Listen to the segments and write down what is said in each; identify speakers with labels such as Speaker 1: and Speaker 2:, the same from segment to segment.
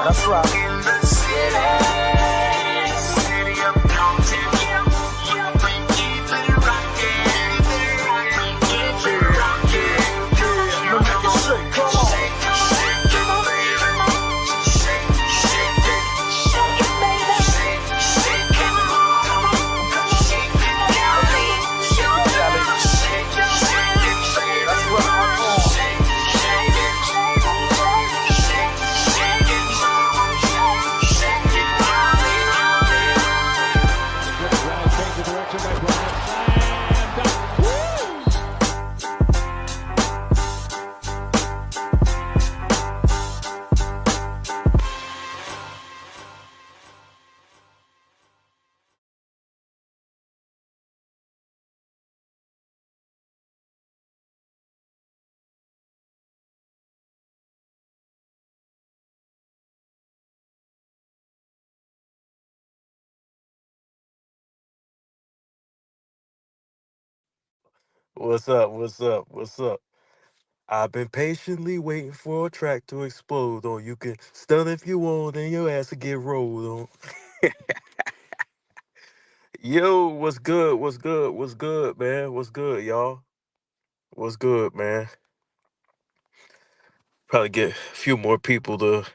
Speaker 1: That's right. In the city of Compton. We keep it rockin'. Keep it rockin'. Let me make it shake. Come on. Shake it, baby. Shake it, shake it. Shake it, baby. Shake it, shake it. Come on. Shake it, Cali. Shake it, Cali. Shake it, shake it, baby. That's right. Shake it, shake it. Shake it, shake it, mama. Shake it, Cali.
Speaker 2: Brown change the direction by Brown. Slam dunk.
Speaker 3: What's up? What's up? What's up? I've been patiently waiting for a track to explode on. You can stun if you want, and your ass will get rolled on. Yo, what's good? What's good? What's good, man? What's good, y'all? What's good, man? Probably get a few more people to.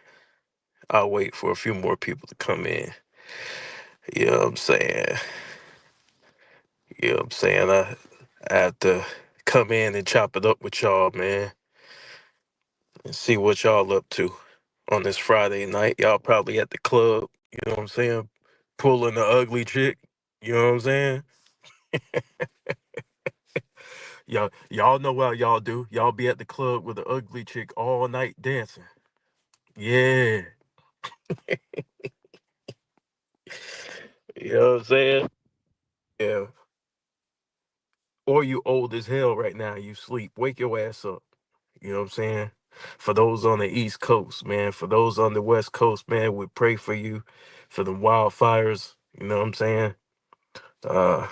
Speaker 3: I'll wait for a few more people to come in. You know what I'm saying? You know what I'm saying? I have to come in and chop it up with y'all, man, and see what y'all up to on this Friday night. Y'all probably at the club, you know what I'm saying? Pulling the ugly chick, you know what I'm saying? Y'all know what y'all do. Y'all be at the club with the ugly chick all night dancing. Yeah. You know what I'm saying? Yeah. Or you old as hell right now, you sleep. Wake your ass up. You know what I'm saying? For those on the East Coast, man, for those on the West Coast, man, we pray for you for the wildfires. You know what I'm saying? Uh,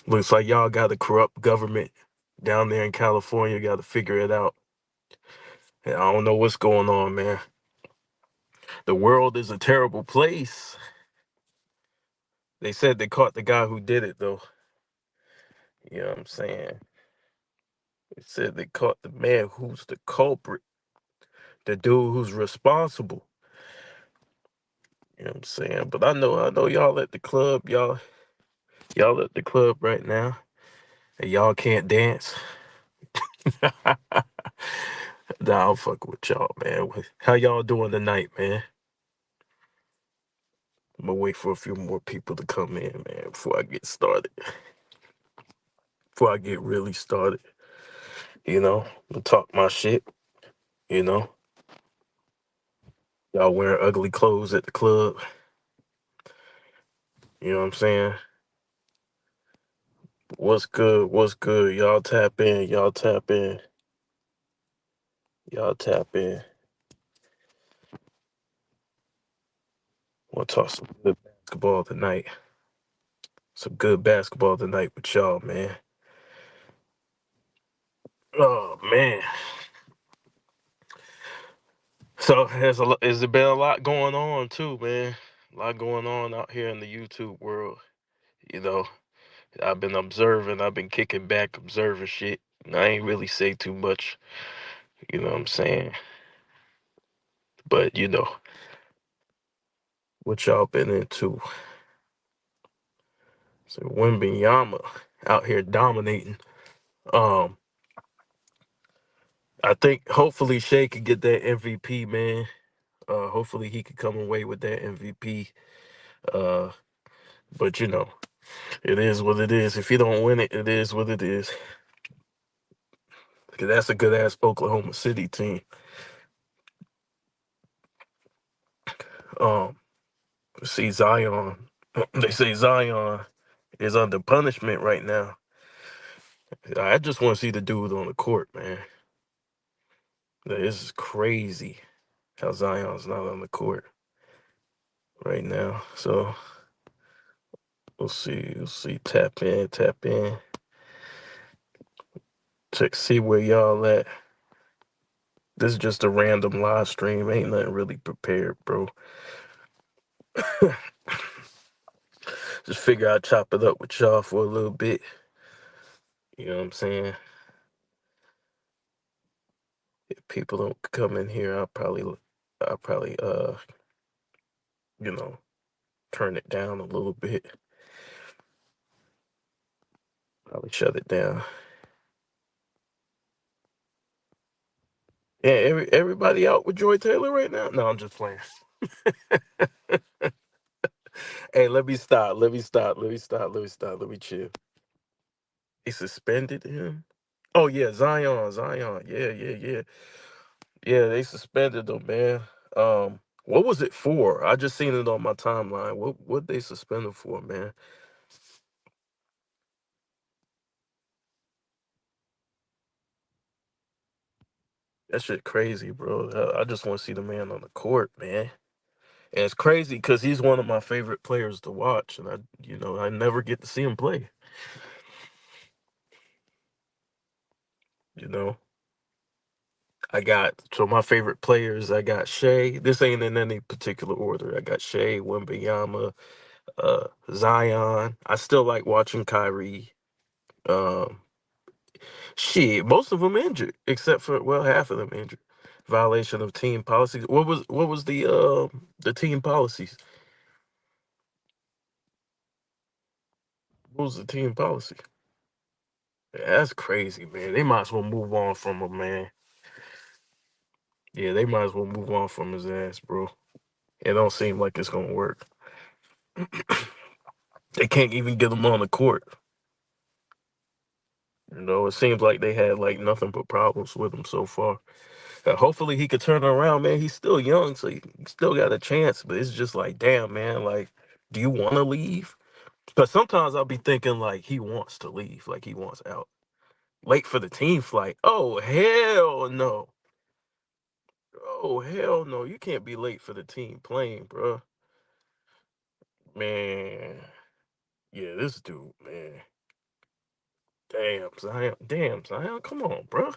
Speaker 3: looks like y'all got a corrupt government down there in California. Got to figure it out. And I don't know what's going on, man. The world is a terrible place. They said they caught the guy who did it, though. You know what I'm saying? They said they caught the man who's the culprit, the dude who's responsible. You know what I'm saying? But I know y'all at the club, y'all at the club right now, and y'all can't dance. Nah, I'm fucking with y'all, man. How y'all doing tonight, man? I'm gonna wait for a few more people to come in, man, before I get started. Before I get really started, talk my shit. You know, y'all wearing ugly clothes at the club. You know what I'm saying? What's good? What's good? Y'all tap in. Y'all tap in. Y'all tap in. Want to talk some good basketball tonight. Some good basketball tonight with y'all, man. Oh man. So there's been a lot going on too, man. A lot going on out here in the YouTube world. You know, I've been observing. I've been kicking back, observing shit. And I ain't really say too much. You know what I'm saying? But what y'all been into? So Wimbenyama out here dominating. Um, I think hopefully Shea could get that MVP, man. Hopefully he could come away with that MVP. Uh, but it is what it is. If you don't win it, it is what it is. 'Cause that's a good ass Oklahoma City team. Um, see Zion. They say Zion is under punishment right now. I just want to see the dude on the court, man. This is crazy how Zion's not on the court right now. So we'll see. We'll see. Tap in. Tap in. Check. See where y'all at. This is just a random live stream. Ain't nothing really prepared, bro. Just figure I'd chop it up with y'all for a little bit. You know what I'm saying? If people don't come in here, I'll probably you know, turn it down a little bit. Probably shut it down. Yeah, everybody out with Joy Taylor right now? No, I'm just playing. Hey, let me stop. Let me stop. Let me stop. Let me stop. Let me chill. They suspended him. Oh yeah, Zion. Zion. Yeah, yeah, yeah. Yeah, they suspended him, man. What was it for? I just seen it on my timeline. What they suspended for, man? That shit crazy, bro. I just want to see the man on the court, man. And it's crazy because he's one of my favorite players to watch, and I never get to see him play. You know, I got so my favorite players. I got Shea. This ain't in any particular order. I got Shea, Wembyama, Zion. I still like watching Kyrie. Um, Shit, most of them injured, except for half of them injured. Violation of team policies. What was the team policies? What was the team policy? Yeah, that's crazy, man. They might as well move on from him, man. Yeah, they might as well move on from his ass, bro. It don't seem like it's gonna work. They can't even get him on the court. It seems like they had like nothing but problems with him so far. Hopefully he could turn it around, man. He's still young, so he still got a chance. But it's just like, damn, man. Like, do you want to leave? Because sometimes I'll be thinking like he wants to leave, like he wants out. Late for the team flight. Oh hell no. Oh hell no. You can't be late for the team plane, bro. Man. Yeah, this dude, man. Damn, Zion. Come on, bro.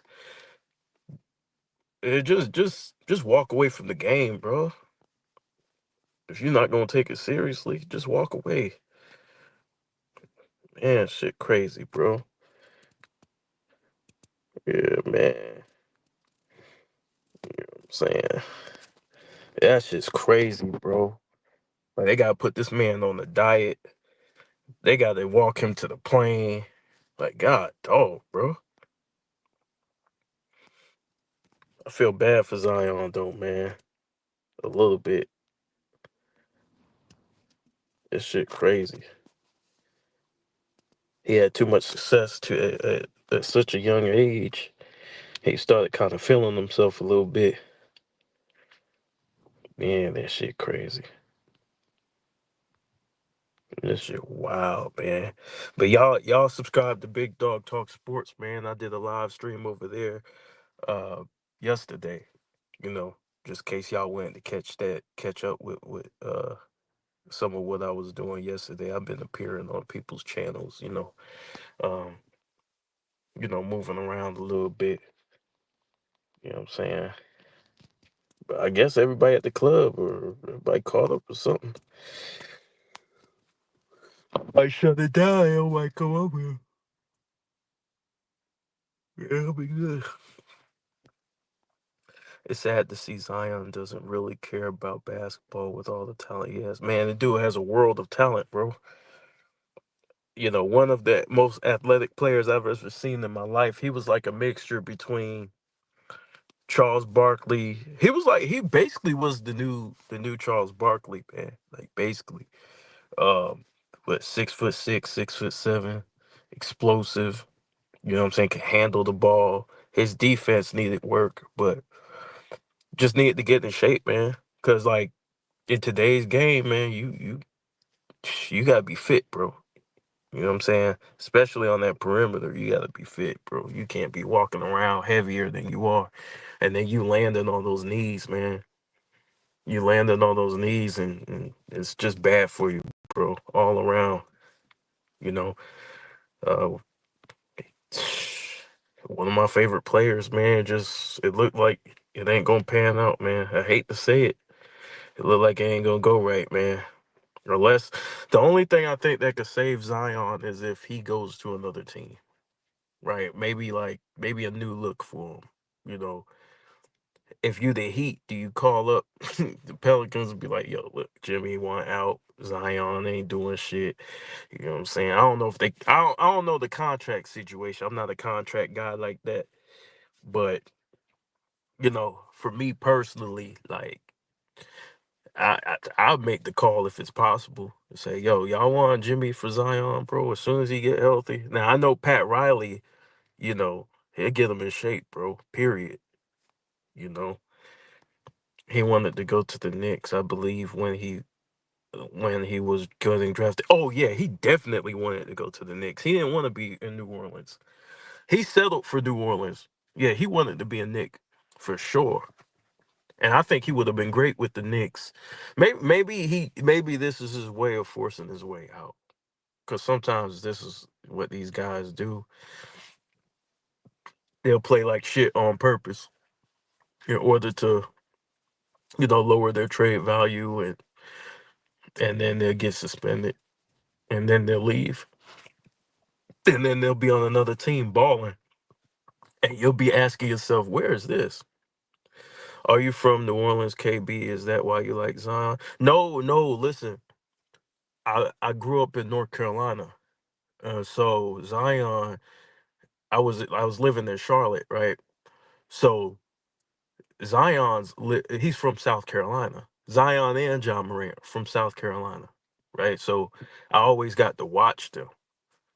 Speaker 3: Just walk away from the game, bro. If you're not gonna take it seriously, just walk away. Man, shit crazy, bro. Yeah, man. I'm saying that shit's crazy, bro. Like they gotta put this man on a diet. They gotta walk him to the plane. Like, God, dog, bro. I feel bad for Zion though, man. A little bit. This shit crazy. He had too much success at such a young age. He started kind of feeling himself a little bit. Man, that shit crazy. This shit wild, man. But y'all subscribe to Big Dog Talk Sports, man. I did a live stream over there uh yesterday, you know, just in case y'all wanted to catch up with some of what I was doing yesterday. I've been appearing on people's channels, um, moving around a little bit, you know what I'm saying? But I guess everybody at the club or everybody caught up or something. I shut it down, I might come over here. Yeah, it'll be good. It's sad to see Zion doesn't really care about basketball with all the talent he has. Man, the dude has a world of talent, bro. One of the most athletic players I've ever seen in my life. He was like a mixture between Charles Barkley. He basically was the new Charles Barkley, man. Like basically. What 6'6", 6'7", explosive. You know what I'm saying? Can handle the ball. His defense needed work, but just needed to get in shape, man. Cause like in today's game, man, you gotta be fit, bro. You know what I'm saying? Especially on that perimeter, you gotta be fit, bro. You can't be walking around heavier than you are, and then you landing on those knees, man. You landing on those knees, and it's just bad for you, bro, all around. You know, uh, one of my favorite players, man. Just it looked like It ain't gonna pan out, man. I hate to say it. It look like it ain't gonna go right, man. Unless the only thing I think that could save Zion is if he goes to another team, right? Maybe a new look for him. You know, if you the Heat, do you call up the Pelicans and be like, "Yo, look, Jimmy want out. Zion ain't doing shit." You know what I'm saying? I don't know if they. I don't know the contract situation. I'm not a contract guy like that. But for me personally, like I'll make the call if it's possible. Say, yo, y'all want Jimmy for Zion, bro? As soon as he get healthy. Now I know Pat Riley. He'll get him in shape, bro. Period. You know, he wanted to go to the Knicks, I believe, when he was getting drafted. Oh yeah, he definitely wanted to go to the Knicks. He didn't want to be in New Orleans. He settled for New Orleans. Yeah, he wanted to be a Knick for sure. And I think he would have been great with the Knicks. Maybe this is his way of forcing his way out. Because sometimes this is what these guys do. They'll play like shit on purpose in order to, lower their trade value, and then they'll get suspended, and then they'll leave. And then they'll be on another team balling. And you'll be asking yourself, where is this? Are you from New Orleans, KB? Is that why you like Zion? No, no, listen. I grew up in North Carolina. So Zion, I was living in Charlotte, right? So he's from South Carolina. Zion and John Morant from South Carolina, right? So I always got to watch them.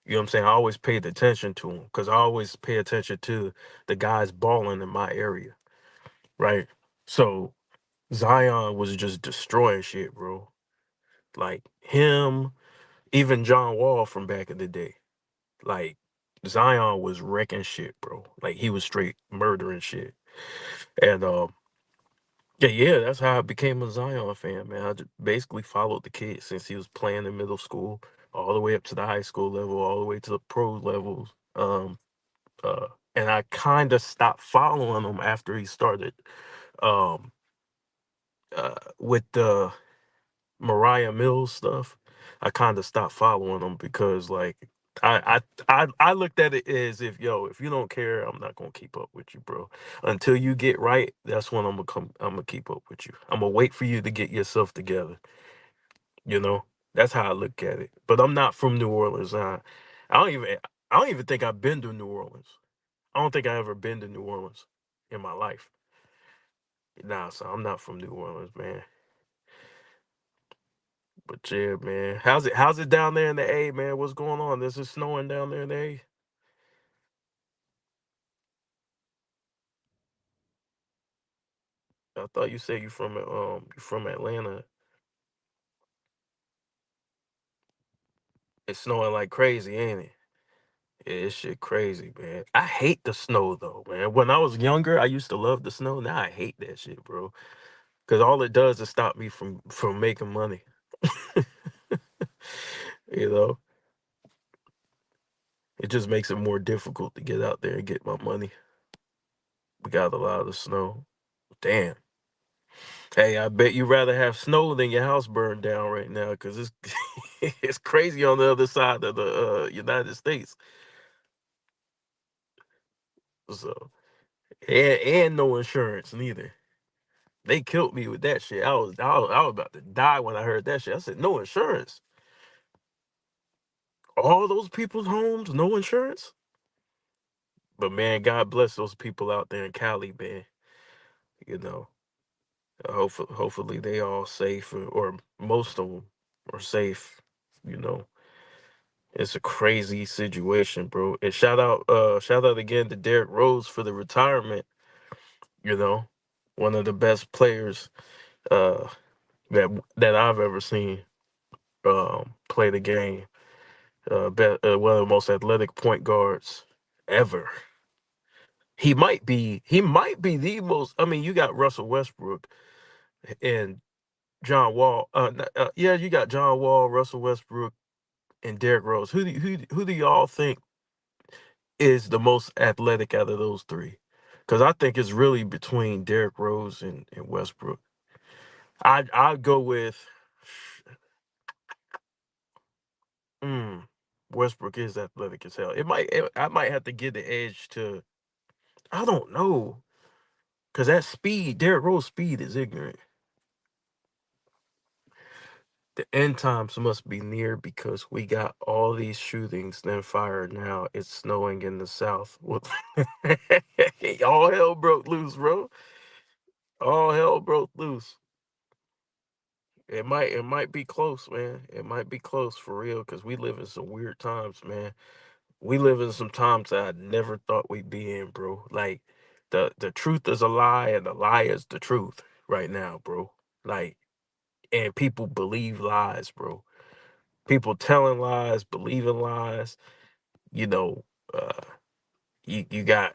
Speaker 3: You know what I'm saying? I always paid attention to them because I always pay attention to the guys balling in my area, right? So Zion was just destroying shit, bro. Like him, even John Wall from back in the day. Like Zion was wrecking shit, bro. Like he was straight murdering shit. And yeah, yeah, that's how I became a Zion fan, man. I just basically followed the kid since he was playing in middle school, all the way up to the high school level, all the way to the pro levels. Uh, and I kind of stopped following him after he started um with the Mariah Mills stuff. I kind of stopped following him because like I looked at it as if, yo, if you don't care, I'm not gonna keep up with you, bro. Until you get right, that's when I'm gonna keep up with you. I'm gonna wait for you to get yourself together. You know, that's how I look at it. But I'm not from New Orleans. I don't even I don't even think I've been to New Orleans. I don't think I ever been to New Orleans in my life. Nah, so I'm not from New Orleans, man. But yeah, man. How's it down there in the A, man? What's going on? Is it snowing down there in the A? I thought you said you from Atlanta. It's snowing like crazy, ain't it? Yeah, it's shit crazy, man. I hate the snow though, man. When I was younger, I used to love the snow. Now I hate that shit, bro. Cause all it does is stop me from making money. you know, it just makes it more difficult to get out there and get my money. We got a lot of snow. Damn. Hey, I bet you rather have snow than your house burned down right now, cause it's it's crazy on the other side of the United States. So and no insurance neither. They killed me with that shit. I was about to die when I heard that shit. I said no insurance. All those people's homes, no insurance. But man, God bless those people out there in Cali, man. You know, hopefully they all safe, or most of them are safe. You know, it's a crazy situation, bro. And shout out again to Derrick Rose for the retirement. You know, one of the best players uh, that I've ever seen play the game. One of the most athletic point guards ever. He might be the most. I mean, you got Russell Westbrook and John Wall. Yeah, you got John Wall, Russell Westbrook, and Derrick Rose. Who do y'all think is the most athletic out of those three? because I think it's really between Derrick Rose and Westbrook. I'd go with mm, Westbrook is athletic as hell. I might have to give the edge to I don't know because that speed, Derrick Rose speed is ignorant. The end times must be near because we got all these shootings then fired now. It's snowing in the south. What all hell broke loose, bro. All hell broke loose. It might be close, man. It might be close for real because we live in some weird times, man. We live in some times that I never thought we'd be in, bro. Like the truth is a lie and the lie is the truth right now, bro. Like and people believe lies, bro. People telling lies, believing lies, you know, uh you got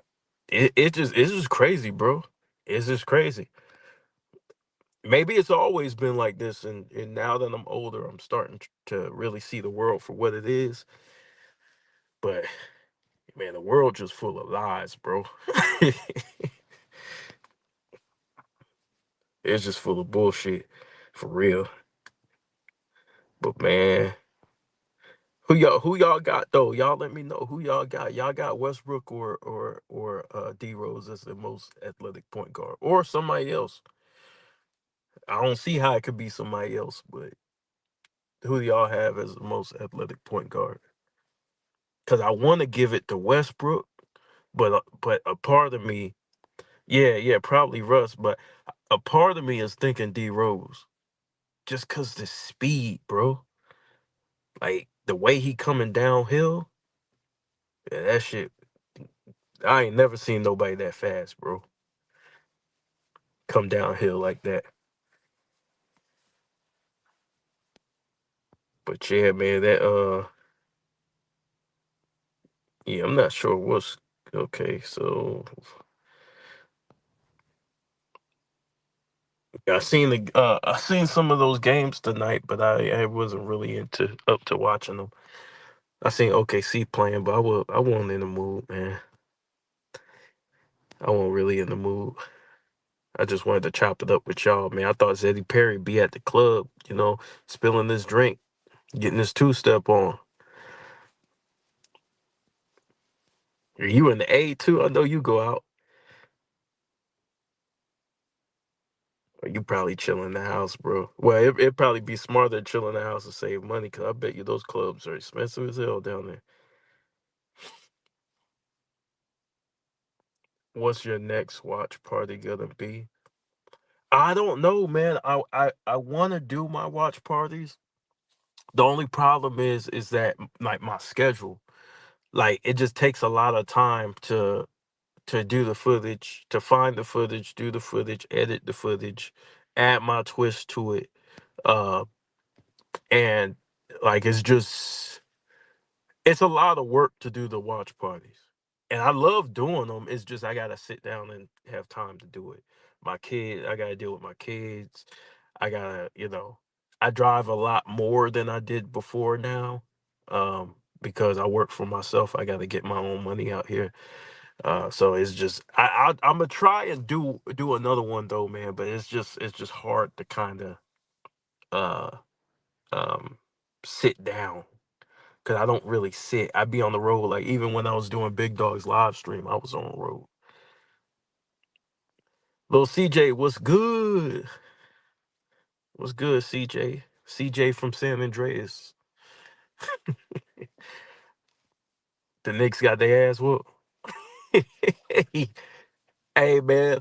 Speaker 3: it's just crazy, bro. It's just crazy. Maybe it's always been like this and now that I'm older, I'm starting to really see the world for what it is. But man, the world just full of lies, bro. It's just full of bullshit for real. But man, who y'all got though? Y'all let me know who y'all got. Y'all got Westbrook or D Rose as the most athletic point guard or somebody else. I don't see how it could be somebody else, but who do y'all have as the most athletic point guard? Because I want to give it to Westbrook, but a part of me, yeah, probably Russ, but a part of me is thinking D Rose just because the speed, bro. Like the way he coming downhill, yeah, that shit. I ain't never seen nobody that fast, bro. Come downhill like that. But yeah, man, yeah, I'm not sure what's okay. So I seen some of those games tonight, but I wasn't really into up to watching them. I seen OKC playing, but I wasn't in the mood, man. I wasn't really in the mood. I just wanted to chop it up with y'all, man. I thought Zeddy Perry be at the club, spilling this drink, getting his two step on. Are you in the A too? I know you go out. Or you probably chill in the house, bro. Well, it'd probably be smarter to chill in the house and save money, cause I bet you those clubs are expensive as hell down there. What's your next watch party gonna be? I don't know, man. I want to do my watch parties. The only problem is that like my schedule, like it just takes a lot of time to do the footage, to find the footage, do the footage, edit the footage, add my twist to it. Uh and like it's a lot of work to do the watch parties. And I love doing them. It's just I gotta sit down and have time to do it. I gotta deal with my kids. I gotta, I drive a lot more than I did before now. Because I work for myself. I gotta get my own money out here. So it's just I'm gonna try and do another one though, man. But it's just hard to kind of uh um sit down because I don't really sit. I be on the road. Like even when I was doing Big Dog's live stream, I was on the road. Little CJ, what's good? What's good, CJ? CJ from San Andreas. The Knicks got their ass whooped. Hey man,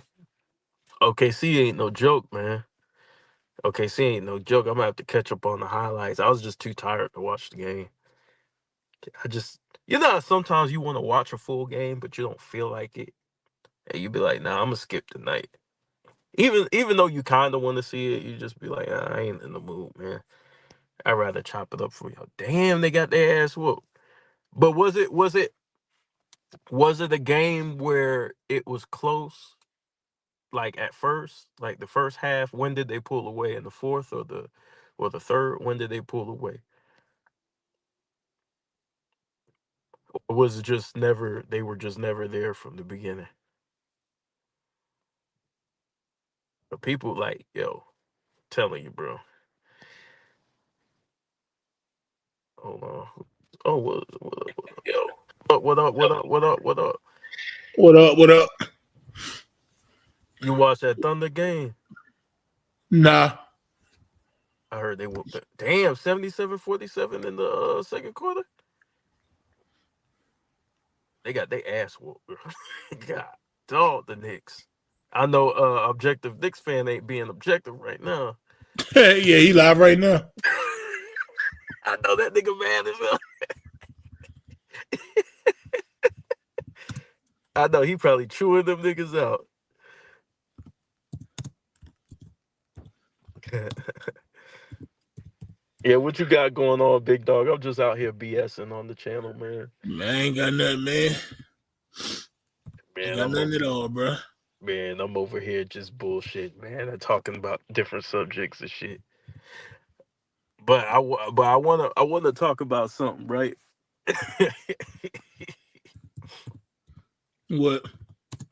Speaker 3: OKC ain't no joke, man. OKC ain't no joke. I'm gonna have to catch up on the highlights. I was just too tired to watch the game. I just, how sometimes you want to watch a full game, but you don't feel like it, and you be like, "Nah, I'm gonna skip tonight." Even though you kind of want to see it, you just be like, "Ah, I ain't in the mood, man. I'd rather chop it up for y'all." Damn, they got their ass whooped. But was it a game where it was close? Like at first, like the first half, when did they pull away? In the fourth or the third? When did they pull away? Or was it just never? They were just never there from the beginning. But people like, yo, telling you, bro. Hold on. Oh, what up? What up? What up? What up?
Speaker 4: What up? What up?
Speaker 3: You watch that Thunder game?
Speaker 4: Nah.
Speaker 3: I heard they whooped it. Damn, 77-47 in the second quarter. They got their ass whooped, bro. God, dog, the Knicks. I know objective Knicks fan ain't being objective right now.
Speaker 4: Yeah, he live right now.
Speaker 3: I know that nigga mad as hell. I know he probably chewing them niggas out. Yeah, what you got going on, big dog? I'm just out here BSing on the channel, man.
Speaker 4: Man, I ain't got nothing, man. Ain't
Speaker 3: Man,
Speaker 4: got nothing at all, bro.
Speaker 3: Man, I'm over here just bullshit, man. I'm talking about different subjects and shit. But I wanna talk about something, right?
Speaker 4: What?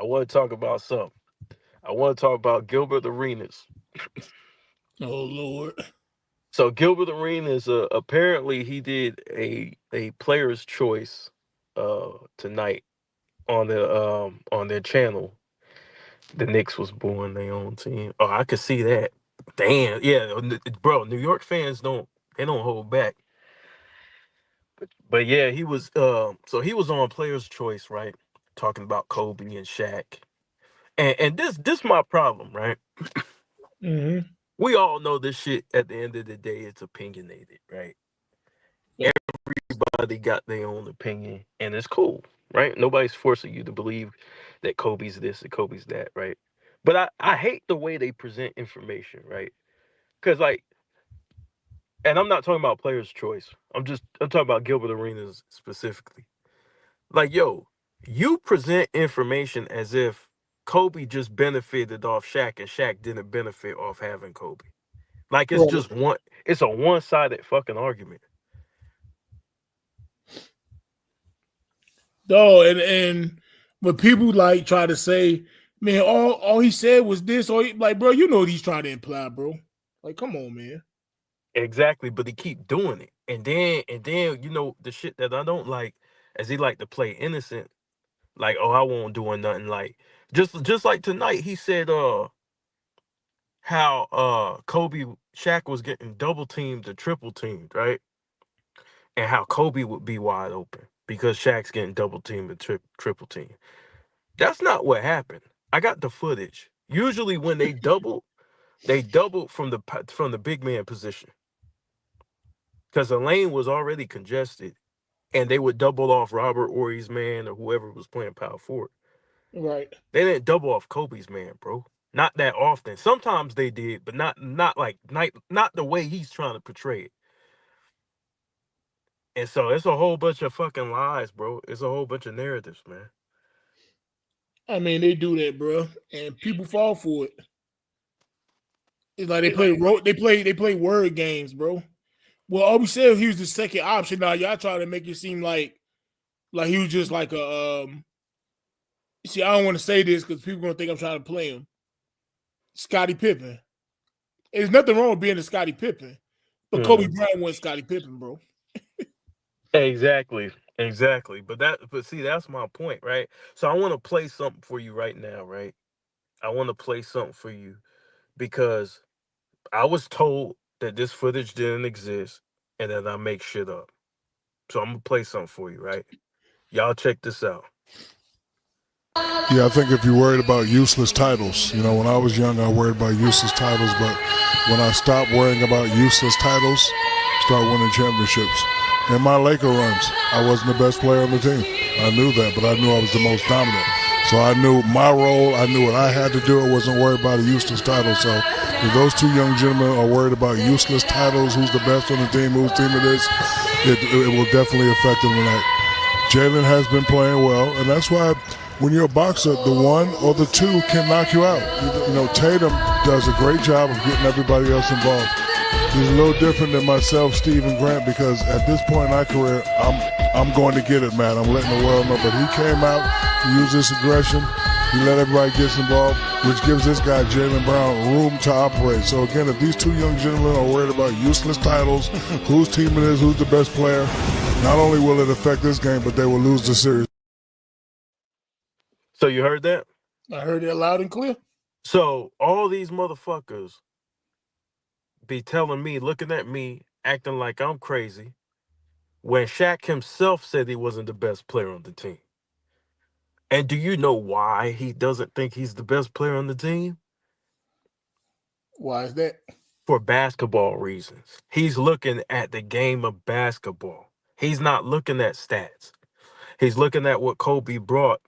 Speaker 3: I want to talk about something. I want to talk about Gilbert Arenas.
Speaker 4: Oh Lord.
Speaker 3: So Gilbert Arenas, apparently he did a player's choice tonight on their channel. The Knicks was born their own team. Oh, I could see that. Damn, yeah, bro. New York fans don't hold back. But yeah, he was so he was on player's choice, right? Talking about Kobe and Shaq. And this my problem, right?
Speaker 4: Mm-hmm.
Speaker 3: We all know this shit at the end of the day, it's opinionated, right?
Speaker 4: Yeah.
Speaker 3: Everybody got their own opinion, and it's cool, right? Nobody's forcing you to believe that Kobe's this and Kobe's that, right? But I hate the way they present information, right? Because like, and I'm not talking about player's choice. I'm talking about Gilbert Arenas specifically. Like, yo, you present information as if Kobe just benefited off Shaq and Shaq didn't benefit off having Kobe. Like it's
Speaker 4: Right.
Speaker 3: just it's a one-sided fucking argument.
Speaker 4: Dog, and when people like try to say, man, all he said was this, or like, bro, you know what he's trying to imply, bro. Like, come on, man.
Speaker 3: Exactly, but he keep doing it. And then you know the shit that I don't like, as he like to play innocent, like, oh, I won't doing nothing, like just like tonight, he said how Kobe Shaq was getting double teamed and triple teamed, right? And how Kobe would be wide open because Shaq's getting double teamed and triple teamed. That's not what happened. I got the footage. Usually when they double from the big man position. Because the lane was already congested, and they would double off Robert Ory's man or whoever was playing power forward.
Speaker 4: Right.
Speaker 3: They didn't double off Kobe's man, bro. Not that often. Sometimes they did, but not the way he's trying to portray it. And so it's a whole bunch of fucking lies, bro. It's a whole bunch of narratives, man.
Speaker 4: I mean, they do that, bro, and people fall for it. It's like they play word games, bro. Well, all we said he was the second option. Now y'all trying to make it seem like he was just like a See, I don't want to say this because people gonna think I'm trying to play him. Scottie Pippen. There's nothing wrong with being a Scottie Pippen, but Kobe Bryant wasn't Scottie Pippen, bro.
Speaker 3: Exactly. But see, that's my point, right? So I want to play something for you right now, right? I want to play something for you because I was told that this footage didn't exist and that I make shit up. So I'm gonna play something for you, right? Y'all check this out.
Speaker 5: Yeah, I think if you're worried about useless titles, you know, when I was young, I worried about useless titles, but when I stopped worrying about useless titles, start winning championships. In my Laker runs, I wasn't the best player on the team. I knew that, but I knew I was the most dominant. So I knew my role, I knew what I had to do. I wasn't worried about a useless title. So if those two young gentlemen are worried about useless titles, who's the best on the team, whose team it is, it will definitely affect them tonight. Jalen has been playing well, and that's why when you're a boxer, the one or the two can knock you out. You know, Tatum does a great job of getting everybody else involved. He's a little different than myself, Steve, and Grant, because at this point in our career, I'm going to get it, man. I'm letting the world know. But he came out, he used his aggression, He let everybody get involved, which gives this guy, Jaylen Brown, room to operate. So again, if these two young gentlemen are worried about useless titles, whose team it is, who's the best player, not only will it affect this game, but they will lose the series.
Speaker 3: So you heard that?
Speaker 4: I heard it loud and clear.
Speaker 3: So all these motherfuckers be telling me, looking at me, acting like I'm crazy, when Shaq himself said he wasn't the best player on the team. And do you know why he doesn't think he's the best player on the team?
Speaker 4: Why is that?
Speaker 3: For basketball reasons. He's looking at the game of basketball. He's not looking at stats. He's looking at what Kobe brought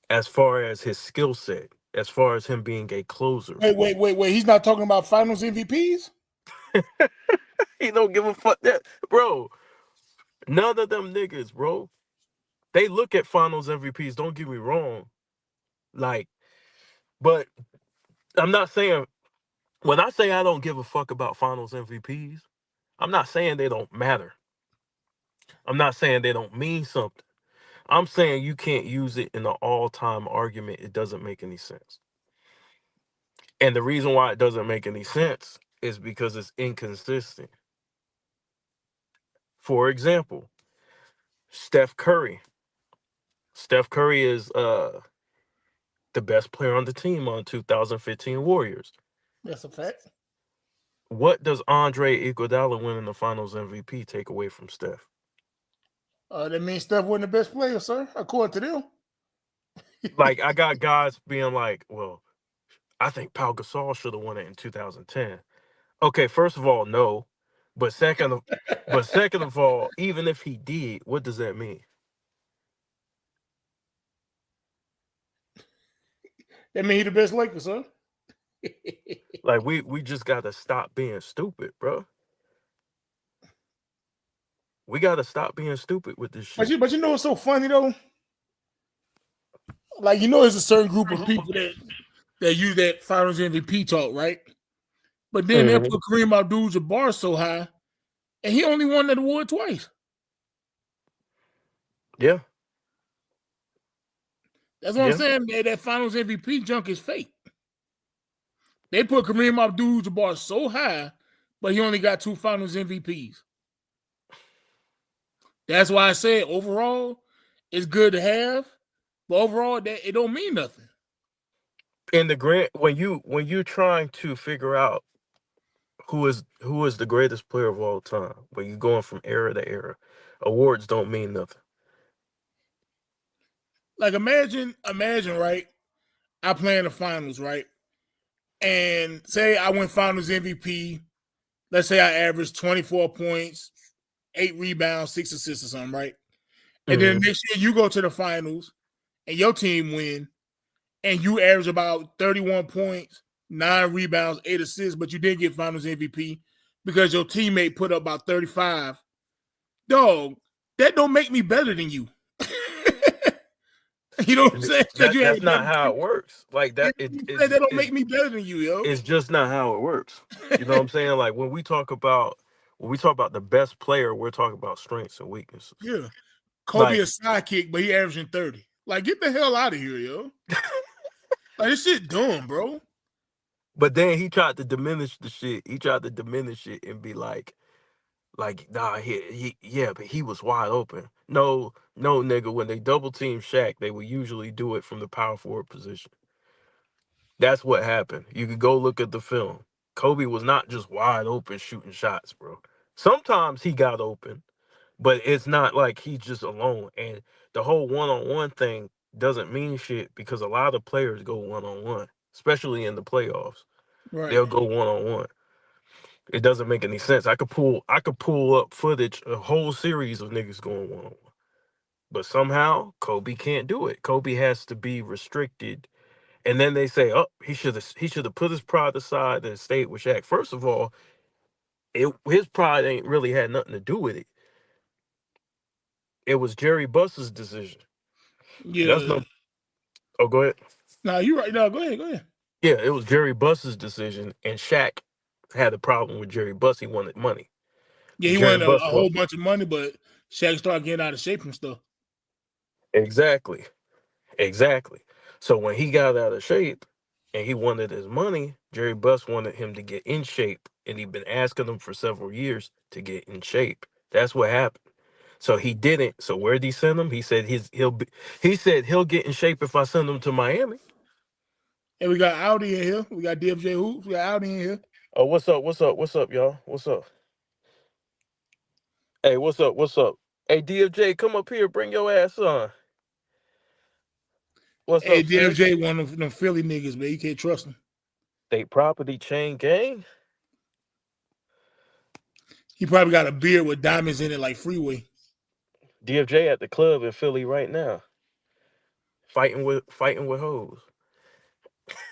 Speaker 3: as far as his skill set, as far as him being a closer.
Speaker 4: Wait. He's not talking about finals MVPs?
Speaker 3: He don't give a fuck that. Bro, none of them niggas, bro. They look at finals MVPs, don't get me wrong. Like, but I'm not saying, when I say I don't give a fuck about finals MVPs, I'm not saying they don't matter. I'm not saying they don't mean something. I'm saying you can't use it in an all-time argument. It doesn't make any sense. And the reason why it doesn't make any sense is because it's inconsistent. For example, Steph Curry. Steph Curry is the best player on the team on 2015 Warriors.
Speaker 4: That's a fact.
Speaker 3: What does Andre Iguodala winning the Finals MVP take away from Steph?
Speaker 4: That means Steph wasn't the best player, sir, according to them.
Speaker 3: Like, I got guys being like, well, I think Pau Gasol should have won it in 2010. Okay, first of all, no. But second of all, even if he did, what does that mean?
Speaker 4: That means he the best Lakers, sir.
Speaker 3: Like, we just gotta stop being stupid, bro. We gotta stop being stupid with this shit.
Speaker 4: But you know what's so funny though? Like, you know, there's a certain group of people that use that Finals MVP talk, right? But then they'll put Kareem Abdul-Jabbar so high, and he only won that award twice.
Speaker 3: Yeah.
Speaker 4: That's what I'm saying. That Finals MVP junk is fake. They put Kareem Abdul-Jabbar so high, but he only got 2 Finals MVPs. That's why I said overall, it's good to have, but overall, that it don't mean nothing.
Speaker 3: In the grant, when you're trying to figure out who is the greatest player of all time, when you're going from era to era, awards don't mean nothing.
Speaker 4: Like, imagine, right? I play in the finals, right? And say I win Finals MVP. Let's say I average 24 points, 8 rebounds, 6 assists or something, right? And then next year you go to the finals and your team win, and you average about 31 points, 9 rebounds, 8 assists, but you didn't get Finals MVP because your teammate put up about 35. Dog, that don't make me better than you. You know what I'm saying?
Speaker 3: That's not how it works. Like, that
Speaker 4: that don't make me better than you, yo.
Speaker 3: It's just not how it works. You know what I'm saying? Like, when we talk about the best player, we're talking about strengths and weaknesses.
Speaker 4: Yeah. Kobe a sidekick, but he averaging 30. Like, get the hell out of here, yo. Like, this shit dumb, bro.
Speaker 3: But then he tried to diminish the shit. He tried to diminish it and be like, nah, but he was wide open. No, nigga. When they double team Shaq, they would usually do it from the power forward position. That's what happened. You could go look at the film. Kobe was not just wide open shooting shots, bro. Sometimes he got open, but it's not like he's just alone. And the whole one-on-one thing doesn't mean shit because a lot of players go one-on-one, especially in the playoffs.
Speaker 4: Right.
Speaker 3: They'll go one-on-one. It doesn't make any sense. I could pull up footage, a whole series of niggas going one-on-one. But somehow Kobe can't do it. Kobe has to be restricted. And then they say, oh, he should have put his pride aside and stayed with Shaq. First of all, his pride ain't really had nothing to do with it. It was Jerry Buss's decision.
Speaker 4: Yeah.
Speaker 3: Oh, go ahead.
Speaker 4: No, you're right. No, go ahead.
Speaker 3: Yeah, it was Jerry Buss's decision, and Shaq had a problem with Jerry Buss. He wanted money.
Speaker 4: Yeah, he wanted a whole bunch of money, but Shaq started getting out of shape and stuff.
Speaker 3: Exactly. So when he got out of shape and he wanted his money, Jerry Buss wanted him to get in shape, and he'd been asking him for several years to get in shape. That's what happened. So he didn't. So where'd he send him? He said he said he'll get in shape if I send him to Miami.
Speaker 4: And we got Audi in here. We got DFJ Hoops. We got Audi in here.
Speaker 3: Oh, what's up? What's up? What's up, y'all? What's up? Hey, what's up? What's up? Hey, DFJ, come up here. Bring your ass on. What's
Speaker 4: Hey,
Speaker 3: up, Sid?
Speaker 4: DFJ, one of them Philly niggas, man. You can't trust him.
Speaker 3: State property chain gang.
Speaker 4: He probably got a beard with diamonds in it like Freeway.
Speaker 3: DFJ at the club in Philly right now, fighting with hoes.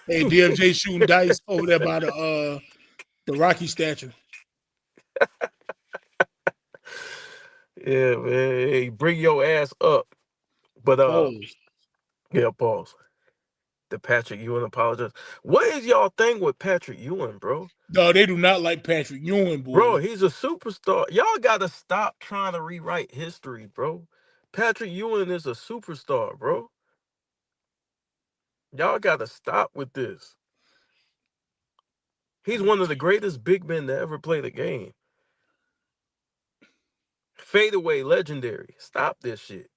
Speaker 4: Hey, DFJ shooting dice over there by the Rocky statue.
Speaker 3: Yeah, man. Hey, bring your ass up. But
Speaker 4: Pause.
Speaker 3: yeah, pause. The Patrick Ewing apologize. What is y'all thing with Patrick Ewing, bro?
Speaker 4: No, they do not like Patrick Ewing, boy.
Speaker 3: Bro, he's a superstar. Y'all gotta stop trying to rewrite history, bro. Patrick Ewing is a superstar, bro. Y'all gotta stop with this. He's one of the greatest big men to ever play the game. Fadeaway legendary. Stop this shit.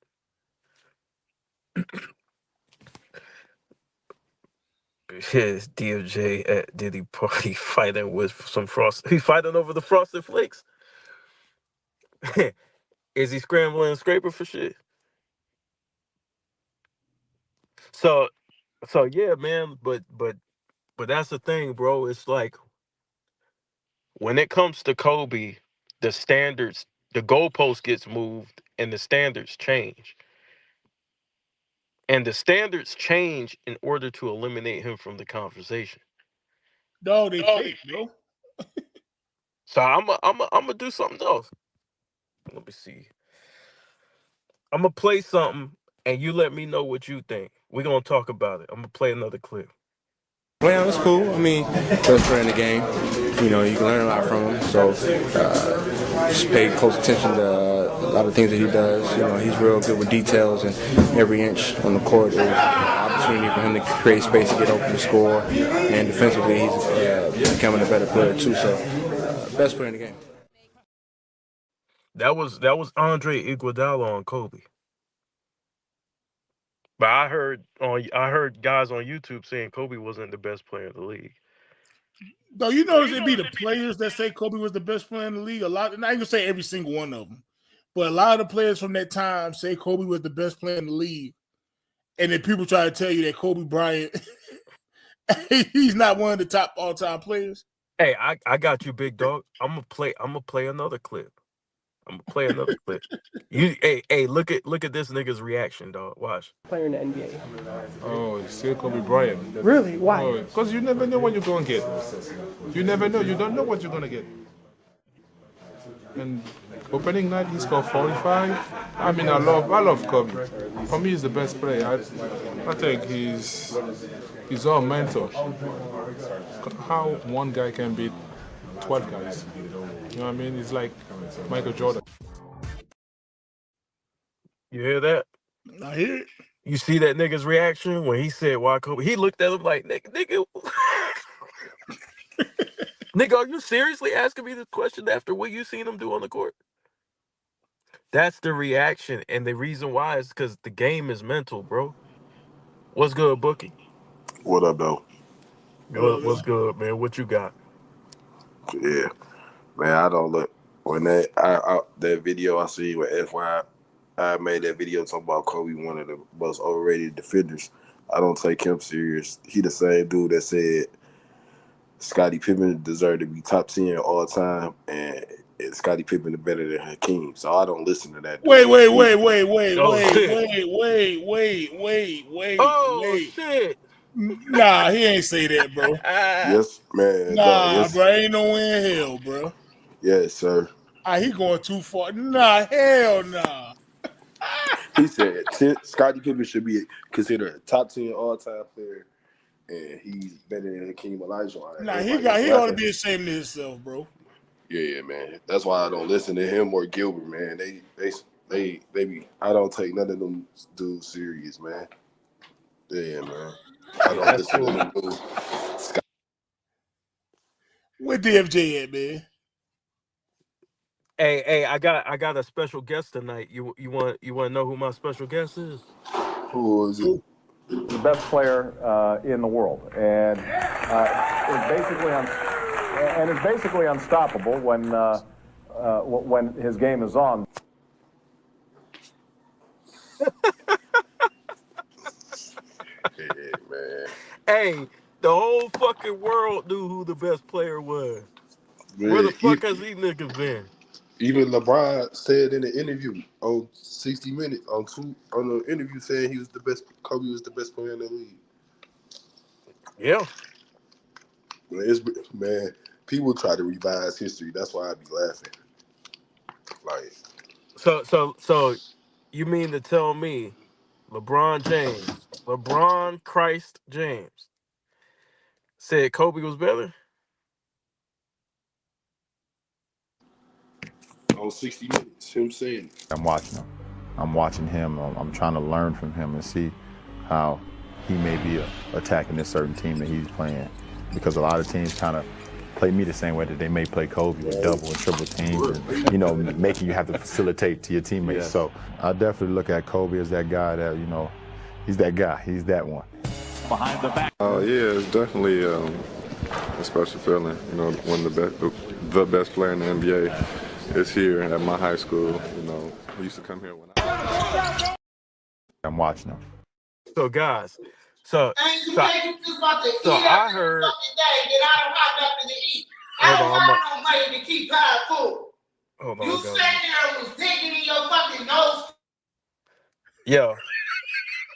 Speaker 3: His DOJ at Diddy party fighting with some frost. He's fighting over the frosted flakes. Is he scrambling and scraping for shit? So yeah, man. But that's the thing, bro. It's like when it comes to Kobe, the standards, the goalpost gets moved, and the standards change. And the standards change in order to eliminate him from the conversation.
Speaker 4: No, they fake, bro.
Speaker 3: So I'm gonna do something else. Let me see. I'm gonna play something, and you let me know what you think. We're gonna talk about it. I'm gonna play another clip.
Speaker 6: Well, it's cool. I mean, best player in the game. You know, you can learn a lot from him. So just pay close attention to a lot of things that he does. You know, he's real good with details, and every inch on the court is an opportunity for him to create space to get open to score. And defensively, he's becoming a better player too. So, best player in the game.
Speaker 3: That was Andre Iguodala on Kobe. But I heard guys on YouTube saying Kobe wasn't the best player in the league.
Speaker 4: No, you notice it be the players that say Kobe was the best player in the league. A lot, not even say every single one of them, but a lot of the players from that time say Kobe was the best player in the league. And then people try to tell you that Kobe Bryant, he's not one of the top all-time players.
Speaker 3: Hey, I got you, big dog. I'm gonna play another clip. Hey, look at this nigga's reaction, dog. Watch.
Speaker 7: Player in the NBA.
Speaker 8: Oh, it's still Kobe Bryant.
Speaker 7: Really? Why?
Speaker 8: Because you never know what you're going to get. You never know. You don't know what you're going to get. And opening night, he scored 45. I mean, I love Kobe. For me, he's the best player. I think he's our mentor. How one guy can beat 12 guys. You know what I mean? It's like Michael Jordan.
Speaker 3: You hear that?
Speaker 4: I hear it.
Speaker 3: You see that nigga's reaction when he said why Kobe? He looked at him like, nigga, nigga, are you seriously asking me this question after what you seen him do on the court? That's the reaction, and the reason why is because the game is mental, bro. What's good, Bookie?
Speaker 9: What up, though?
Speaker 3: What's good, man? What you got?
Speaker 9: Yeah, man, I don't look when that video I see with FY, I made that video talking about Kobe, one of the most overrated defenders. I don't take him serious. He the same dude that said Scottie Pippen deserved to be top 10 all time, and Scottie Pippen is better than Hakeem. So I don't listen to that dude.
Speaker 4: Wait.
Speaker 3: Oh shit!
Speaker 4: Nah, he ain't say that, bro.
Speaker 9: Yes, man.
Speaker 4: Nah,
Speaker 9: yes.
Speaker 4: bro, ain't no way in hell, bro.
Speaker 9: Yes, sir.
Speaker 4: He going too far. Nah, hell nah.
Speaker 9: He said Scottie Pippen should be considered a top 10 all-time player, and he's better than Hakeem Olajuwon.
Speaker 4: Nah, he ought to be ashamed of himself, bro.
Speaker 9: Yeah, man. That's why I don't listen to him or Gilbert, man. They be. I don't take none of them dudes serious, man. Yeah, man. I don't
Speaker 3: That's
Speaker 9: listen to
Speaker 3: cool.
Speaker 9: them dudes.
Speaker 4: Where DFJ at, man?
Speaker 3: Hey, I got a special guest tonight. You want to know who my special guest is?
Speaker 9: Who is it?
Speaker 7: The best player in the world, and is basically unstoppable when his game is on.
Speaker 9: Yeah, man.
Speaker 3: Hey, the whole fucking world knew who the best player was. Where
Speaker 9: Man,
Speaker 3: the fuck has these niggas been?
Speaker 9: even LeBron said in the interview on 60 Minutes on the interview saying he was the best. Kobe was the best player in the league.
Speaker 3: Yeah.
Speaker 9: Man, people try to revise history. That's why I be laughing. Like,
Speaker 3: So you mean to tell me LeBron Christ James said Kobe was better?
Speaker 9: on 60 Minutes, him saying it.
Speaker 7: I'm watching him. I'm watching him. I'm trying to learn from him and see how he may be attacking this certain team that he's playing, because a lot of teams kind of play me the same way that they may play Kobe with double and triple teams, and making you have to facilitate to your teammates.
Speaker 3: Yes.
Speaker 7: So I definitely look at Kobe as that guy that he's that guy. He's that one.
Speaker 2: Behind the back.
Speaker 10: Yeah, it's definitely a special feeling. When the best player in the NBA is here at my high school. I used to come here when
Speaker 7: I'm watching him.
Speaker 3: So guys, so I heard. Hold on, hold on.
Speaker 1: You sat there and was digging in your fucking nose.
Speaker 3: Yeah,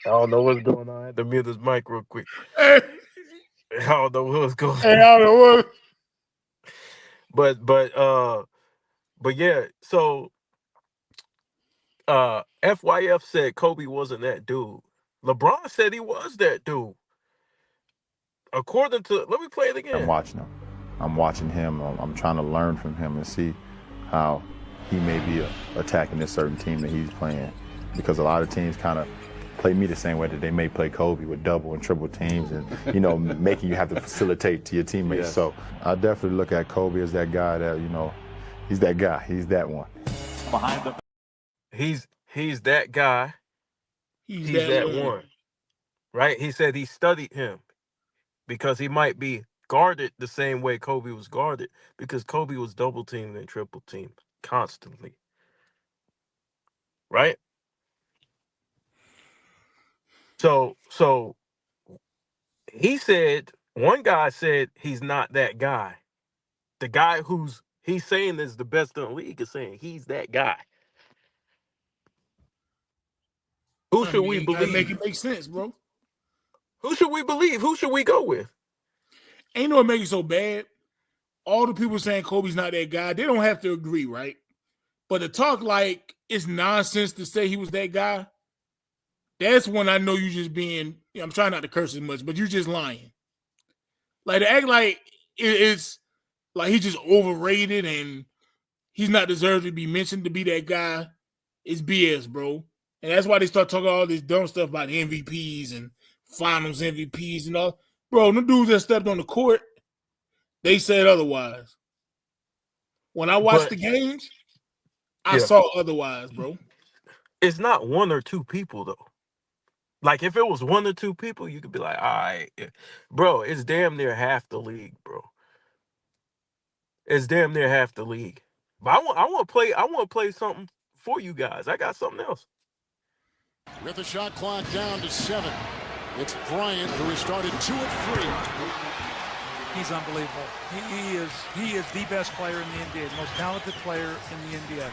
Speaker 3: I don't know what's going on. I had to mute this mic real quick.
Speaker 4: Hey,
Speaker 3: I don't know what's going
Speaker 4: hey,
Speaker 3: on.
Speaker 4: I don't know what.
Speaker 3: But yeah. So FYF said Kobe wasn't that dude. LeBron said he was that dude. According to, let me play it again.
Speaker 7: I'm watching him. I'm watching him. I'm trying to learn from him and see how he may be attacking this certain team that he's playing, because a lot of teams kind of play me the same way that they may play Kobe with double and triple teams, and making you have to facilitate to your teammates.
Speaker 3: Yes.
Speaker 7: So I definitely look at Kobe as that guy that he's that guy. He's that one.
Speaker 2: Behind the
Speaker 3: He's that guy. He's that one. Right? He said he studied him because he might be guarded the same way Kobe was guarded, because Kobe was double teamed and triple teamed constantly. Right? So one guy said he's not that guy. The guy who's he's saying is the best in the league is saying he's that guy. Who should we
Speaker 4: You gotta make
Speaker 3: believe?
Speaker 4: it make sense, bro.
Speaker 3: Who should we believe? Who should we go with?
Speaker 4: Ain't no make it so bad. All the people saying Kobe's not that guy, they don't have to agree, right? But to talk like it's nonsense to say he was that guy, that's when I know you just being, I'm trying not to curse as much, but you just lying. Like to act like it's like he's just overrated and he's not deserved to be mentioned to be that guy is BS, bro. And that's why they start talking all this dumb stuff about MVPs and finals MVPs and all. Bro, the dudes that stepped on the court, they said otherwise. When I watched the games, I saw otherwise, bro.
Speaker 3: It's not one or two people though. Like if it was one or two people, you could be like, all right, bro, it's damn near half the league, bro. It's damn near half the league. But I want to play something for you guys. I got something else.
Speaker 11: With the shot clock down to 7, it's Bryant who has started 2 of 3.
Speaker 12: He's unbelievable. He is the best player in the NBA, the most talented player in the NBA.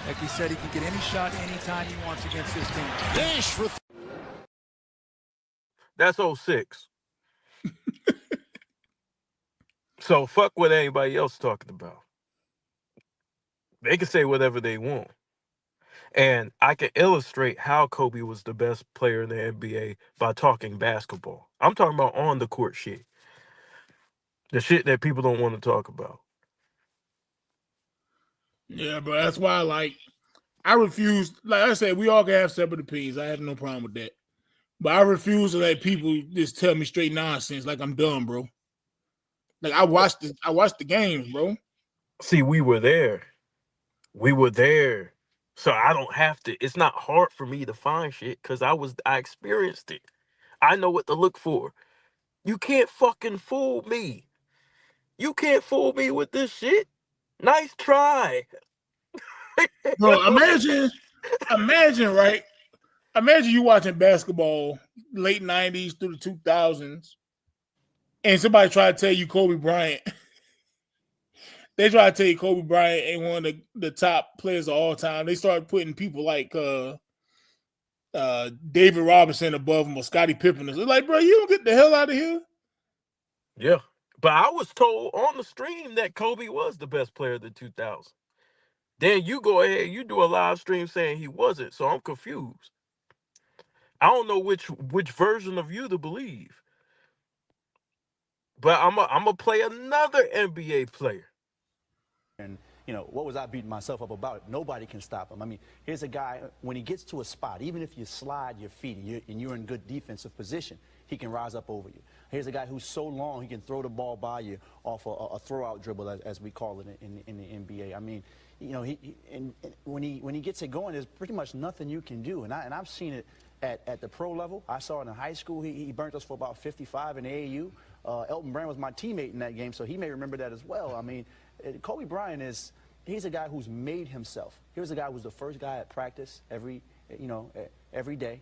Speaker 12: Like he said, he can get any shot anytime he wants against this team.
Speaker 11: Dash for
Speaker 3: That's 06. So fuck what anybody else talking about. They can say whatever they want. And I can illustrate how Kobe was the best player in the NBA by talking basketball. I'm talking about on the court shit. The shit that people don't want to talk about.
Speaker 4: Yeah, but that's why, I refuse. Like I said, we all can have separate opinions. I have no problem with that. But I refuse to let people just tell me straight nonsense like I'm dumb, bro. Like I watched the games, bro.
Speaker 3: See, we were there. We were there. So I don't have to. It's not hard for me to find shit because I experienced it. I know what to look for. You can't fucking fool me. You can't fool me with this shit. Nice try.
Speaker 4: Bro, imagine, right? Imagine you watching basketball late 90s through the 2000s and somebody try to tell you Kobe Bryant. They try to tell you Kobe Bryant ain't one of the top players of all time. They start putting people like David Robinson above him or Scottie Pippen. It's like, bro, you don't get the hell out of here.
Speaker 3: Yeah. But I was told on the stream that Kobe was the best player of the 2000s. Then you go ahead, you do a live stream saying he wasn't. So I'm confused. I don't know which version of you to believe. But I'm gonna play another NBA player.
Speaker 13: And, what was I beating myself up about? Nobody can stop him. I mean, here's a guy, when he gets to a spot, even if you slide your feet and you're in good defensive position, he can rise up over you. Here's a guy who's so long, he can throw the ball by you off a throw-out dribble, as we call it in the NBA. I mean, when he gets it going, there's pretty much nothing you can do. And I've seen it at the pro level. I saw it in high school. He burnt us for about 55 in AAU. Elton Brand was my teammate in that game, so he may remember that as well. I mean, Kobe Bryant he's a guy who's made himself. Here's a guy who was the first guy at practice every day.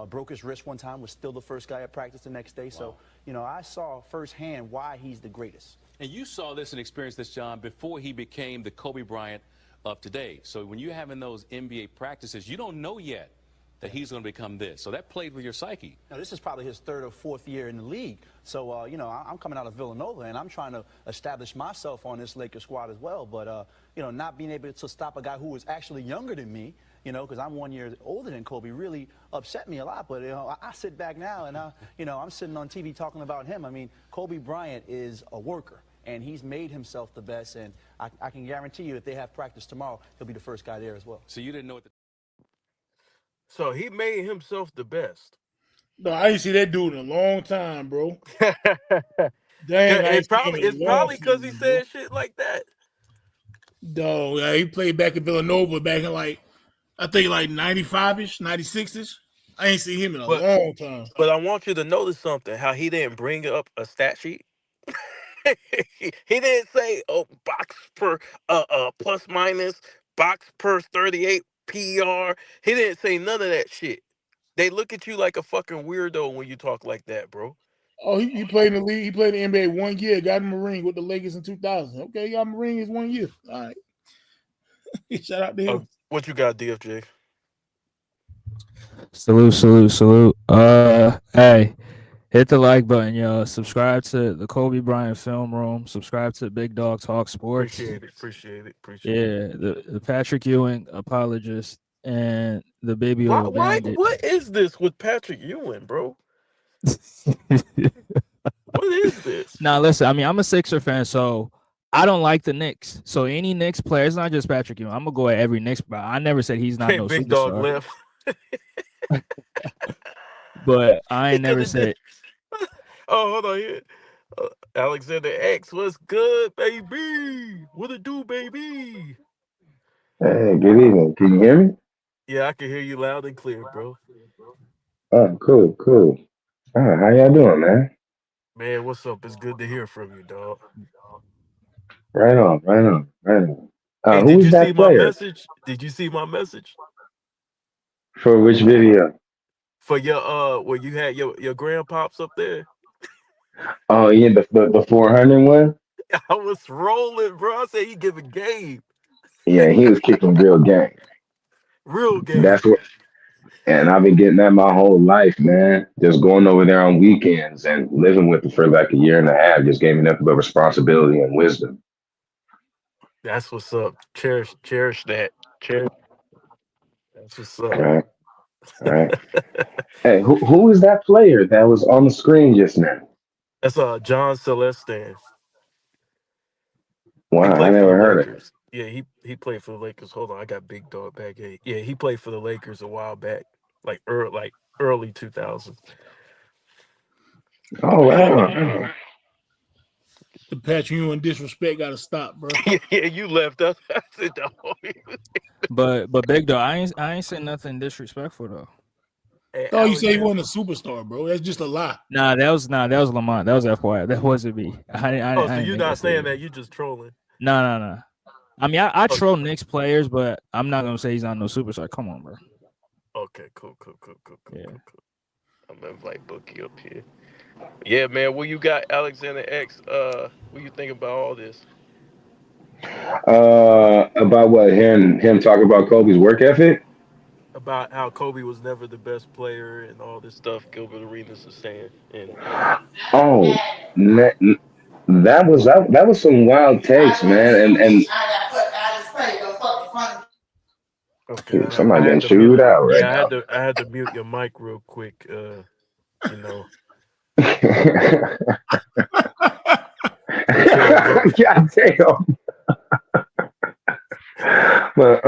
Speaker 13: Broke his wrist one time, was still the first guy at practice the next day. Wow. So, I saw firsthand why he's the greatest.
Speaker 14: And you saw this and experienced this, John, before he became the Kobe Bryant of today. So when you're having those NBA practices, you don't know yet that he's going to become this. So that played with your psyche.
Speaker 13: Now, this is probably his third or fourth year in the league. So, I'm coming out of Villanova, and I'm trying to establish myself on this Lakers squad as well. But, not being able to stop a guy who was actually younger than me, because I'm 1 year older than Kobe, really upset me a lot. But, I sit back now, and, I'm sitting on TV talking about him. I mean, Kobe Bryant is a worker, and he's made himself the best. And I can guarantee you if they have practice tomorrow, he'll be the first guy there as well.
Speaker 14: So you didn't know what
Speaker 3: So he made himself the best.
Speaker 4: No, I ain't see that dude in a long time, bro.
Speaker 3: Dang,
Speaker 4: I ain't
Speaker 3: it's probably because he said shit like that.
Speaker 4: Dog, yeah, he played back in Villanova back in I think 95-ish, 96-ish. I ain't seen him in a long time.
Speaker 3: But I want you to notice something, how he didn't bring up a stat sheet. He didn't say, box per plus minus, box per 38 PR. He didn't say none of that shit. They look at you like a fucking weirdo when you talk like that, bro.
Speaker 4: Oh, he played in the league. He played in the NBA 1 year. Got him a ring with the Lakers in 2000. Okay, he got him a ring. It's 1 year. All right. Shout out to him.
Speaker 3: What you got, DFJ?
Speaker 15: Salute. Hey, hit the like button, yo. Subscribe to the Kobe Bryant Film Room. Subscribe to Big Dog Talk Sports.
Speaker 3: Appreciate it.
Speaker 15: Yeah, the Patrick Ewing apologist and the baby old bandit.
Speaker 3: What is this with Patrick Ewing, bro? What is this?
Speaker 15: Now, listen, I mean, I'm a Sixer fan, so I don't like the Knicks. So any Knicks player, it's not just Patrick Ewing. I'm gonna go at every Knicks, but I never said he's not no
Speaker 3: Big
Speaker 15: superstar.
Speaker 3: Dog left.
Speaker 15: But I ain't never said.
Speaker 3: Oh, hold on here. Alexander X, what's good, baby? What it do, baby?
Speaker 16: Hey, good evening. Can you hear me?
Speaker 3: Yeah, I can hear you loud and clear, bro.
Speaker 16: Oh, cool. How y'all doing, man?
Speaker 3: Man, what's up? It's good to hear from you, dog.
Speaker 16: Right on.
Speaker 3: Hey,
Speaker 16: Who's that player?
Speaker 3: Message? Did you see my message?
Speaker 16: For which video?
Speaker 3: For your where you had your grandpops up there?
Speaker 16: Oh, yeah, the 400 one?
Speaker 3: I was rolling, bro. I said he giving game.
Speaker 16: Yeah, he was kicking real game.
Speaker 3: Real game.
Speaker 16: That's what. And I've been getting that my whole life, man. Just going over there on weekends and living with him for like a year and a half just gave me nothing but responsibility and wisdom.
Speaker 3: That's what's up. Cherish that. That's what's up.
Speaker 16: All right. Hey, who is that player that was on the screen just now?
Speaker 3: That's John Celestin.
Speaker 16: Wow,
Speaker 3: He
Speaker 16: I
Speaker 3: played for
Speaker 16: never
Speaker 3: the
Speaker 16: heard of
Speaker 3: Lakers. Yeah, he played for the Lakers. Hold on, I got Big Dog back. Yeah, he played for the Lakers a while back, like early 2000s.
Speaker 16: Oh wow.
Speaker 4: The Patrick Ewing disrespect got to stop, bro.
Speaker 3: Yeah, you left us. I said, "Dog,
Speaker 15: But big dog, I ain't saying nothing disrespectful though.
Speaker 3: hey,
Speaker 4: Oh, you say he
Speaker 3: Alexander.
Speaker 4: wasn't a superstar, bro. That's just a lie.
Speaker 15: Nah, that was Lamont. That was FYI. That wasn't me.
Speaker 3: Oh,
Speaker 15: I
Speaker 3: so
Speaker 15: didn't
Speaker 3: you're
Speaker 15: make that
Speaker 3: not saying
Speaker 15: statement.
Speaker 3: that, you just trolling.
Speaker 15: No. I mean, I
Speaker 3: Oh,
Speaker 15: troll Knicks players, but I'm not gonna say he's not no superstar. Come on, bro.
Speaker 3: okay, cool.
Speaker 15: Yeah.
Speaker 3: I'm gonna invite Bookie up here. Yeah, man. What you got, Alexander X? What you think about all this?
Speaker 16: About what him talking about Kobe's work ethic.
Speaker 3: About how Kobe was never the best player and all this stuff Gilbert Arenas is saying. And
Speaker 16: Oh, that, that was some wild takes, man. And
Speaker 3: okay, I
Speaker 16: somebody getting
Speaker 3: had to mute.
Speaker 16: chewed out right
Speaker 3: Yeah,
Speaker 16: now.
Speaker 3: I had to mute your mic real quick. You know, chill, bro.
Speaker 16: God damn. But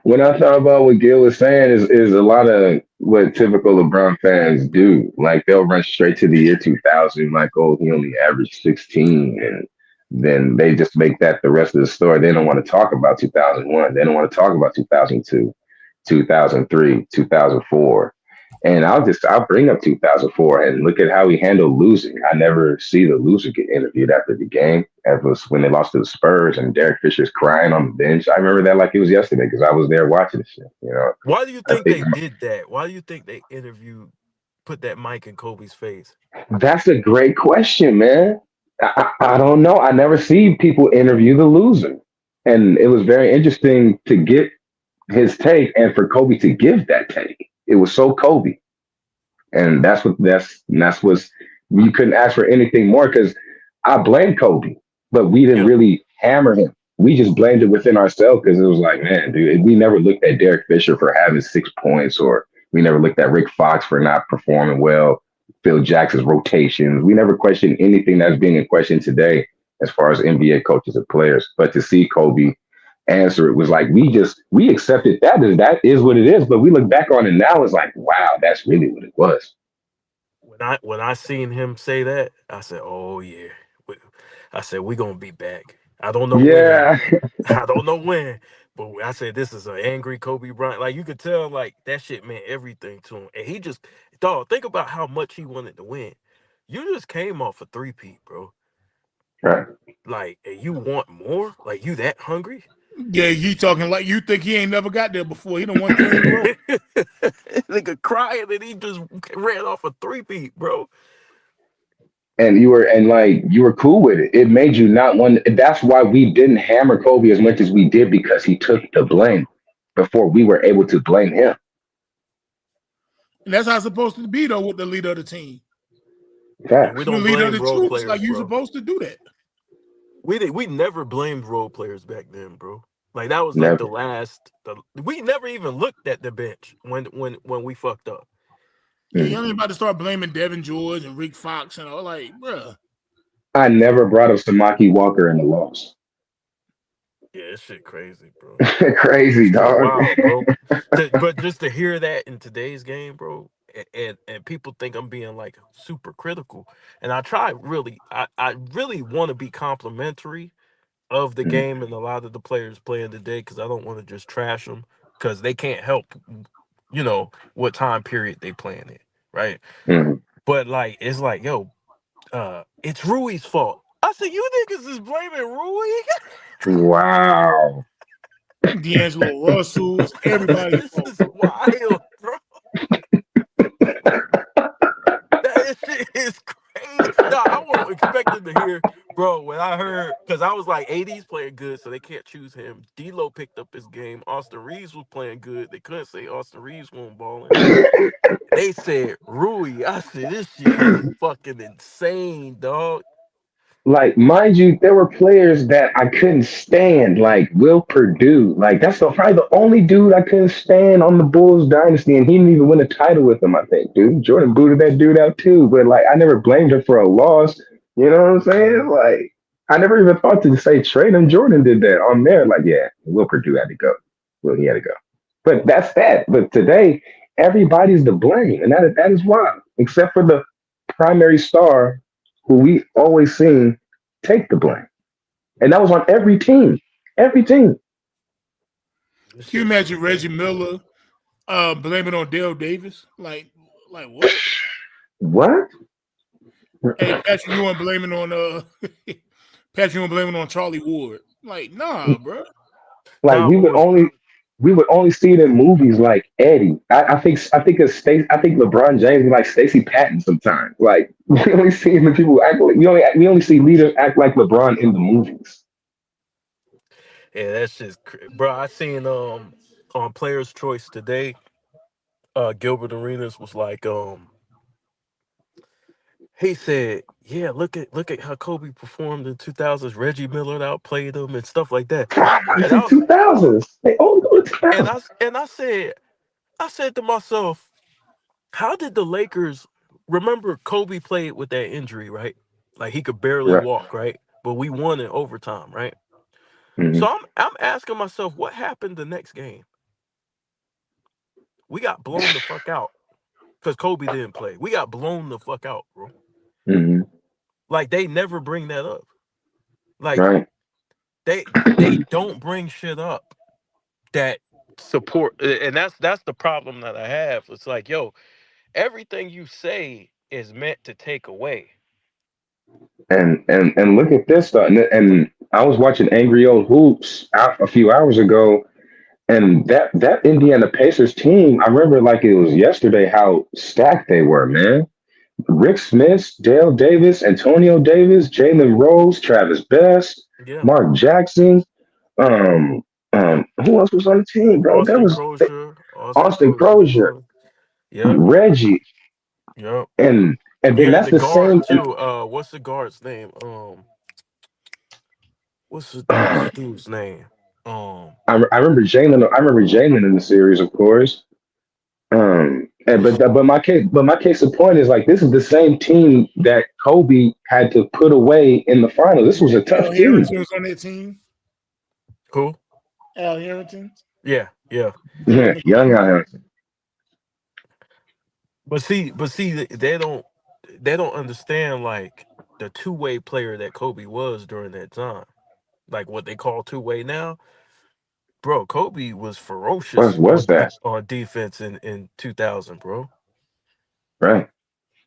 Speaker 16: when I thought about what Gil was saying is a lot of what typical LeBron fans do. Like they'll run straight to the year 2000, like, oh, he only averaged 16, and then they just make that the rest of the story. They don't want to talk about 2001. They don't want to talk about 2002, 2003, 2004. And I'll bring up 2004 and look at how he handled losing. I never see the loser get interviewed after the game. It was when they lost to the Spurs and Derek Fisher's crying on the bench. I remember that like it was yesterday because I was there watching the shit. You know,
Speaker 3: Why do you
Speaker 16: I
Speaker 3: think
Speaker 16: think
Speaker 3: they did that? Why do you think they put that mic in Kobe's face?
Speaker 16: that's a great question, man. I don't know. I never see people interview the loser, and it was very interesting to get his take and for Kobe to give that take. It was so Kobe. And that's what's you couldn't ask for anything more because I blame Kobe, but we didn't
Speaker 3: Yeah.
Speaker 16: really hammer him. We just blamed it within ourselves because it was like, man, dude, we never looked at Derek Fisher for having 6 points, or we never looked at Rick Fox for not performing well, Phil Jackson's rotations. We never questioned anything that's being in question today as far as NBA coaches and players. But to see Kobe answer it was like we accepted that is what it is, but we look back on it now, it's like, wow, that's really what it was.
Speaker 3: When I seen him say that, I said, "Oh yeah." I said, "We gonna be back." I don't know when.
Speaker 16: Yeah.
Speaker 3: I don't know when, but I said this is an angry Kobe Bryant. Like you could tell, like that shit meant everything to him, and he just, dog. Think about how much he wanted to win. You just came off a three-peat, bro.
Speaker 16: Right.
Speaker 3: Like, and you want more? Like you that hungry?
Speaker 4: Yeah, he talking like you think he ain't never got there before. He done won 3 in a row.
Speaker 3: Nigga crying and he just ran off a three-peat, bro.
Speaker 16: And you were cool with it. It made you not one. That's why we didn't hammer Kobe as much as we did, because he took the blame before we were able to blame him.
Speaker 4: And that's how it's supposed to be, though, with the leader of the team.
Speaker 3: And we
Speaker 16: Facts.
Speaker 4: The
Speaker 3: don't
Speaker 4: leader of
Speaker 3: blame
Speaker 4: the
Speaker 3: role
Speaker 4: troops,
Speaker 3: players,
Speaker 4: like you
Speaker 3: bro.
Speaker 4: supposed to do that.
Speaker 3: We never blamed role players back then, bro. Like that was like
Speaker 16: Never.
Speaker 3: we never even looked at the bench when we fucked up.
Speaker 4: Yeah, you
Speaker 16: Mm.
Speaker 4: ain't about to start blaming Devin George and Rick Fox and all. Like, bruh.
Speaker 16: I never brought up Samaki Walker in the loss.
Speaker 3: Yeah, this shit crazy, bro. This
Speaker 16: Crazy,
Speaker 3: shit
Speaker 16: dog.
Speaker 3: wild, bro. But just to hear that in today's game, bro, and people think I'm being like super critical, and I really want to be complimentary of the
Speaker 16: Mm,
Speaker 3: game and a lot of the players playing today because I don't want to just trash them because they can't help, what time period they playing in, right?
Speaker 16: mm.
Speaker 3: But like, it's like, yo, it's Rui's fault. I said, you niggas is blaming Rui.
Speaker 16: Wow.
Speaker 4: D'Angelo Russell's, everybody's
Speaker 3: This
Speaker 4: fault,
Speaker 3: is
Speaker 4: bro.
Speaker 3: wild, bro. That shit is crazy. No, I wasn't expecting to hear, bro. When I heard, because I was like, AD's playing good, so they can't choose him. D'Lo picked up his game. Austin Reeves was playing good. They couldn't say Austin Reeves wasn't balling. They said Rui. I said, this shit is fucking insane, dog.
Speaker 16: Like, mind you, there were players that I couldn't stand, like Will Purdue. Like, that's probably the only dude I couldn't stand on the Bulls dynasty, and he didn't even win a title with them, I think, dude. Jordan booted that dude out too, but like, I never blamed him for a loss. You know what I'm saying? Like, I never even thought to say trade him. Jordan did that on there. Like, yeah, Will Purdue had to go. Well, he had to go. But that's that. But today, everybody's to blame, and that is wild, except for the primary star, who we always seen take the blame, and that was on every team.
Speaker 3: This
Speaker 4: Can you
Speaker 3: shit's
Speaker 4: imagine Reggie
Speaker 3: crazy.
Speaker 4: Miller blaming on Dale Davis? Like what?
Speaker 16: What?
Speaker 4: Hey, Patrick Ewing blaming on Patrick Ewing blaming on Charlie Ward. Like, nah, bro.
Speaker 16: Like
Speaker 3: Nah,
Speaker 16: we
Speaker 3: what
Speaker 16: would
Speaker 3: was
Speaker 16: only we would only see it in movies like Eddie. I think LeBron James be like Stacey Patton sometimes. Like we only see the people act like we only see leaders act like LeBron in the movies.
Speaker 3: yeah, that's just bro. I seen on Players Choice today. Gilbert Arenas was like he said, "Yeah, look at how Kobe performed in 2000s. Reggie Miller outplayed him and stuff like that."
Speaker 16: He
Speaker 3: And I
Speaker 16: said
Speaker 3: was
Speaker 16: 2000s. They all go to
Speaker 3: and
Speaker 16: 2000s.
Speaker 3: I said to myself, how did the Lakers remember Kobe played with that injury, right? Like he could barely
Speaker 16: Right.
Speaker 3: walk, right? But we won in overtime, right?
Speaker 16: Hmm.
Speaker 3: So I'm asking myself, what happened the next game? We got blown the fuck out because Kobe didn't play. We got blown the fuck out, bro.
Speaker 16: Hmm.
Speaker 3: Like they never bring that up. Like
Speaker 16: Right.
Speaker 3: they don't bring shit up that support, and that's the problem that I have. It's like, yo, everything you say is meant to take away.
Speaker 16: And look at this stuff. And I was watching Angry Old Hoops a few hours ago, and that Indiana Pacers team, I remember like it was yesterday how stacked they were, man. Rick Smith, Dale Davis, Antonio Davis, Jalen Rose, Travis Best,
Speaker 3: Yeah,
Speaker 16: Mark Jackson.
Speaker 3: yep.
Speaker 16: Who else was on the team, bro? That
Speaker 3: Austin
Speaker 16: was
Speaker 3: Crozier, Austin
Speaker 16: Austin
Speaker 3: Crozier was
Speaker 16: Crozier,
Speaker 3: on it. Yep,
Speaker 16: Reggie,
Speaker 3: yep.
Speaker 16: and then
Speaker 3: Yeah, and
Speaker 16: that's
Speaker 3: the
Speaker 16: the
Speaker 3: guard
Speaker 16: same. And
Speaker 3: too. What's the guard's name? What's the dude's name? Um,
Speaker 16: I remember Jalen. I remember Jalen in the series, of course. But my case of point is like this is the same team that Kobe had to put away in the final. This was a tough
Speaker 4: Al
Speaker 16: team.
Speaker 4: Harrington was on that team.
Speaker 3: who?
Speaker 4: Al Harrington.
Speaker 3: Yeah, yeah.
Speaker 4: Yeah,
Speaker 16: Yeah, young out here.
Speaker 3: But see, they don't understand like the two-way player that Kobe was during that time. Like what they call two-way now, bro. Kobe was ferocious
Speaker 16: What's that?
Speaker 3: on defense in 2000, bro.
Speaker 16: Right,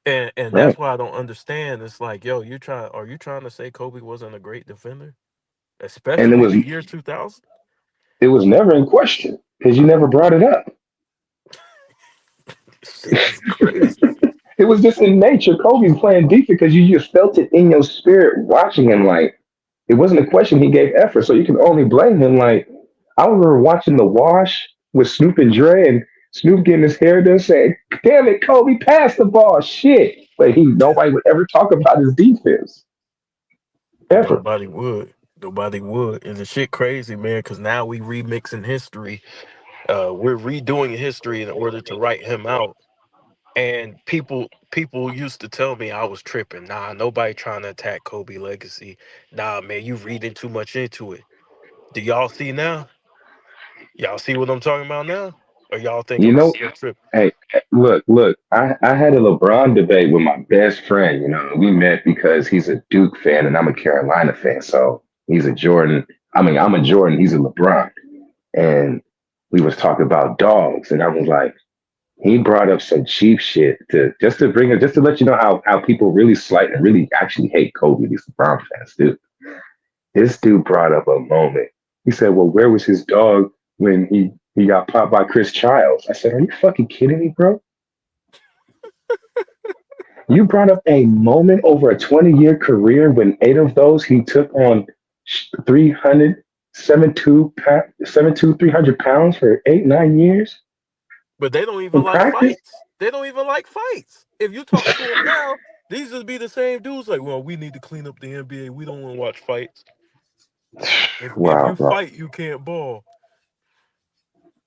Speaker 3: And
Speaker 16: right.
Speaker 3: that's why I don't understand. It's like, yo, are you trying to say Kobe wasn't a great defender,
Speaker 16: And
Speaker 3: especially the year 2000?
Speaker 16: it was never in question because you never brought it up.
Speaker 3: Shit is crazy.
Speaker 16: It was just in nature. Kobe's playing defense because you just felt it in your spirit watching him. Like it wasn't a question. He gave effort, so you can only blame him. Like I remember watching The Wash with Snoop and Dre, and Snoop getting his hair done, saying, "Damn it, Kobe, pass the ball, shit." But nobody would ever talk about his defense ever.
Speaker 3: Nobody would. Nobody would. And the shit crazy, man, because now we remixing history. We're redoing history in order to write him out. And people used to tell me I was tripping. Nah, nobody trying to attack Kobe legacy. Nah, man, you reading too much into it. Do y'all see now? Y'all see what I'm talking about now? Or y'all think
Speaker 16: You
Speaker 3: I'm
Speaker 16: know,
Speaker 3: still tripping?
Speaker 16: hey, look. I had a LeBron debate with my best friend. We met because he's a Duke fan and I'm a Carolina fan. So he's a Jordan. I mean, I'm a Jordan. He's a LeBron. And we was talking about dogs, and I was like, he brought up some cheap shit to bring it, just to let you know how people really slight and really actually hate Kobe. These LeBron fans do. This dude brought up a moment. He said, "Well, where was his dog when he got popped by Chris Childs?" I said, "Are you fucking kidding me, bro? You brought up a moment over a 20-year career when eight of those he took on 300, 300 pounds for 8, 9 years
Speaker 3: But they don't even
Speaker 16: in
Speaker 3: like
Speaker 16: practice."
Speaker 3: fights. They don't even like fights. If you talk to them now, these would be the same dudes like, well, we need to clean up the NBA. We don't want to watch fights. If
Speaker 16: Wow,
Speaker 3: you
Speaker 16: bro.
Speaker 3: fight, you can't ball.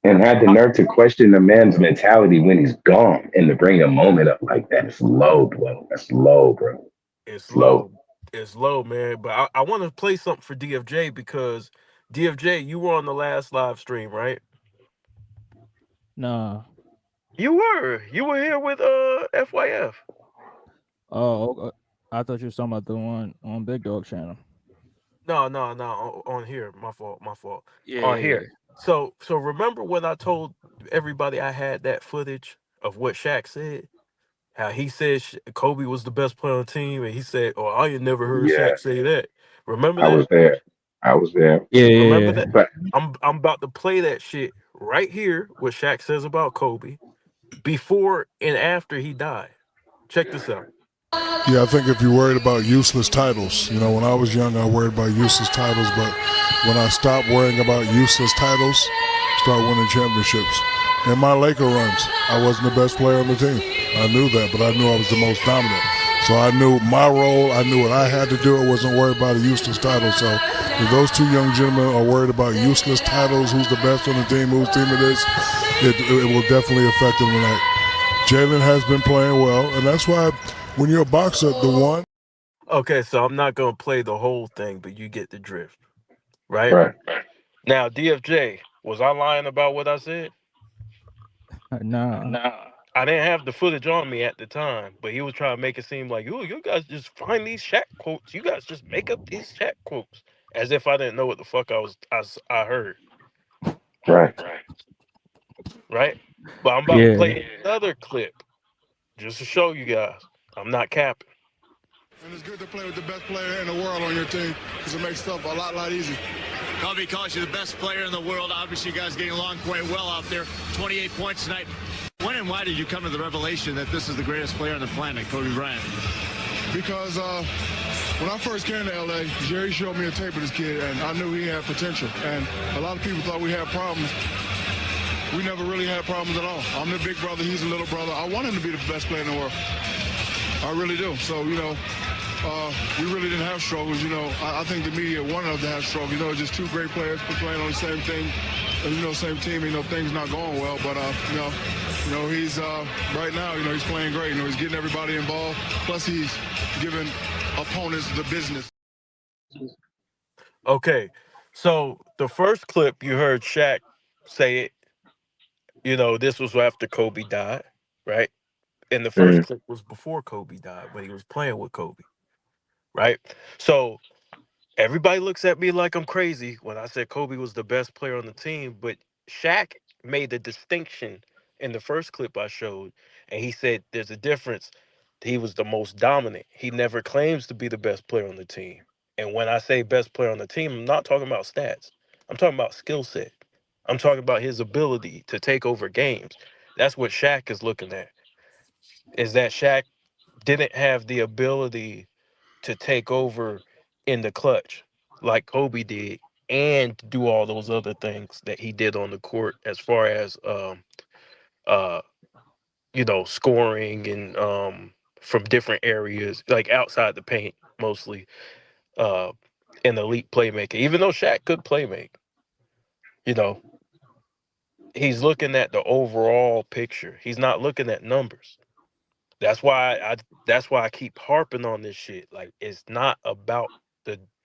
Speaker 16: And had the
Speaker 3: I,
Speaker 16: nerve to question the man's mentality when he's gone and to bring a moment up like that. It's low, bro. That's low, bro.
Speaker 3: it's
Speaker 16: It's low.
Speaker 3: low. It's low, man. But I want to play something for DFJ because DFJ, you were on the last live stream, right?
Speaker 15: Nah.
Speaker 3: You were here with FYF.
Speaker 15: Oh, I thought you were talking about the one on Big Dog channel.
Speaker 3: No, no, no. On here, my fault, my fault.
Speaker 15: Yeah,
Speaker 3: On
Speaker 15: yeah, yeah.
Speaker 3: here. So remember when I told everybody I had that footage of what Shaq said? How he said Kobe was the best player on the team, and he said, "Oh, I ain't never heard
Speaker 16: Yeah,
Speaker 3: Shaq say that." Remember
Speaker 16: I was
Speaker 3: that?
Speaker 16: there. I was there.
Speaker 15: Yeah,
Speaker 3: Remember
Speaker 15: yeah, yeah.
Speaker 3: that?
Speaker 16: But
Speaker 3: I'm about to play that shit right here. What Shaq says about Kobe before and after he died. Check this out.
Speaker 5: Yeah, I think if you're worried about useless titles, when I was young, I worried about useless titles, but when I stopped worrying about useless titles, start winning championships. In my Laker runs, I wasn't the best player on the team. I knew that, but I knew I was the most dominant. So I knew my role. I knew what I had to do. I wasn't worried about a useless title. So if those two young gentlemen are worried about useless titles, who's the best on the team, whose team it is, it will definitely affect them tonight. Jalen has been playing well, and that's why when you're a boxer, the one.
Speaker 3: Okay, so I'm not gonna play the whole thing, but you get the drift, right?
Speaker 16: right,
Speaker 3: Now, DFJ, was I lying about what I said?
Speaker 15: Nah.
Speaker 3: I didn't have the footage on me at the time, but he was trying to make it seem like, "Ooh, you guys just find these Shaq quotes. You guys just make up these Shaq quotes," as if I didn't know what the fuck I heard,
Speaker 16: right.
Speaker 3: right? But I'm about to
Speaker 15: Yeah.
Speaker 3: play another clip just to show you guys I'm not capping.
Speaker 17: And it's good to play with the best player in the world on your team because it makes stuff a lot easier.
Speaker 18: Kobe calls you the best player in the world. Obviously, you guys getting along quite well out there. 28 points tonight. When and why did you come to the revelation that this is the greatest player on the planet, Kobe Bryant?
Speaker 17: Because when I first came to LA, Jerry showed me a tape of this kid, and I knew he had potential. And a lot of people thought we had problems. We never really had problems at all. I'm the big brother, he's the little brother. I want him to be the best player in the world. I really do. So, we really didn't have struggles. I think the media wanted us to have struggles. Just two great players playing on the same thing, same team. Things not going well. But he's right now. He's playing great. He's getting everybody involved. Plus, he's giving opponents the business.
Speaker 3: Okay, so the first clip you heard Shaq say it. This was after Kobe died, right? And the first
Speaker 16: Mm,
Speaker 3: clip was before Kobe died, when he was playing with Kobe, right? So everybody looks at me like I'm crazy when I said Kobe was the best player on the team, but Shaq made the distinction in the first clip I showed, and he said there's a difference. He was the most dominant. He never claims to be the best player on the team. And when I say best player on the team, I'm not talking about stats. I'm talking about skill set. I'm talking about his ability to take over games. That's what Shaq is looking at. Is that Shaq didn't have the ability to take over in the clutch like Kobe did and do all those other things that he did on the court as far as uh scoring and from different areas like outside the paint mostly uh an elite playmaker. Even though Shaq could play make, you know, he's looking at the overall picture. He's not looking at numbers. That's why I keep harping on this shit. Like it's not about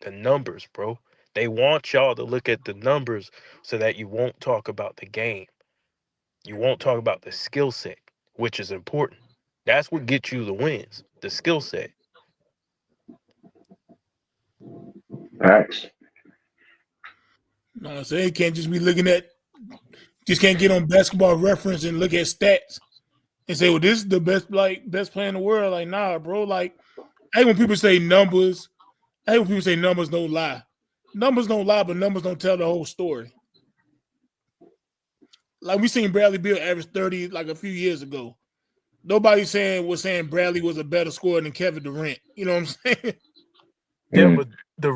Speaker 3: the numbers, bro. They want y'all to look at the numbers so that you won't talk about the game. You won't talk about the skill set, which is important. That's what gets you the wins, the skill set.
Speaker 16: facts.
Speaker 4: No, so you can't just be looking at, just can't get on basketball reference and look at stats and say, well, this is the best player in the world. Like, nah, bro. Like, I hate when people say numbers. I hate when people say numbers don't lie. Numbers don't lie, but numbers don't tell the whole story. Like we seen Bradley Beal average 30 like a few years ago. Nobody was saying Bradley was a better scorer than Kevin Durant. You know what I'm saying?
Speaker 3: Yeah,
Speaker 16: Mm,
Speaker 3: but the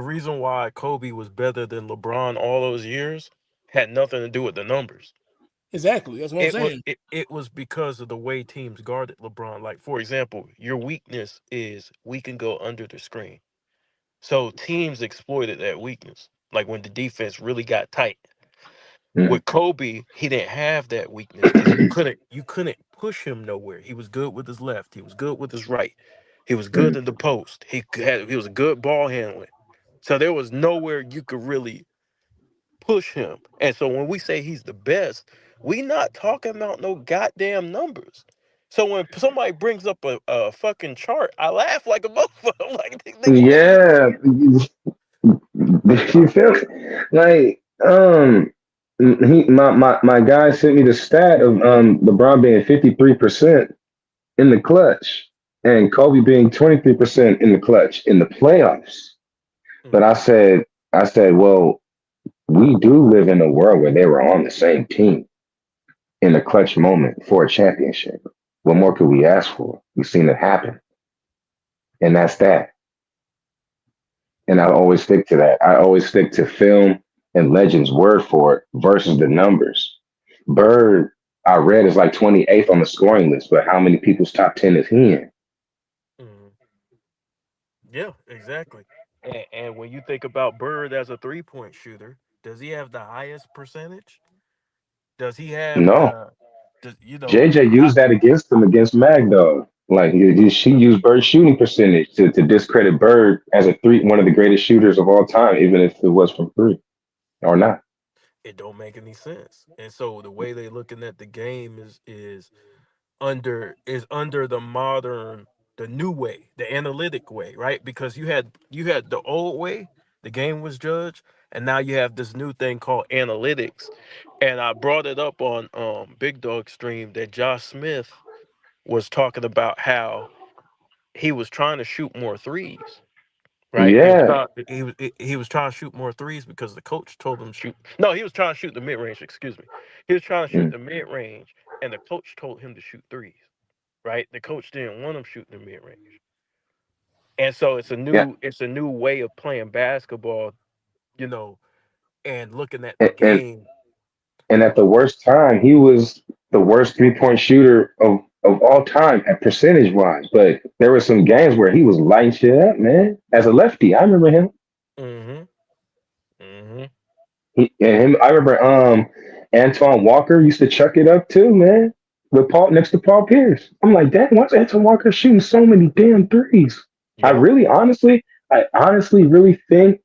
Speaker 3: reason why Kobe was better than LeBron all those years had nothing to do with the numbers.
Speaker 4: Exactly. That's what I'm
Speaker 3: It was
Speaker 4: saying.
Speaker 3: it was because of the way teams guarded LeBron. Like for example, your weakness is we can go under the screen. So teams exploited that weakness. Like when the defense really got tight.
Speaker 16: mm,
Speaker 3: With Kobe, he didn't have that weakness because you couldn't push him nowhere. He was good with his left. He was good with his right. He was good
Speaker 16: mm,
Speaker 3: in the post. He was a good ball handler. So there was nowhere you could really push him. And so when we say he's the best, we not talking about no goddamn numbers. So when somebody brings up a fucking chart, I laugh like a motherfucker. I'm like, nigga, what are you?
Speaker 16: Yeah, you feel like my guy sent me the stat of LeBron being 53% in the clutch and Kobe being 23% in the clutch in the playoffs. But I said, well, we do live in a world where they were on the same team in a clutch moment for a championship. What more could we ask for? We've seen it happen, and that's that. And I always stick to that. I always stick to film and legends' word for it versus the numbers. Bird, I read, is like 28th on the scoring list, but how many people's top 10 is he in?
Speaker 3: Yeah, exactly. And when you think about Bird as a 3-point shooter, does he have the highest percentage? Does he have
Speaker 16: No. JJ
Speaker 3: not
Speaker 16: used that against him against Mag Dog. Like she used Bird's shooting percentage to discredit Bird as one of the greatest shooters of all time, even if it was from three or not.
Speaker 3: it don't make any sense. And so the way they looking at the game is under the new way, the analytic way, right? Because you had the old way, the game was judged, and now you have this new thing called analytics. And I brought it up on Big Dog stream that Josh Smith was talking about how he was trying to shoot more threes. Right,
Speaker 16: Yeah.
Speaker 3: he was trying to shoot more threes because the coach told him to shoot. No, he was trying to shoot the mid range. Excuse me, he was trying to shoot
Speaker 16: Mm.
Speaker 3: the mid range, and the coach told him to shoot threes. Right, the coach didn't want him shooting the mid range, and so
Speaker 16: Yeah.
Speaker 3: it's a new way of playing basketball, you know, and looking at the
Speaker 16: And, and
Speaker 3: game.
Speaker 16: and at the worst time, he was the worst 3-point shooter of all time at percentage wise. But there were some games where he was lighting shit up, man. As a lefty, I remember him.
Speaker 3: Mm-hmm. Mm-hmm.
Speaker 16: I remember Antoine Walker used to chuck it up too, man. With Paul next to Paul Pierce. I'm like, damn, why's Antoine Walker shooting so many damn threes?
Speaker 3: Yep.
Speaker 16: I honestly really think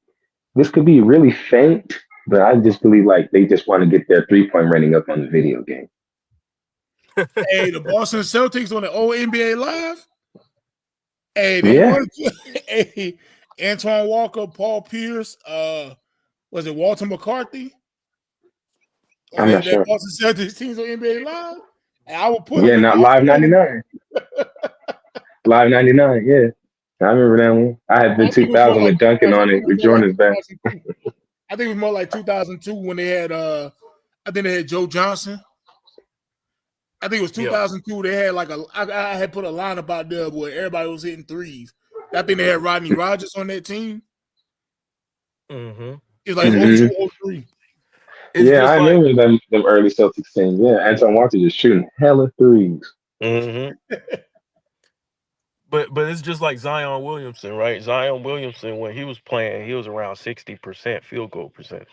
Speaker 16: this could be really faint, but I just believe like they just want to get their 3-point rating up on the video game.
Speaker 4: Hey, the Boston Celtics on the old NBA Live. Hey, they
Speaker 16: Yeah.
Speaker 4: won. Hey, Antoine Walker, Paul Pierce, was it Walter McCarthy?
Speaker 16: I'm not
Speaker 4: That
Speaker 16: sure.
Speaker 4: Boston Celtics teams on NBA Live. And I would put
Speaker 16: Yeah,
Speaker 4: them in.
Speaker 16: not Live 99. Live 99, yeah. I remember that one. I had the
Speaker 4: I think it was more
Speaker 16: 2000
Speaker 4: like
Speaker 16: with Duncan on it with Jordan's back.
Speaker 4: 2002. I think it was more like 2002 when they had I think they had Joe Johnson. I think it was
Speaker 3: Yeah.
Speaker 4: 2002. They had like I had put a lineup out there where everybody was hitting threes. I think they had Rodney Rogers on that team.
Speaker 3: Mm-hmm.
Speaker 4: It was like
Speaker 16: Mhm.
Speaker 4: 02, 03.
Speaker 3: It's
Speaker 16: Yeah, I
Speaker 3: just like.
Speaker 16: remember them early Celtics teams. Yeah, Antoine Walker just shooting hella threes.
Speaker 3: Mm-hmm. But it's just like Zion Williamson, right? Zion Williamson, when he was playing, he was around 60% field goal percentage,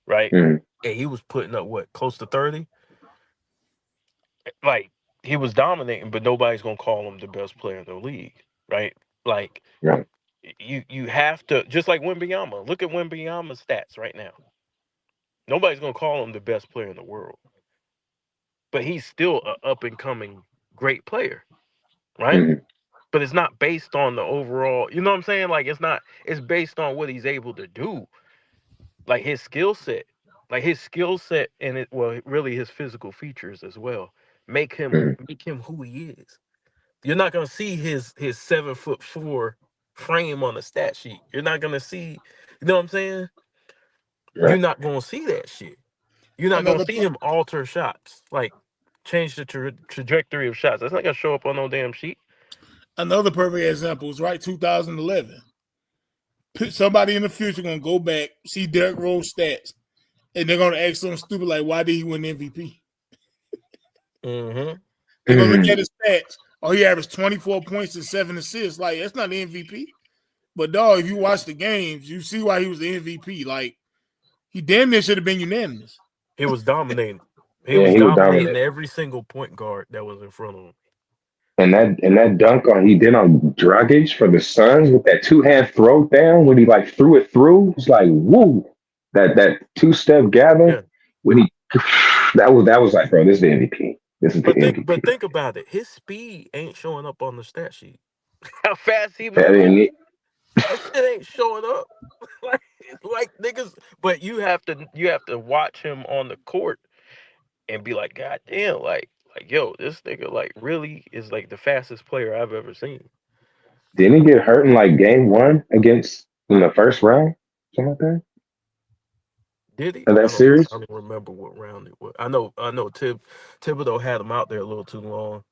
Speaker 3: right?
Speaker 16: Mhm.
Speaker 3: And he was putting up what, close to 30? Like, he was dominating, but nobody's gonna call him the best player in the league, right? Like,
Speaker 16: Right.
Speaker 3: you have to, just like Wembanyama. Look at Wembanyama's stats right now. Nobody's gonna call him the best player in the world, but he's still a up and coming great player, right?
Speaker 16: Mhm.
Speaker 3: But it's not based on the overall, you know what I'm saying? Like, it's based on what he's able to do, like his skill set. Like his skill set and really his physical features as well
Speaker 16: Mhm.
Speaker 3: make him who he is. You're not gonna see his 7'4" frame on the stat sheet. You're not gonna see, you know what I'm saying? You're
Speaker 16: Right.
Speaker 3: not gonna see that shit. You're not gonna
Speaker 4: Another
Speaker 3: see him alter shots, like change the trajectory of shots. That's not gonna show up on no damn sheet.
Speaker 4: another perfect example is right 2011. Somebody in the future gonna go back, see Derrick Rose stats, and they're gonna ask something stupid like, "Why did he win MVP?"
Speaker 3: Mm-hmm.
Speaker 4: They're gonna look
Speaker 16: Mhm.
Speaker 4: at his stats. Oh, he averaged 24 points and 7 assists. Like, that's not the MVP. But dog, if you watch the games, you see why he was the MVP. Like, he damn near should have been unanimous.
Speaker 3: He was dominating. He
Speaker 16: Yeah,
Speaker 3: was
Speaker 16: he was
Speaker 3: dominating
Speaker 16: dominant.
Speaker 3: every single point guard that was in front of him.
Speaker 16: And that dunk he did on Dragic for the Suns with that 2-hand throw down when he like threw it through, it's like woo. that two-step gather
Speaker 3: Yeah.
Speaker 16: when he that was like, bro, this is the MVP. This is the
Speaker 3: But
Speaker 16: MVP.
Speaker 3: think about it. His speed ain't showing up on the stat sheet. How fast he
Speaker 16: That
Speaker 3: moves,
Speaker 16: ain't it.
Speaker 3: that shit ain't showing up. like, like niggas. But you have to watch him on the court and be like, God damn, like yo, this nigga like really is like the fastest player I've ever seen.
Speaker 16: Didn't he get hurt in like game one against in the first round? Something like that?
Speaker 3: Did he?
Speaker 16: Of that series?
Speaker 3: I don't remember what round it was. I know Thibodeau had him out there a little too long.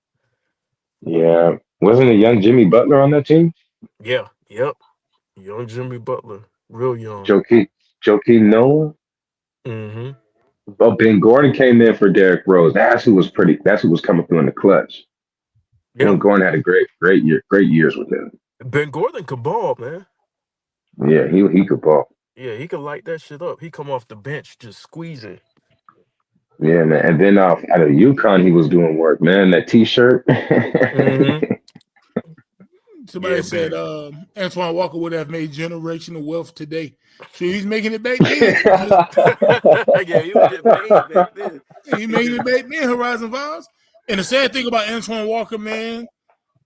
Speaker 16: Yeah. Wasn't a young Jimmy Butler on that team?
Speaker 3: Yeah, yep. Young Jimmy Butler, real young.
Speaker 16: Joakim Noah?
Speaker 3: Mm-hmm.
Speaker 16: Oh, Ben Gordon came in for Derrick Rose. That's who was coming through in the clutch.
Speaker 3: Yeah.
Speaker 16: Ben Gordon had a great years with him.
Speaker 3: Ben Gordon could ball, man.
Speaker 16: Yeah, he could ball.
Speaker 3: Yeah, he could light that shit up. He come off the bench just squeezing.
Speaker 16: Yeah, man. And then out of UConn, he was doing work, man. That T-shirt.
Speaker 3: Mm-hmm.
Speaker 4: Somebody
Speaker 3: Yeah,
Speaker 4: said
Speaker 3: Ben.
Speaker 4: Antoine Walker would have made generational wealth today. So he's making it back then.
Speaker 3: Yeah, he was getting paid back then.
Speaker 4: He made it back then, Horizon Vibes. And the sad thing about Antoine Walker, man,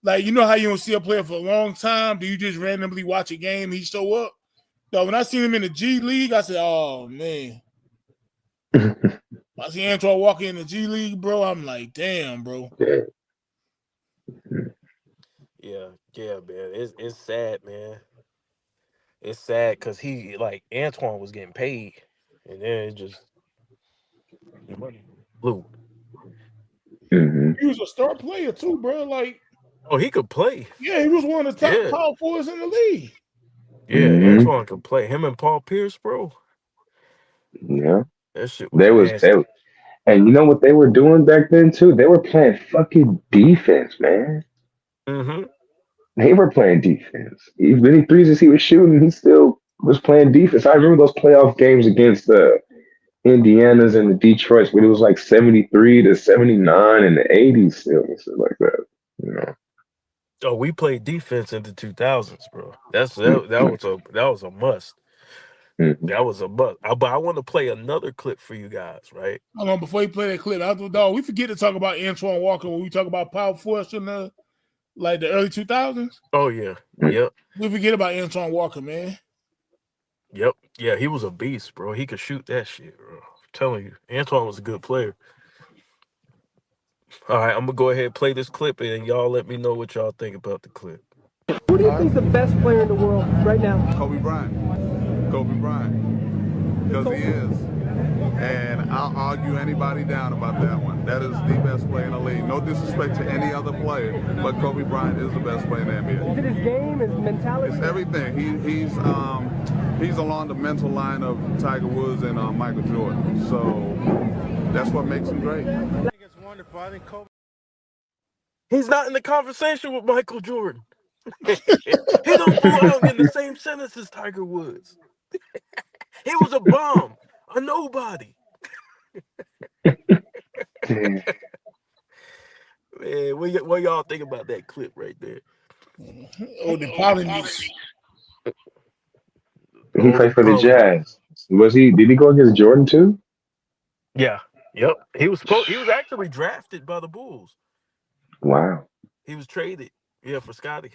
Speaker 4: like you know how you don't see a player for a long time, do you just randomly watch a game, he show up? So when I seen him in the G League, I said, oh man. I see Antoine Walker in the G League, bro. I'm like, damn, bro.
Speaker 3: Yeah, man. It's sad, man. It's sad because he like Antoine was getting paid, and then it just money blew.
Speaker 16: Mm-hmm.
Speaker 4: He was a star player too, bro. Like,
Speaker 3: Oh, he could play.
Speaker 4: yeah, he was one of the top
Speaker 3: Yeah,
Speaker 4: power forwards in the league.
Speaker 3: yeah.
Speaker 16: Mm-hmm.
Speaker 3: Antoine could play. Him and Paul Pierce, bro.
Speaker 16: Yeah.
Speaker 3: That shit was
Speaker 16: They was they,
Speaker 3: nasty.
Speaker 16: and you know what they were doing back then too? They were playing fucking defense, man.
Speaker 3: Mm-hmm.
Speaker 16: They were playing defense. As many threes as he was shooting, he still was playing defense. I remember those playoff games against the Indianas and the Detroits, where it was like 73 to 79 in the 80s still and stuff like that. You know.
Speaker 3: Oh, we played defense in the 2000s, bro.
Speaker 16: Mm-hmm.
Speaker 3: That was a must.
Speaker 16: Mm-hmm.
Speaker 3: That was a must. But I want to play another clip for you guys, right?
Speaker 4: Hold on, before you play that clip, dog, we forget to talk about Antoine Walker when we talk about power force in the early 2000s.
Speaker 3: Oh yeah,
Speaker 16: Mm-hmm.
Speaker 3: yep,
Speaker 4: We forget about Antoine Walker, man.
Speaker 3: yep, yeah. He was a beast, bro. He could shoot that shit, bro. I'm telling you, Antoine was a good player. All right, I'm gonna go ahead and play this clip, and y'all let me know what y'all think about the clip.
Speaker 19: Who do you think's the best player in the world right now?
Speaker 10: Kobe Bryant. Kobe Bryant. Because he is. And I'll argue anybody down about that one. That is the best player in the league. No disrespect to any other player, but Kobe Bryant is the best player in the NBA.
Speaker 19: Is it his game, his mentality?
Speaker 10: It's everything. He's along the mental line of Tiger Woods and Michael Jordan. So that's what makes him great.
Speaker 19: I think it's wonderful. I think Kobe.
Speaker 3: He's not in the conversation with Michael Jordan. He don't belong in the same sentence as Tiger Woods. He was a bum, a nobody. Man, what y'all think about that clip right there?
Speaker 4: Oh, the Polynesians.
Speaker 16: He played for the Jazz. Did he go against Jordan too?
Speaker 3: Yeah. Yep. He was actually drafted by the Bulls.
Speaker 16: Wow.
Speaker 3: He was traded. Yeah, for Scotty.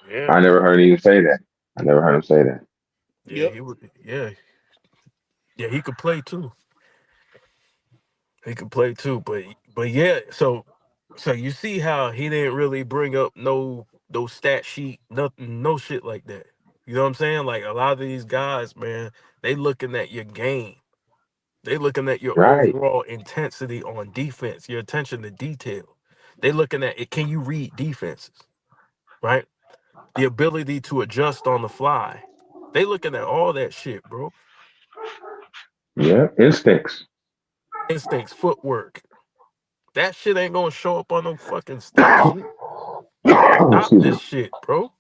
Speaker 3: Yeah.
Speaker 16: I never heard him say that. I never heard him say that.
Speaker 3: Yeah, he would. Yeah. Yeah, he could play too. He could play too, but yeah, so you see how he didn't really bring up no stat sheet, nothing, no shit like that. You know what I'm saying? Like a lot of these guys, man, they looking at your game. They looking at your
Speaker 16: Right.
Speaker 3: overall intensity on defense, your attention to detail. They looking at it. Can you read defenses? Right? The ability to adjust on the fly. They looking at all that shit, bro.
Speaker 16: Yeah. Instincts.
Speaker 3: Instincts, footwork. That shit ain't gonna show up on no fucking stat sheet. Stop
Speaker 16: Excuse
Speaker 3: this
Speaker 16: me.
Speaker 3: shit, bro.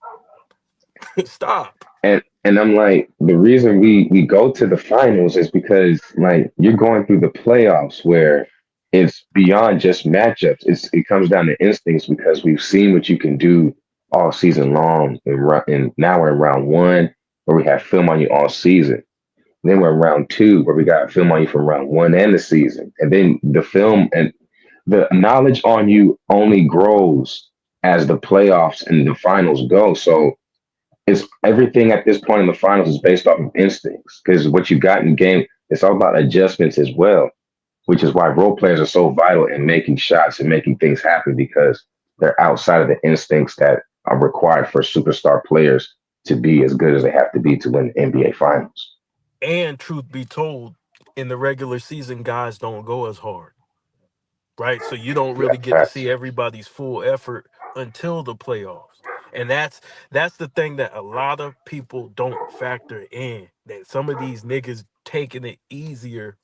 Speaker 3: Stop.
Speaker 16: And I'm like, the reason we go to the finals is because like you're going through the playoffs where it's beyond just matchups. It comes down to instincts because we've seen what you can do all season long and now we're in round one. where we have film on you all season. Then we're in round two, where we got film on you from round one and the season. And then the film and the knowledge on you only grows as the playoffs and the finals go. So it's everything at this point in the finals is based off of instincts because what you got in game, it's all about adjustments as well, which is why role players are so vital in making shots and making things happen because they're outside of the instincts that are required for superstar players to be as good as they have to be to win the NBA finals.
Speaker 3: And truth be told, in the regular season, guys don't go as hard, right? So you don't
Speaker 16: Yeah,
Speaker 3: really get to
Speaker 16: facts.
Speaker 3: see everybody's full effort until the playoffs. And that's the thing that a lot of people don't factor in. That some of these niggas taking it easier,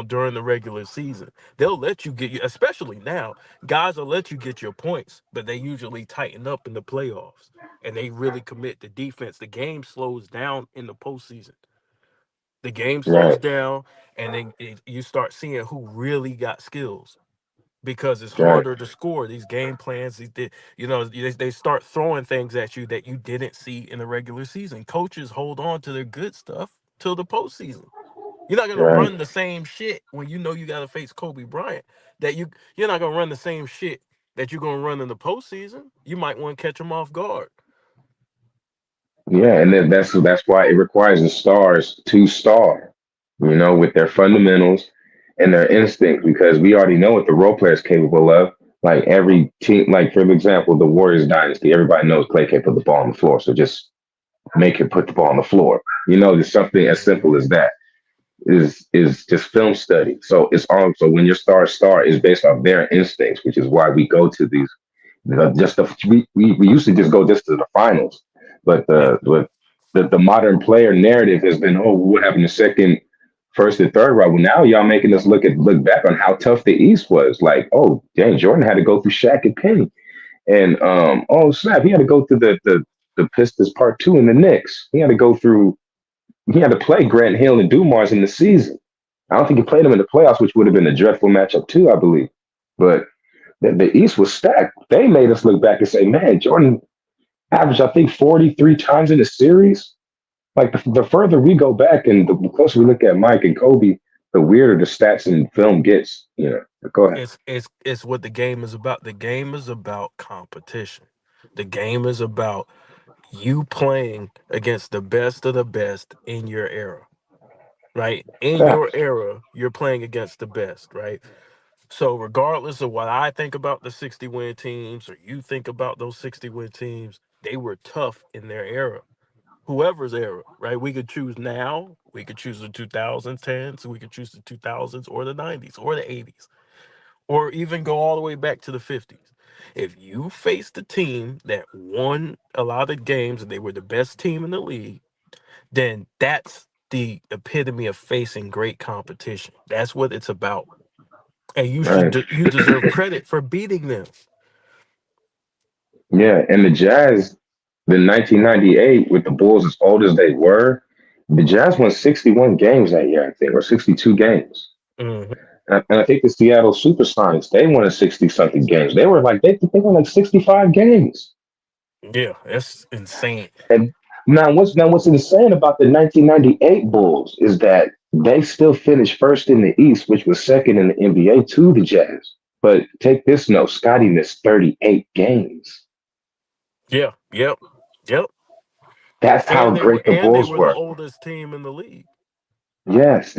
Speaker 3: during the regular season. They'll let you get you, especially now, guys will let you get your points, but they usually tighten up in the playoffs and they really commit to defense. The game slows down in the postseason. The game slows
Speaker 16: Right,
Speaker 3: down, and then you start seeing who really got skills because it's
Speaker 16: right,
Speaker 3: harder to score. These game plans, they start throwing things at you that you didn't see in the regular season. Coaches hold on to their good stuff till the postseason. You're not gonna
Speaker 16: right.
Speaker 3: run the same shit when you know you gotta face Kobe Bryant. That you're not gonna run the same shit that you're gonna run in the postseason. You might want to catch them off guard.
Speaker 16: Yeah, and then that's why it requires the stars to star, with their fundamentals and their instincts, because we already know what the role player is capable of. Like every team, like for example, the Warriors dynasty, everybody knows Clay can't put the ball on the floor, so just make him put the ball on the floor. There's something as simple as that is just film study. So it's also when your star is based off their instincts, which is why we go to these. Just we used to just go just to the finals, but
Speaker 3: Yeah,
Speaker 16: the modern player narrative has been, oh, what happened the second, first, and third round. Well, now y'all making us look back on how tough the East was. Like, oh, dang, Jordan had to go through Shaq and Penny, and oh snap, he had to go through the Pistons part two in the Knicks. He had to play Grant Hill and Dumars in the season. I don't think he played him in the playoffs, which would have been a dreadful matchup too, I believe. But the East was stacked. They made us look back and say, man, Jordan averaged, I think, 43 times in the series. Like the further we go back and the closer we look at Mike and Kobe, the weirder the stats and film gets. But go ahead.
Speaker 3: it's what the game is about. The game is about competition. The game is about you playing against the best of the best in your era, right? In your
Speaker 16: Facts.
Speaker 3: era, you're playing against the best, right? So regardless of what I think about the 60 win teams or you think about those 60 win teams, they were tough in their era. Whoever's era, right? We could choose now, we could choose the 2010s, we could choose the 2000s or the 90s or the 80s, or even go all the way back to the 50s. If you faced a team that won a lot of games and they were the best team in the league, then that's the epitome of facing great competition. That's what it's about. And
Speaker 16: Right.
Speaker 3: you deserve credit for beating them.
Speaker 16: Yeah, and the Jazz, the 1998, with the Bulls as old as they were, the Jazz won 61 games that year, I think, or 62 games.
Speaker 3: Mhm.
Speaker 16: And I think the Seattle Supersonics, they won 60 something games. They won like 65 games.
Speaker 3: Yeah, that's insane.
Speaker 16: And what's insane about the 1998 Bulls is that they still finished first in the East, which was second in the NBA to the Jazz. But take this note, Scotty missed 38 games.
Speaker 3: Yeah, yep, yep.
Speaker 16: That's how great the
Speaker 3: And they
Speaker 16: Bulls
Speaker 3: were the
Speaker 16: were.
Speaker 3: oldest team in the league.
Speaker 16: Yes,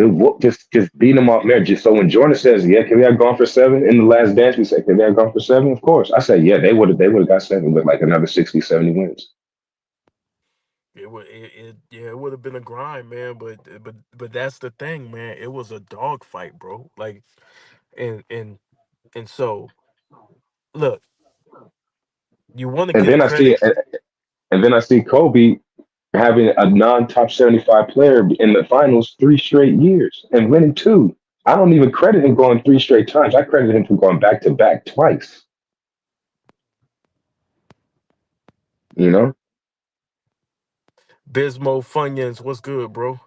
Speaker 16: just beat them off there. Just so when Jordan says, "Yeah, can they have gone for seven in the last dance?" We say, "Can they have gone for seven?" Of course, I say, "Yeah, they would have got seven with like another 60, 70 wins."
Speaker 3: It would have been a grind, man. But that's the thing, man. It was a dogfight, bro. Like and and and so look, you want to
Speaker 16: And
Speaker 3: give
Speaker 16: then I see,
Speaker 3: credit.
Speaker 16: and then I see Kobe having a non-top 75 player in the finals 3 straight years and winning two. I don't even credit him going 3 straight times. I credit him for going back to back twice. You know,
Speaker 3: Bismo Funyuns, what's good, bro?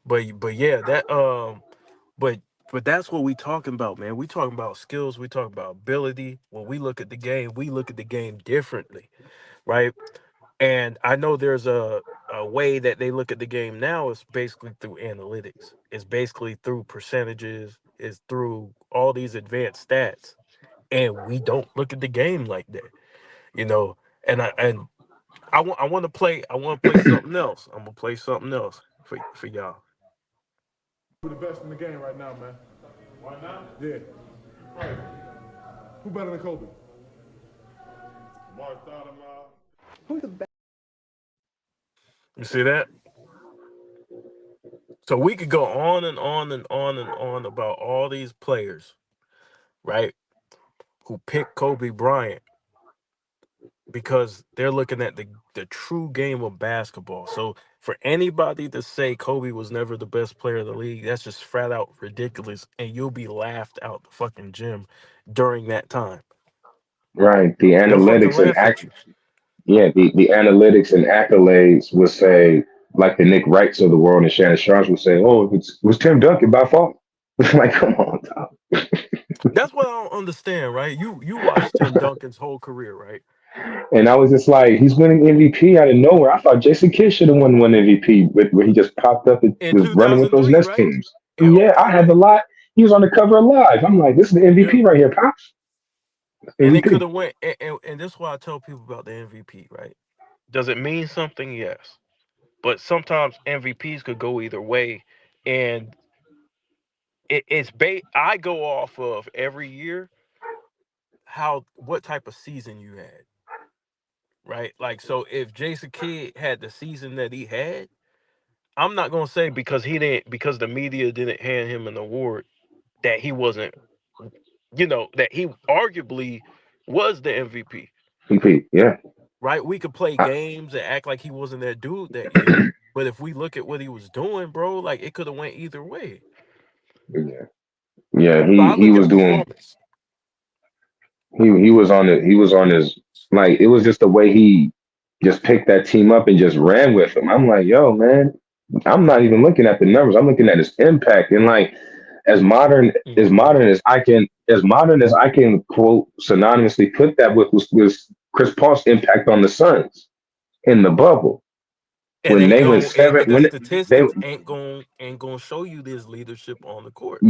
Speaker 3: But yeah, that but But that's what we talking about, man. We talking about skills. We talking about ability. When we look at the game, we look at the game differently, right? And I know there's a way that they look at the game now is basically through analytics. It's basically through percentages. It's through all these advanced stats, and we don't look at the game like that, you know. And I want to play something else. I'm gonna play something else for y'all.
Speaker 8: Who the best in the game right now, man? Right now? Yeah. Right. Who better than Kobe? Mark Stoudemire.
Speaker 19: Who's the best?
Speaker 3: You see that? So we could go on and on and on and on about all these players, right? Who picked Kobe Bryant because they're looking at the true game of basketball. So for anybody to say Kobe was never the best player in the league, that's just flat out ridiculous, and you'll be laughed out the fucking gym during that time.
Speaker 16: Right. The
Speaker 3: They'll fucking
Speaker 16: analytics and
Speaker 3: laugh at you.
Speaker 16: the analytics and accolades would say, like the Nick Wrights of the world and Shannon Sharps would say, "Oh, it was Tim Duncan by far." It's like, come on, Tom.
Speaker 3: That's what I don't understand, right? You watched Tim Duncan's whole career, right?
Speaker 16: And I was just like, he's winning MVP out of nowhere. I thought Jason Kidd should have won one MVP with where he just popped up and
Speaker 3: In
Speaker 16: was running with those
Speaker 3: 2003,
Speaker 16: Nets
Speaker 3: right?
Speaker 16: teams.
Speaker 3: In
Speaker 16: Yeah, I had the
Speaker 3: Oklahoma.
Speaker 16: lot. He was on the cover of Live. I'm like, this is the
Speaker 3: Yeah.
Speaker 16: MVP right here, pops.
Speaker 3: And it could
Speaker 16: MVP.
Speaker 3: have went, and this is why I tell people about the MVP, right? Does it mean something? Yes. But sometimes MVPs could go either way, and I go off of every year what type of season you had, right? Like, so if Jason Kidd had the season that he had, I'm not gonna say because the media didn't hand him an award that he wasn't, that he arguably was the MVP,
Speaker 16: MVP. Yeah.
Speaker 3: right? We could play
Speaker 16: I-
Speaker 3: games and act like he wasn't that dude that year, but if we look at what he was doing, bro, like it could have went either way.
Speaker 16: yeah. Yeah.
Speaker 3: So I
Speaker 16: He
Speaker 3: look
Speaker 16: was
Speaker 3: at
Speaker 16: doing.
Speaker 3: performance.
Speaker 16: He was on it. He was on his like. It was just the way he just picked that team up and just ran with them. I'm like, yo, man. I'm not even looking at the numbers. I'm looking at his impact and like as modern as
Speaker 3: Mhm.
Speaker 16: modern as I can quote synonymously put that with was Chris Paul's impact on the Suns in the bubble
Speaker 3: It
Speaker 16: when
Speaker 3: ain't
Speaker 16: they went
Speaker 3: going
Speaker 16: seven
Speaker 3: the
Speaker 16: when they
Speaker 3: statistics ain't going to show you this leadership on the court.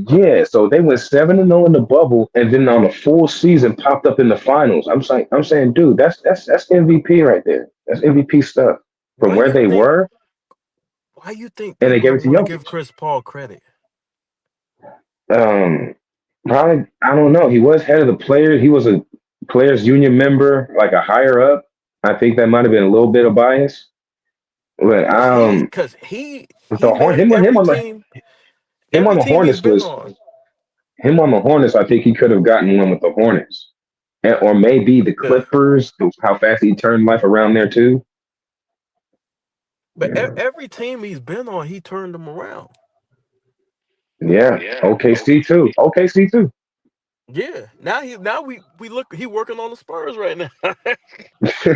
Speaker 16: yeah, so they went 7-0 in the bubble, and then on the full season popped up in the finals. I'm saying, dude, that's MVP right there. That's MVP stuff from
Speaker 3: Why
Speaker 16: where
Speaker 3: you
Speaker 16: they
Speaker 3: think
Speaker 16: were,
Speaker 3: why you think
Speaker 16: and they
Speaker 3: people
Speaker 16: gave it
Speaker 3: don't
Speaker 16: to
Speaker 3: want to give
Speaker 16: Jokic.
Speaker 3: Chris Paul credit?
Speaker 16: Probably I don't know. He was head of the players. He was a players union member, like a higher up. I think that might have been a little bit of bias, but
Speaker 3: Cuz he
Speaker 16: with
Speaker 3: he
Speaker 16: the horn,
Speaker 3: made
Speaker 16: him on
Speaker 3: every
Speaker 16: the
Speaker 3: team he's
Speaker 16: Hornets
Speaker 3: been
Speaker 16: was
Speaker 3: on.
Speaker 16: him on the Hornets. I think he could have gotten one with the Hornets. Or maybe the
Speaker 3: Yeah.
Speaker 16: Clippers, how fast he turned life around there too.
Speaker 3: But every team he's been on, he turned them around.
Speaker 16: Yeah, OKC too. OKC too.
Speaker 3: Yeah. Now we look he working on the Spurs right now. So,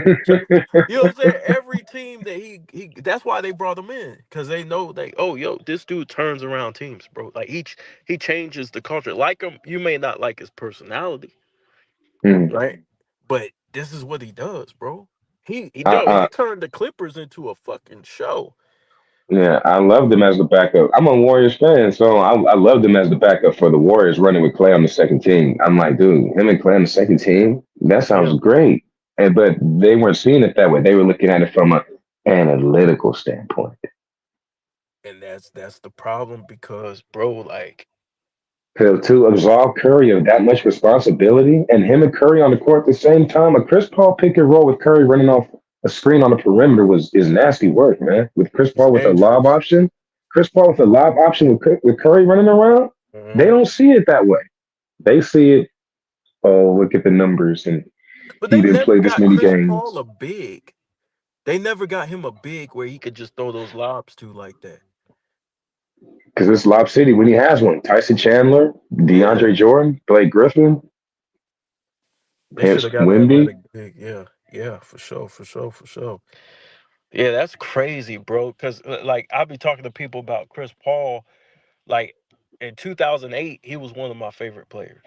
Speaker 3: you know what I'm saying? Every team that he that's why they brought him in because they know this dude turns around teams, bro. Like he changes the culture. Like him, you may not like his personality,
Speaker 16: Hmm.
Speaker 3: right? But this is what he does, bro.
Speaker 16: I,
Speaker 3: He
Speaker 16: I,
Speaker 3: turned the Clippers into a fucking show.
Speaker 16: yeah, I loved him as the backup. I'm a Warriors fan, so I loved him as the backup for the Warriors running with Clay on the second team. I'm like, dude, him and Clay on the second team, that
Speaker 3: Yeah,
Speaker 16: sounds great. But they weren't seeing it that way. They were looking at it from an analytical standpoint.
Speaker 3: and that's the problem because, bro, like,
Speaker 16: To absolve Curry of that much responsibility and him and Curry on the court at the same time, a Chris Paul pick and roll with Curry running off a screen on the perimeter is nasty work, man. With Chris
Speaker 3: it's
Speaker 16: Paul with a lob
Speaker 3: dangerous.
Speaker 16: option, with Curry running around, they
Speaker 3: Hmm.
Speaker 16: don't see it that way. They see it, oh, look at the numbers and
Speaker 3: But
Speaker 16: he
Speaker 3: they
Speaker 16: didn't
Speaker 3: never
Speaker 16: play this
Speaker 3: got
Speaker 16: many
Speaker 3: Chris Paul
Speaker 16: games.
Speaker 3: a big. They never got him a big where he could just throw those lobs to like that.
Speaker 16: Because it's Lob City when he has one. Tyson Chandler,
Speaker 3: Yeah,
Speaker 16: DeAndre Jordan, Blake Griffin,
Speaker 3: they should have got an
Speaker 16: Wimby.
Speaker 3: athletic big. Yeah, yeah, for sure, for sure, for sure. Yeah, that's crazy, bro. Because like I be talking to people about Chris Paul, like in 2008, he was one of my favorite players.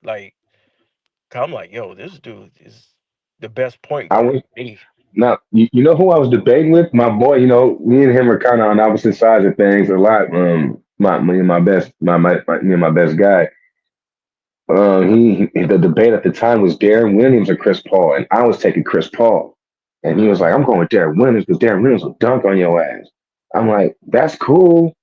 Speaker 3: Like, 'cause I'm like, yo, this dude is the best point
Speaker 16: I
Speaker 3: guard
Speaker 16: was
Speaker 3: to me.
Speaker 16: now. You know who I was debating with? My boy. You know, me and him are kind of on opposite sides of things a lot. My best me and my best guy. The debate at the time was Darren Williams or Chris Paul, and I was taking Chris Paul, and he was like,
Speaker 3: Hmm.
Speaker 16: "I'm going with Darren Williams because Darren Williams will dunk on your ass." I'm like, "That's cool,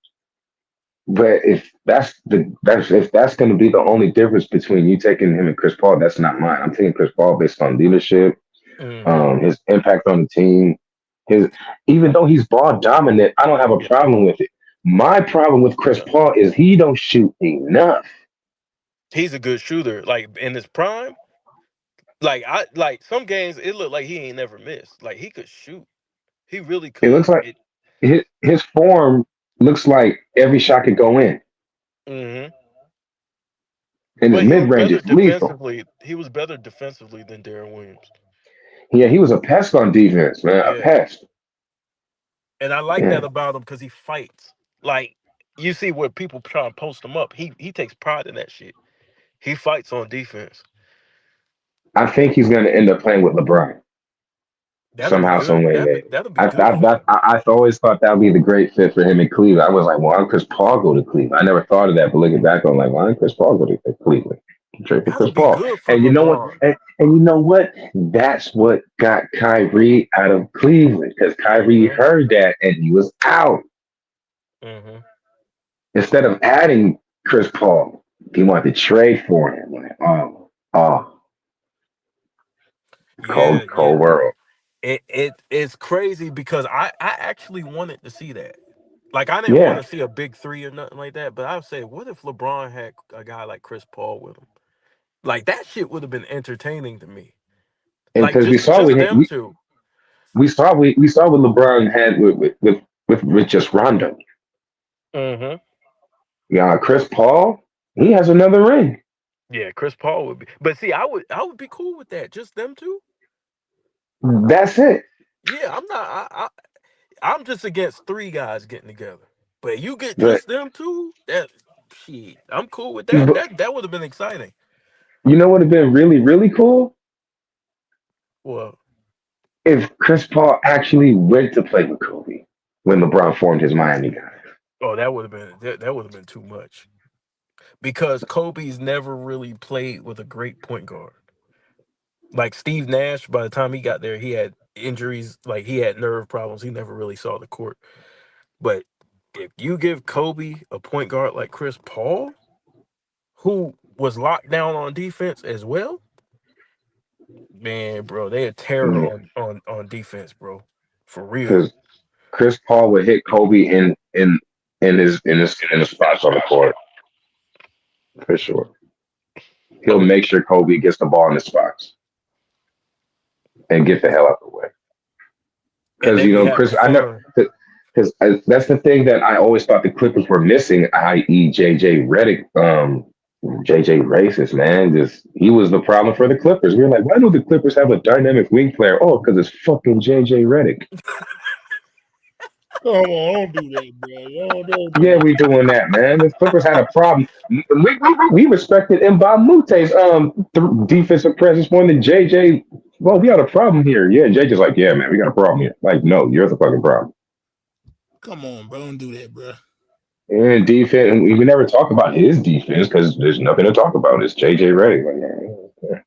Speaker 16: but if that's going to be the only difference between you taking him and Chris Paul, that's not mine. I'm taking Chris Paul based on leadership,
Speaker 3: Hmm.
Speaker 16: his impact on the team, his even though he's ball dominant, I don't have a
Speaker 3: Yeah.
Speaker 16: problem with it. My problem with Chris
Speaker 3: Yeah.
Speaker 16: Paul is he don't shoot enough.
Speaker 3: He's a good shooter. Like in his prime, like some games it looked like he ain't never missed. Like he could shoot. He really
Speaker 16: It looks
Speaker 3: could.
Speaker 16: like his form looks like every shot could go in,
Speaker 3: Hmm.
Speaker 16: and his
Speaker 3: But he
Speaker 16: mid
Speaker 3: was
Speaker 16: range
Speaker 3: better
Speaker 16: is lethal.
Speaker 3: defensively. He was better defensively than Darren Williams.
Speaker 16: Yeah, he was a pest on defense, man, a
Speaker 3: Yeah.
Speaker 16: pest.
Speaker 3: And I like
Speaker 16: Yeah.
Speaker 3: that about him because he fights. Like you see where people try and post him up. He takes pride in that shit. He fights on defense.
Speaker 16: I think he's going to end up playing with LeBron
Speaker 3: That'll be
Speaker 16: somehow, some
Speaker 3: good.
Speaker 16: way.
Speaker 3: That'll be
Speaker 16: Man.
Speaker 3: that'll be good for him.
Speaker 16: I've always thought that would be the great fit for him in Cleveland. I was like, why don't Chris Paul go to Cleveland? I never thought of that, but looking back, I'm like, why don't Chris Paul go to Cleveland? Trade for
Speaker 3: That'll
Speaker 16: Chris
Speaker 3: be
Speaker 16: Paul.
Speaker 3: good for
Speaker 16: And you know what?
Speaker 3: LeBron.
Speaker 16: And you know what? That's what got Kyrie out of Cleveland because Kyrie
Speaker 3: Hmm.
Speaker 16: heard that and he was out.
Speaker 3: Hmm.
Speaker 16: Instead of adding Chris Paul, he wanted to trade for him. Like, oh,
Speaker 3: Yeah, yeah.
Speaker 16: cold world.
Speaker 3: It's crazy because I actually wanted to see that. Like I didn't want
Speaker 16: Yeah,
Speaker 3: to see a big three or nothing like that, but I would say, what if LeBron had a guy like Chris Paul with him? Like that shit would have been entertaining to me.
Speaker 16: and
Speaker 3: Like
Speaker 16: because
Speaker 3: just them two.
Speaker 16: we saw what LeBron had with just Rondo.
Speaker 3: Hmm.
Speaker 16: Yeah, Chris Paul, he has another ring.
Speaker 3: Yeah, Chris Paul would be. But see, I would be cool with that. Just them two.
Speaker 16: That's it.
Speaker 3: Yeah, I'm not. I'm just against three guys getting together. But you get
Speaker 16: But,
Speaker 3: just them two. That shit, I'm cool with that.
Speaker 16: but
Speaker 3: That would have been exciting.
Speaker 16: you know what would have been really, really cool?
Speaker 3: Well,
Speaker 16: If Chris Paul actually went to play with Kobe when LeBron formed his Miami guy.
Speaker 3: oh, that would have been that would have been too much because Kobe's never really played with a great point guard. Like Steve Nash, by the time he got there, he had injuries. Like he had nerve problems. He never really saw the court. But if you give Kobe a point guard like Chris Paul, who was locked down on defense as well, man, bro, they a terror on defense, bro, for real.
Speaker 16: Because Chris Paul would hit Kobe in his spots on the court for sure. He'll make sure Kobe gets the ball in his spots and get the hell out of the way.
Speaker 3: And
Speaker 16: Because
Speaker 3: they
Speaker 16: you
Speaker 3: be
Speaker 16: know,
Speaker 3: having
Speaker 16: Chris, I know
Speaker 3: fun.
Speaker 16: because that's the thing that I always thought the Clippers were missing, i.e., JJ Redick. JJ racist man, just he was the problem for the Clippers. We were like, why do the Clippers have a dynamic wing player? Oh, because it's fucking JJ Redick.
Speaker 4: Come on, don't do that, bro. Don't do
Speaker 16: Yeah,
Speaker 4: that.
Speaker 16: we doing that, man. The Clippers had a problem. We respected Mbamute's defensive presence more than JJ. Well, we got a problem here. Yeah, JJ's like, yeah, man, we got a problem here. Like, no, you're the fucking problem.
Speaker 4: Come on, bro. Don't do that, bro.
Speaker 16: And defense, and we never talk about his defense because there's nothing to talk about. It's JJ Redick. Like, yeah.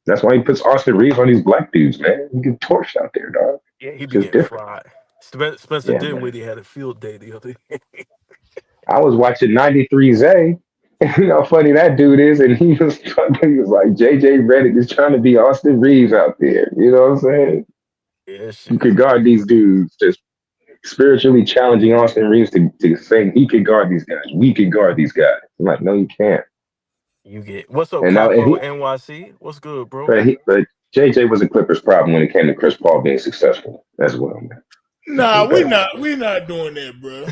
Speaker 16: That's why he puts Austin Reeves on these black dudes, man. You get torched out there, dog.
Speaker 3: Yeah, he
Speaker 16: It's
Speaker 3: be
Speaker 16: just
Speaker 3: getting
Speaker 16: different.
Speaker 3: fried. Spencer
Speaker 16: Yeah, man.
Speaker 3: Dinwiddie had a field day the other day.
Speaker 16: I was watching 93 Zay. You know how funny that dude is, and he was like JJ Redick is trying to be Austin Reeves out there. You know what I'm saying?
Speaker 3: Yeah,
Speaker 16: You
Speaker 3: shit was
Speaker 16: could guard these dudes, just spiritually challenging Austin Reeves to saying he could guard these guys. We can guard these guys. I'm like, no, you can't.
Speaker 3: you get. What's up,
Speaker 16: And now and
Speaker 3: Capo
Speaker 16: he,
Speaker 3: NYC? What's good, bro?
Speaker 16: but JJ was a Clippers problem when it came to Chris Paul being successful as well, man.
Speaker 4: Nah,
Speaker 16: Okay.
Speaker 4: we're not doing that, bro.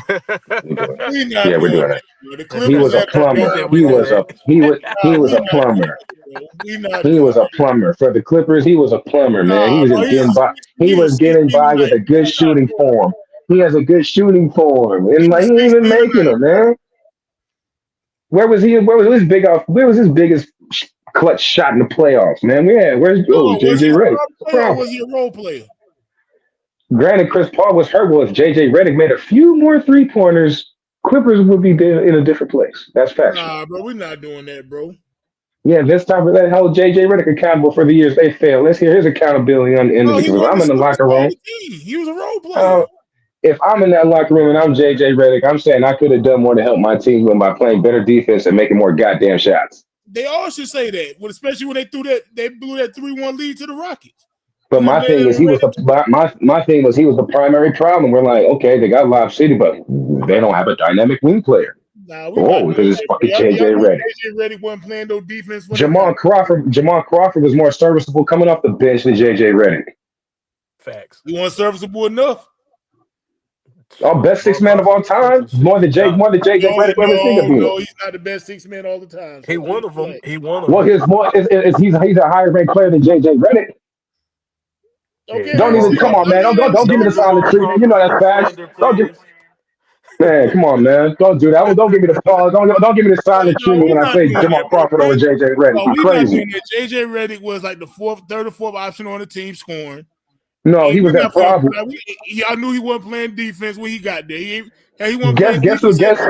Speaker 16: We're doing it.
Speaker 4: We're not
Speaker 16: Yeah, we're
Speaker 4: doing
Speaker 16: doing
Speaker 4: that,
Speaker 16: it.
Speaker 4: bro. The
Speaker 16: He
Speaker 4: Clippers
Speaker 16: was a
Speaker 4: have been
Speaker 3: He
Speaker 16: plumber.
Speaker 3: said
Speaker 4: doing
Speaker 3: we
Speaker 16: He
Speaker 3: do
Speaker 16: was
Speaker 3: that.
Speaker 16: a he
Speaker 4: Nah,
Speaker 16: was
Speaker 4: we
Speaker 16: a
Speaker 4: not doing
Speaker 16: plumber.
Speaker 4: that, bro. We not
Speaker 16: He
Speaker 4: doing
Speaker 16: was
Speaker 4: that.
Speaker 16: a plumber for the Clippers. He was a plumber, man. He
Speaker 4: Nah,
Speaker 16: was
Speaker 4: bro,
Speaker 16: just getting by.
Speaker 4: he
Speaker 16: He
Speaker 4: was
Speaker 16: was getting
Speaker 4: 16
Speaker 16: by with
Speaker 4: tonight.
Speaker 16: a good
Speaker 4: We're not
Speaker 16: shooting
Speaker 4: doing that.
Speaker 16: form. He has a good shooting form,
Speaker 4: He
Speaker 16: and like
Speaker 4: was
Speaker 16: he ain't even
Speaker 4: 16
Speaker 16: making
Speaker 4: tonight,
Speaker 16: them,
Speaker 4: bro.
Speaker 16: man. Where was he? Where was his big off? Where was his biggest clutch shot in the playoffs, man? Where's
Speaker 4: No, was he
Speaker 16: JJ
Speaker 4: a
Speaker 16: Redick?
Speaker 4: star
Speaker 16: What's the
Speaker 4: player or
Speaker 16: problem?
Speaker 4: was he a role player?
Speaker 16: Granted, Chris Paul was hurt. Well, if JJ Redick made a few more 3-pointers, Clippers would be in a different place. That's factual.
Speaker 4: Nah, bro, we're not doing that, bro.
Speaker 16: Yeah, this time for that hold JJ Redick accountable for the years they failed. Let's hear his accountability on the end of
Speaker 4: No,
Speaker 16: it.
Speaker 4: he
Speaker 16: Because if
Speaker 4: wasn't
Speaker 16: I'm
Speaker 4: the
Speaker 16: in the locker
Speaker 4: superstar of
Speaker 16: room,
Speaker 4: the team. He was a role player.
Speaker 16: uh, if I'm in that locker room and I'm JJ Redick, I'm saying I could have done more to help my team win by playing better defense and making more goddamn shots.
Speaker 4: They all should say that, but especially when they blew that 3-1 lead to the Rockets.
Speaker 16: But
Speaker 4: And I'm
Speaker 16: my
Speaker 4: laying
Speaker 16: thing
Speaker 4: in
Speaker 16: is, he was the
Speaker 4: Redick.
Speaker 16: my thing was he was the primary problem. We're like, okay, they got Lob City, but they don't have a dynamic wing player.
Speaker 4: Nah, we not
Speaker 16: Oh,
Speaker 4: doing
Speaker 16: because it's
Speaker 4: that, bro.
Speaker 16: fucking
Speaker 4: Y'all
Speaker 16: JJ
Speaker 4: knew
Speaker 16: Redick.
Speaker 4: JJ Redick wasn't playing no defense for nobody.
Speaker 16: Jamal Crawford was more serviceable coming off the bench than JJ Redick.
Speaker 3: Facts.
Speaker 4: You want serviceable enough?
Speaker 16: Our best six
Speaker 3: Jamal
Speaker 16: man of all
Speaker 3: Crawford
Speaker 16: time,
Speaker 3: was shit.
Speaker 16: more than JJ
Speaker 4: No,
Speaker 16: Redick ever think of being.
Speaker 4: no, he's not the best 6 man all the time.
Speaker 3: He
Speaker 4: So
Speaker 3: one
Speaker 4: just
Speaker 3: of them.
Speaker 4: relax.
Speaker 3: He one of
Speaker 16: Well,
Speaker 3: them.
Speaker 16: his more is he's a higher ranked player than JJ Redick.
Speaker 3: Hey,
Speaker 4: Okay, let
Speaker 16: Don't
Speaker 4: me
Speaker 3: Jamal
Speaker 16: even
Speaker 4: see.
Speaker 16: come on,
Speaker 3: Crawford.
Speaker 16: man.
Speaker 4: Okay, let me
Speaker 16: Don't
Speaker 4: see
Speaker 16: give me
Speaker 4: what
Speaker 16: the
Speaker 4: you
Speaker 16: silent
Speaker 3: Jamal
Speaker 4: say.
Speaker 16: treatment. You know
Speaker 3: Crawford
Speaker 16: that's
Speaker 3: first
Speaker 16: facts.
Speaker 3: rounder
Speaker 16: Don't give
Speaker 3: players.
Speaker 16: man, come on, man. Don't do that. Don't give me the pause. Don't give me the silent
Speaker 4: No,
Speaker 16: treatment
Speaker 4: we're
Speaker 16: when I
Speaker 4: not
Speaker 16: say
Speaker 4: doing
Speaker 16: Jamal
Speaker 4: that, bro.
Speaker 16: Crawford over JJ Redick.
Speaker 4: No,
Speaker 16: You
Speaker 4: we're not doing
Speaker 16: crazy.
Speaker 4: that. JJ Redick was like the third or fourth option on the team scoring.
Speaker 16: No,
Speaker 4: And
Speaker 16: he was
Speaker 4: we're
Speaker 16: that
Speaker 4: not falling
Speaker 16: problem.
Speaker 4: for that. Y'all knew he wasn't playing defense when he got there. He wasn't
Speaker 16: Guess
Speaker 4: playing
Speaker 16: guess who
Speaker 4: defense.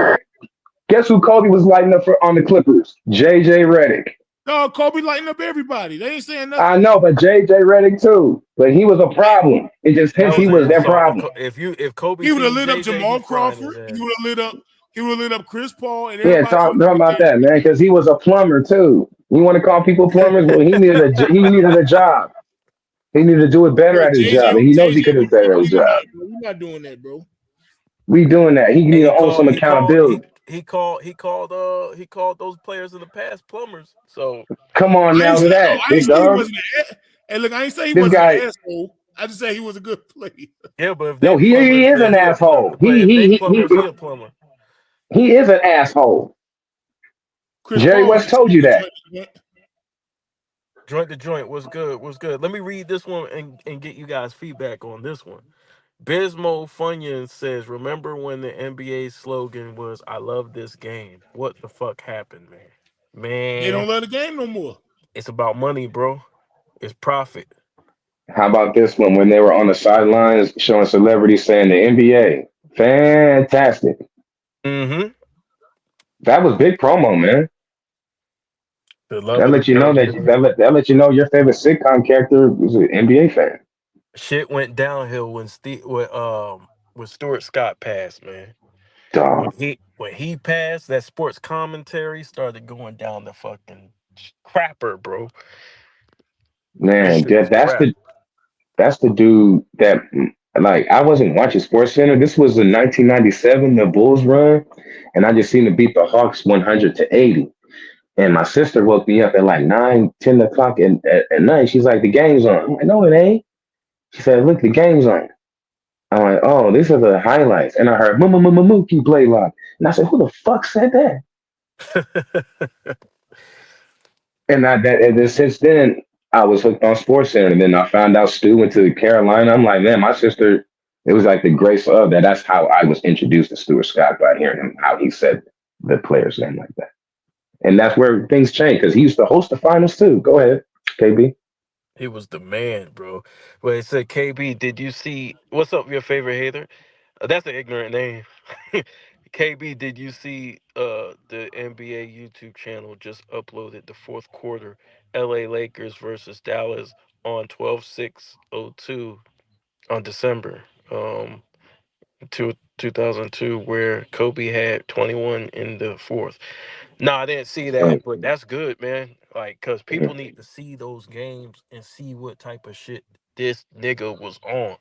Speaker 16: guess who Kobe was lighting up for on the Clippers? JJ Redick.
Speaker 4: No, Kobe lighting up everybody. They ain't saying
Speaker 16: I
Speaker 4: nothing.
Speaker 16: know, but JJ Redick too. But he was a problem. It just
Speaker 3: That
Speaker 16: hence
Speaker 3: was
Speaker 16: he
Speaker 3: an
Speaker 16: was their
Speaker 3: insult.
Speaker 16: problem.
Speaker 3: If Kobe
Speaker 4: He would have
Speaker 3: sees
Speaker 4: lit up
Speaker 3: JJ, he
Speaker 4: Jamal
Speaker 3: frying
Speaker 4: Crawford.
Speaker 3: his
Speaker 4: He
Speaker 3: ass.
Speaker 4: would have lit up. He would have lit up Chris Paul and
Speaker 16: Yeah,
Speaker 4: everybody else
Speaker 16: talk
Speaker 4: right
Speaker 16: about
Speaker 4: there.
Speaker 16: that, man, because he was a plumber too. You want to call people plumbers? Well, he needed a job. He needed to do it better
Speaker 4: Bro,
Speaker 16: at his
Speaker 4: JJ,
Speaker 16: job, and he knows he could
Speaker 4: we
Speaker 16: have better
Speaker 4: can't
Speaker 16: at his
Speaker 4: believe
Speaker 16: job.
Speaker 4: that, bro. We're not doing that, bro.
Speaker 16: We doing that. He
Speaker 3: And
Speaker 16: need to own some accountability.
Speaker 3: he called those players in the past plumbers. So
Speaker 16: Come on
Speaker 4: I ain't
Speaker 16: now
Speaker 4: say
Speaker 16: to
Speaker 4: no.
Speaker 16: that,
Speaker 4: I ain't
Speaker 16: big
Speaker 4: say he
Speaker 16: dog.
Speaker 4: wasn't Hey, look, I ain't say he
Speaker 16: This
Speaker 4: wasn't an
Speaker 16: guy,
Speaker 4: asshole. I just say he was a good player.
Speaker 3: yeah, but if they
Speaker 16: no, he
Speaker 3: plumbers,
Speaker 16: is
Speaker 3: then
Speaker 16: an
Speaker 3: he a plumber.
Speaker 16: asshole.
Speaker 3: But if they plumbers, he a plumber.
Speaker 16: He is an asshole.
Speaker 4: Chris
Speaker 16: Jerry
Speaker 4: Paul
Speaker 16: West
Speaker 4: was
Speaker 16: told you that.
Speaker 3: Joint to joint was good. Was good. Let me read this one and get you guys feedback on this one. Bismo Funyun says, "Remember when the NBA slogan was I love this game? What the fuck happened, man?
Speaker 4: They
Speaker 3: Man,
Speaker 4: don't love the game no more.
Speaker 3: it's about money, bro. It's profit.
Speaker 16: How about this one when they were on the sidelines showing celebrities saying the NBA? Fantastic.
Speaker 3: Mm-hmm.
Speaker 16: That was big promo, man.
Speaker 3: The love
Speaker 16: That
Speaker 3: of the
Speaker 16: let you know
Speaker 3: game, man.
Speaker 16: that let you know your favorite sitcom character was an NBA fan.
Speaker 3: Shit went downhill when Stuart Scott passed, man.
Speaker 16: Dog.
Speaker 3: When he passed, that sports commentary started going down the fucking crapper, bro. That
Speaker 16: Man,
Speaker 3: shit was crap.
Speaker 16: that's the dude that like I wasn't watching Sports Center. This was in 1997, the Bulls run, and I just seen to beat the Hawks 100-80. And my sister woke me up at like 9, 10 o'clock at night. She's like, the game's on. I'm like, no, it ain't. She said, look, the game's on. I'm like, oh, these are the highlights. And I heard Mookie play live. And I said, who the fuck said that? And then since then, I was hooked on Sports Center. And then I found out Stu went to Carolina. I'm like, man, my sister, it was like the grace of that. That's how I was introduced to Stuart Scott by hearing him, how he said the player's name like that. And that's where things changed because he used to host the finals too. Go ahead, KB.
Speaker 3: He was the man, bro. But it said, KB, did you see what's up, your favorite hater? That's an ignorant name. KB, did you see the NBA YouTube channel just uploaded the fourth quarter LA Lakers versus Dallas on 12/6/02 on December 2002 where Kobe had 21 in the fourth. No, I didn't see that, but that's good, man. Like, cause people need to see those games and see what type of shit this nigga was on.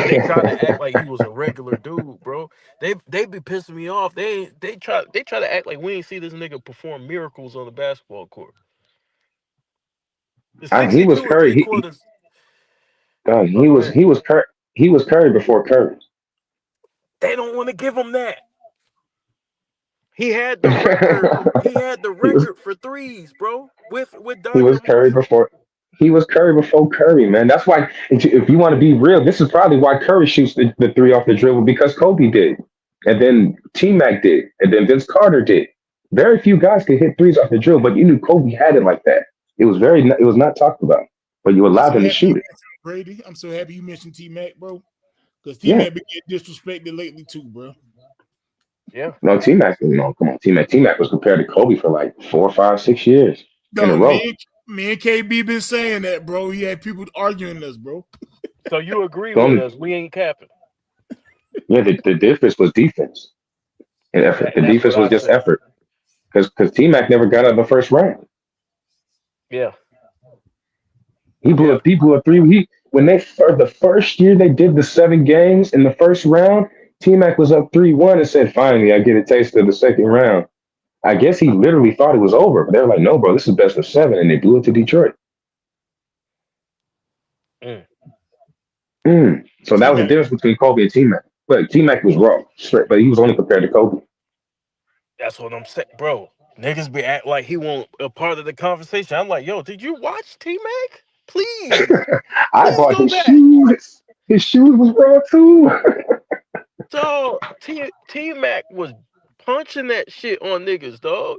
Speaker 3: They tried to act like he was a regular dude, bro. They be pissing me off. They try to act like we ain't see this nigga perform miracles on the basketball court. The
Speaker 16: He was
Speaker 3: 62 and
Speaker 16: Curry.
Speaker 3: three quarters. Oh,
Speaker 16: He
Speaker 3: go
Speaker 16: was
Speaker 3: ahead.
Speaker 16: he was Curry. He was Curry before Curry.
Speaker 3: They don't want to give him that. He had the record. He had the
Speaker 16: he was
Speaker 3: record for threes, bro. With
Speaker 16: he was
Speaker 3: Donovan
Speaker 16: Curry
Speaker 3: Mitchell.
Speaker 16: before Curry, man. That's why if you want to be real, this is probably why Curry shoots the three off the dribble because Kobe did, and then T Mac did, and then Vince Carter did. Very few guys could hit threes off the drill, but you knew Kobe had it like that. It was not talked about, but you
Speaker 4: I'm
Speaker 16: allowed
Speaker 4: so
Speaker 16: them to
Speaker 4: happy you
Speaker 16: shoot it.
Speaker 4: mentioned Brady. I'm so happy you mentioned T Mac, bro. Because T
Speaker 16: Yeah.
Speaker 4: Mac been getting disrespected lately too, bro.
Speaker 3: Yeah.
Speaker 16: No, T Mac, no, come on, T Mac. T Mac was compared to Kobe for like 4, 5, 6 years in a
Speaker 4: Dog,
Speaker 16: row.
Speaker 4: me and KB been saying that, bro. He had people arguing us, bro.
Speaker 3: So you agree
Speaker 16: The
Speaker 3: with
Speaker 16: only,
Speaker 3: us? We ain't capping.
Speaker 16: yeah, the difference was defense and effort. The
Speaker 3: That's what
Speaker 16: defense was
Speaker 3: I
Speaker 16: just
Speaker 3: say.
Speaker 16: effort because T Mac never got out of the first round.
Speaker 3: Yeah.
Speaker 16: He blew a three. When they the first year they did the 7 games in the first round, T Mac was up 3-1 and said, "Finally, I get a taste of the second round." I guess he literally thought it was over, but they were like, "No, bro, this is best of 7," and they blew it to Detroit.
Speaker 3: Mm.
Speaker 16: So that
Speaker 4: T
Speaker 16: was the
Speaker 4: Mac,
Speaker 16: difference between Kobe and T Mac. But T Mac was raw, straight, but he was only compared to Kobe.
Speaker 3: That's what I'm saying, bro. Niggas be act like he won't a part of the conversation. I'm like, yo, did you watch T Mac? Please,
Speaker 16: I
Speaker 3: please
Speaker 16: bought
Speaker 3: go
Speaker 16: his
Speaker 3: back.
Speaker 16: shoes. His shoes was raw too.
Speaker 3: So T Mac was punching that shit on niggas, dog.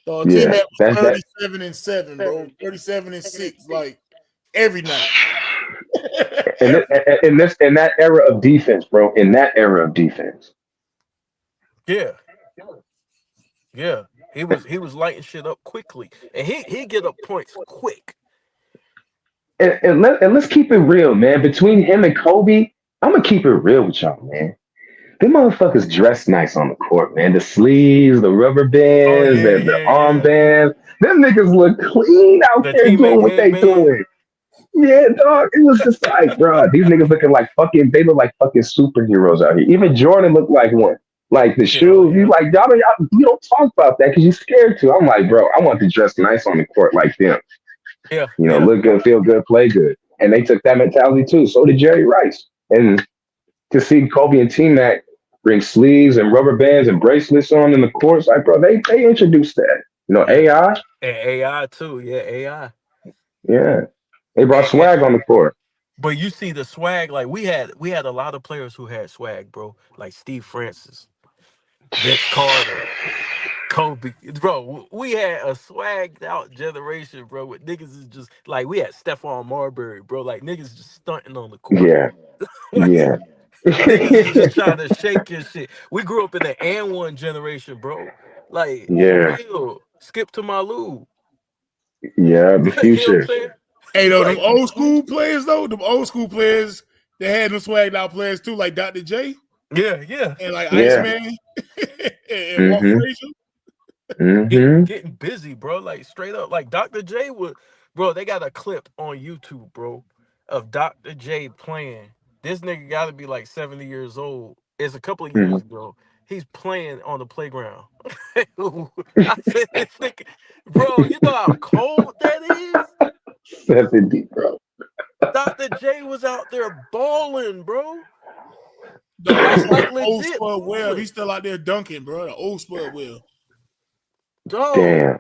Speaker 4: T
Speaker 16: Yeah,
Speaker 4: Mac was
Speaker 16: that
Speaker 4: 37-7, bro. 37-6, like every night.
Speaker 16: in that era of defense, bro. In that era of defense.
Speaker 3: Yeah, yeah. He was lighting shit up quickly, and he get up points quick.
Speaker 16: And let's keep it real, man. Between him and Kobe, I'm gonna keep it real with y'all, man. Them motherfuckers dress nice on the court, man. The sleeves, the rubber
Speaker 3: Oh
Speaker 16: bands,
Speaker 3: yeah,
Speaker 16: the
Speaker 3: yeah, yeah.
Speaker 16: armbands. Them niggas look clean out
Speaker 3: The
Speaker 16: there
Speaker 3: teammate
Speaker 16: doing what they
Speaker 3: headband.
Speaker 16: doing. Yeah, dog. It was just like, bro, these niggas looking like they look like fucking superheroes out here. Even Jordan looked like one. Like the
Speaker 3: Hell
Speaker 16: shoes, you
Speaker 3: yeah,
Speaker 16: like you don't talk about that because you're scared to. I'm like, bro, I want to dress nice on the court like them.
Speaker 3: yeah,
Speaker 16: You know,
Speaker 3: yeah,
Speaker 16: look good, feel good, play good. And they took that mentality too. So did Jerry Rice. And to see Kobe and T Mac bring sleeves and rubber bands and bracelets on in the courts, like, bro, they introduced that. You know,
Speaker 3: yeah.
Speaker 16: AI,
Speaker 3: And AI too. Yeah, AI.
Speaker 16: yeah. They brought
Speaker 3: And,
Speaker 16: swag on the court.
Speaker 3: but you see the swag. Like we had a lot of players who had swag, bro. Like Steve Francis, Vince Carter, Kobe, bro. We had a swagged out generation, bro. With niggas is just like we had Stephon Marbury, bro. Like niggas just stunting on the court.
Speaker 16: Yeah,
Speaker 3: Like
Speaker 16: yeah.
Speaker 3: niggas is just trying to shake your shit. We grew up in the and one generation, bro. Like for
Speaker 16: Yeah,
Speaker 3: real. Skip to my Lou.
Speaker 16: yeah, the
Speaker 3: You know what I'm
Speaker 16: future.
Speaker 3: saying?
Speaker 4: Hey, though, them
Speaker 3: Like
Speaker 4: old school players, they had them swagged out players too, like Dr. J
Speaker 3: yeah, yeah.
Speaker 4: and like
Speaker 16: Yeah.
Speaker 4: Iceman and Walt
Speaker 16: Mm-hmm.
Speaker 4: Frazier.
Speaker 16: Mm-hmm.
Speaker 3: Getting busy, bro. Like straight up. Like Dr. J would, bro, they got a clip on YouTube, bro, of Dr. J playing. This nigga gotta be like 70 years old. It's a couple of
Speaker 16: Mm-hmm.
Speaker 3: years ago. He's playing on the playground. I said this nigga, bro, you know how cold that is?
Speaker 16: 70, bro.
Speaker 3: Dr. J was out there balling, bro.
Speaker 4: Dog, I saw
Speaker 3: Like
Speaker 4: the old
Speaker 3: legit
Speaker 4: Spud Webb.
Speaker 3: balling.
Speaker 4: He's still out there dunking, bro. The old Spud Webb.
Speaker 3: Dog.
Speaker 16: Damn.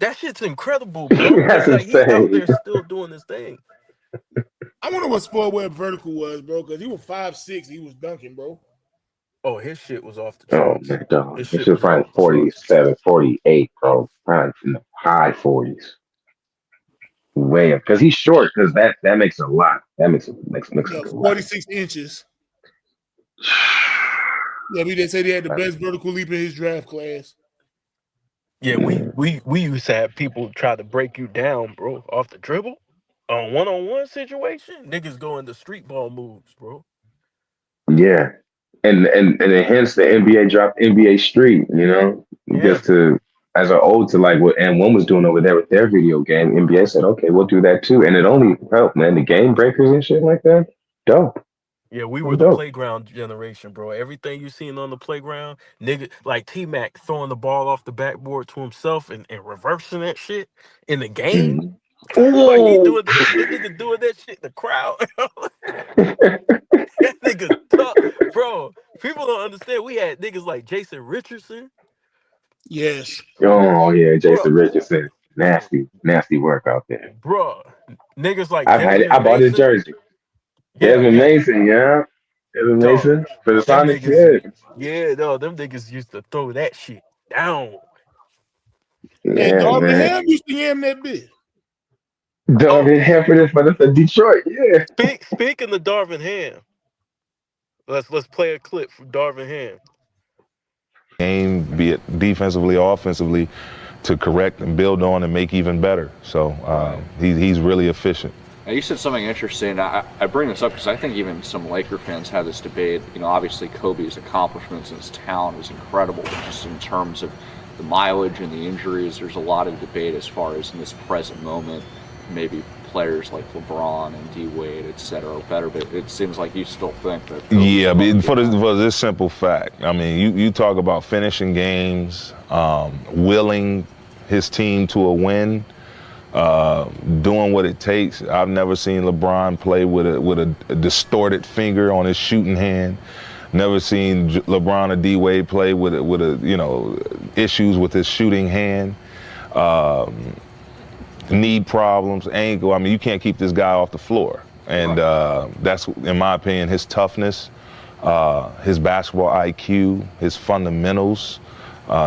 Speaker 3: That shit's incredible, bro.
Speaker 16: That's
Speaker 3: Like he out
Speaker 16: insane.
Speaker 3: there still doing his thing.
Speaker 4: I wonder what Spud Webb vertical was, bro, because he was 5'6". He was dunking, bro.
Speaker 3: Oh, his shit was off the
Speaker 16: Oh,
Speaker 3: charts.
Speaker 16: man, dog.
Speaker 3: His
Speaker 16: This
Speaker 3: shit
Speaker 16: shit
Speaker 3: was
Speaker 16: probably
Speaker 3: off the charts.
Speaker 16: 47, 48, bro. Probably in the high 40s. Way up. Because he's short, because that makes a lot. That makes
Speaker 4: Yeah,
Speaker 16: like a lot.
Speaker 4: 46 inches. Yeah, they said he had the best vertical leap in his draft class.
Speaker 3: Yeah, we used to have people try to break you down, bro, off the dribble. On one situation, niggas go into street ball moves, bro.
Speaker 16: Yeah. And hence the NBA dropped NBA Street, you know,
Speaker 3: Yeah,
Speaker 16: just to as an ode to like what and one was doing over there with their video game. NBA said, okay, we'll do that too, and it only helped, man. The game breakers and shit like that, dope,
Speaker 3: yeah, we
Speaker 16: that
Speaker 3: were
Speaker 16: was
Speaker 3: the
Speaker 16: dope.
Speaker 3: playground generation, bro. Everything you seen on the playground, nigga, like T Mac throwing the ball off the backboard to himself and reversing that shit in the game.
Speaker 16: Mhm.
Speaker 3: Like he
Speaker 16: Ooh.
Speaker 3: doing that, the nigga doing that shit in the crowd. That nigga tough, bro. People don't understand. We had niggas like Jason Richardson,
Speaker 4: Yes.
Speaker 16: Oh yeah,
Speaker 3: bro,
Speaker 16: Jason Richardson, nasty, nasty work out there.
Speaker 3: bro. Niggas like
Speaker 16: I've had it. I
Speaker 3: Desmond
Speaker 16: bought his
Speaker 3: Mason.
Speaker 16: jersey.
Speaker 3: Yeah,
Speaker 16: Desmond
Speaker 3: yeah,
Speaker 16: Mason, yeah, Desmond
Speaker 3: dog.
Speaker 16: Mason for the
Speaker 3: Them
Speaker 16: Sonics,
Speaker 3: niggas,
Speaker 16: yeah.
Speaker 3: yeah, no, them niggas used to throw that shit. down.
Speaker 4: And
Speaker 16: Yeah,
Speaker 4: Darvin
Speaker 16: man.
Speaker 4: Ham used to yam that bit.
Speaker 16: Darvin Ham for Detroit. Yeah.
Speaker 3: Speaking of Darvin Ham, let's play a clip from Darvin Ham.
Speaker 20: Game, be it defensively or offensively, to correct and build on and make even better. So he's really efficient.
Speaker 21: Now, you said something interesting. I bring this up because I think even some Laker fans have this debate. You know, obviously Kobe's accomplishments and his talent is incredible, but just in terms of the mileage and the injuries, there's a lot of debate as far as in this present moment, maybe players like LeBron and D Wade, et cetera, are better. But it seems like you still think that.
Speaker 20: Yeah, but for this simple fact, I mean, you talk about finishing games, willing his team to a win. Doing what it takes. I've never seen LeBron play with a distorted finger on his shooting hand. Never seen LeBron or D Wade play with issues with his shooting hand, knee problems, ankle. I mean, you can't keep this guy off the floor, and that's, in my opinion, his toughness, his basketball IQ, his fundamentals.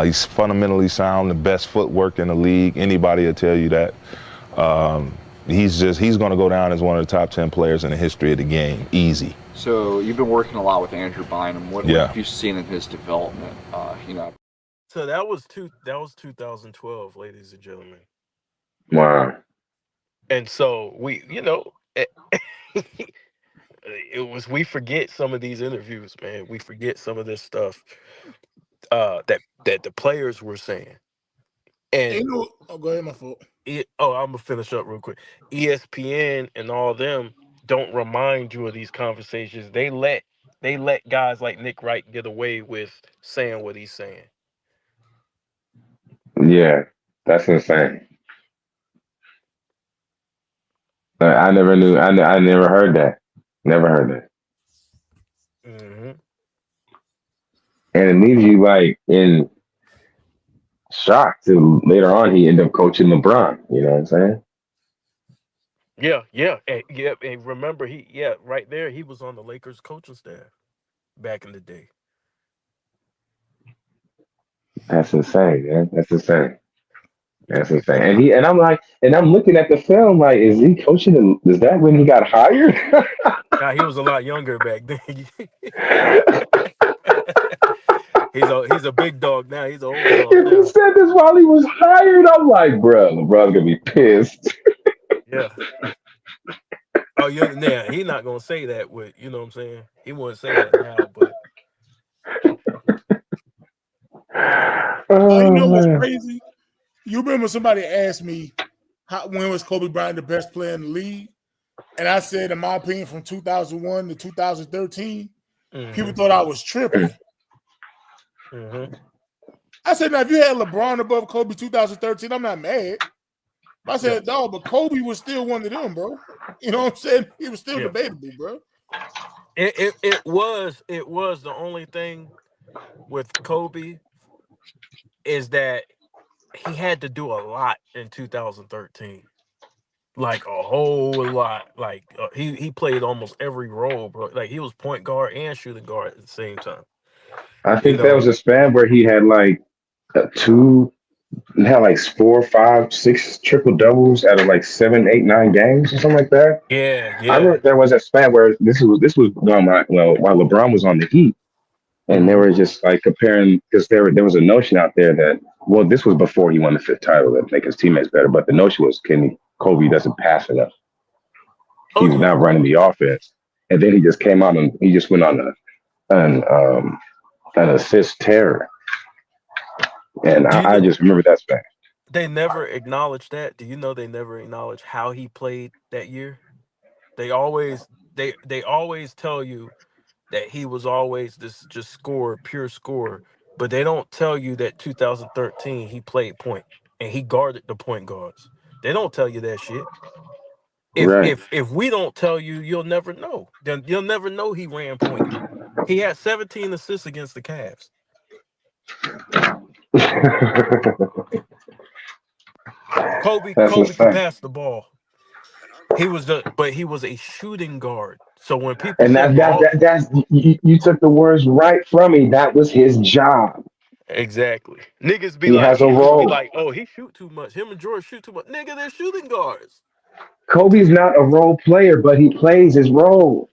Speaker 20: He's fundamentally sound, the best footwork in the league. Anybody will tell you that. He's going to go down as one of the top 10 players in the history of the game, easy.
Speaker 21: So you've been working a lot with Andrew Bynum. What have you seen in his development?
Speaker 3: So that was 2012, ladies and gentlemen.
Speaker 16: Wow.
Speaker 3: And so we forget some of these interviews, man. We forget some of this stuff that the players were saying. And
Speaker 4: go ahead, my fault.
Speaker 3: I'm gonna finish up real quick. ESPN and all them don't remind you of these conversations. They let guys like Nick Wright get away with saying what he's saying.
Speaker 16: Yeah, that's insane. I never knew. I never heard that. Never heard that.
Speaker 3: Mm-hmm.
Speaker 16: And it leaves you like in shock to later on he ended up coaching LeBron. You know what I'm saying?
Speaker 3: Yeah. And remember, right there, he was on the Lakers coaching staff back in the day.
Speaker 16: That's insane, man. That's insane. And I'm looking at the film like, is he coaching? Is that when he got hired?
Speaker 3: Nah, he was a lot younger back then. He's a big dog now. He's an old dog
Speaker 16: If
Speaker 3: now.
Speaker 16: he said this while he was hired, I'm like, bro, LeBron's gonna be pissed.
Speaker 3: Yeah. Oh yeah, he's not gonna say that. You know what I'm saying? He wouldn't say that now, but.
Speaker 4: You know what's crazy? You remember somebody asked me, when was Kobe Bryant the best player in the league? And I said, in my opinion, from 2001 to 2013, people thought I was tripping.
Speaker 3: Mm-hmm.
Speaker 4: I said, now, if you had LeBron above Kobe 2013, I'm not mad. I said, no, but Kobe was still one of them, bro. You know what I'm saying? It was still debatable, bro.
Speaker 3: It was the only thing with Kobe is that he had to do a lot in 2013, like a whole lot. Like he played almost every role, bro. Like he was point guard and shooting guard at the same time.
Speaker 16: I think there was a span where he had like like 4, 5, 6 triple doubles out of like 7, 8, 9 games or something like that.
Speaker 3: Yeah.
Speaker 16: I remember there was a span where this was while LeBron was on the Heat, and they were just like comparing, because there was a notion out there that, well, this was before he won the 5th title, that make his teammates better, but the notion was, Kobe doesn't pass enough. He's not running the offense, and then he just came out and he just went on an assist terror. And I just remember that span.
Speaker 3: They never acknowledged that. Do you know they never acknowledged how he played that year? They always tell you that he was always this just pure scorer, but they don't tell you that 2013 he played point and he guarded the point guards. They don't tell you that shit. If we don't tell you, you'll never know. Then you'll never know he ran point. He had 17 assists against the Cavs. Kobe could pass the ball. He was a shooting guard. So when people
Speaker 16: and that's you took the words right from me. That was his job.
Speaker 3: Exactly. Niggas be
Speaker 16: He
Speaker 3: like,
Speaker 16: has a
Speaker 3: niggas be
Speaker 16: role.
Speaker 3: like, oh, he shoot too much. Him and George shoot too much. Nigga, they're shooting guards.
Speaker 16: Kobe's not a role player, but he plays his role.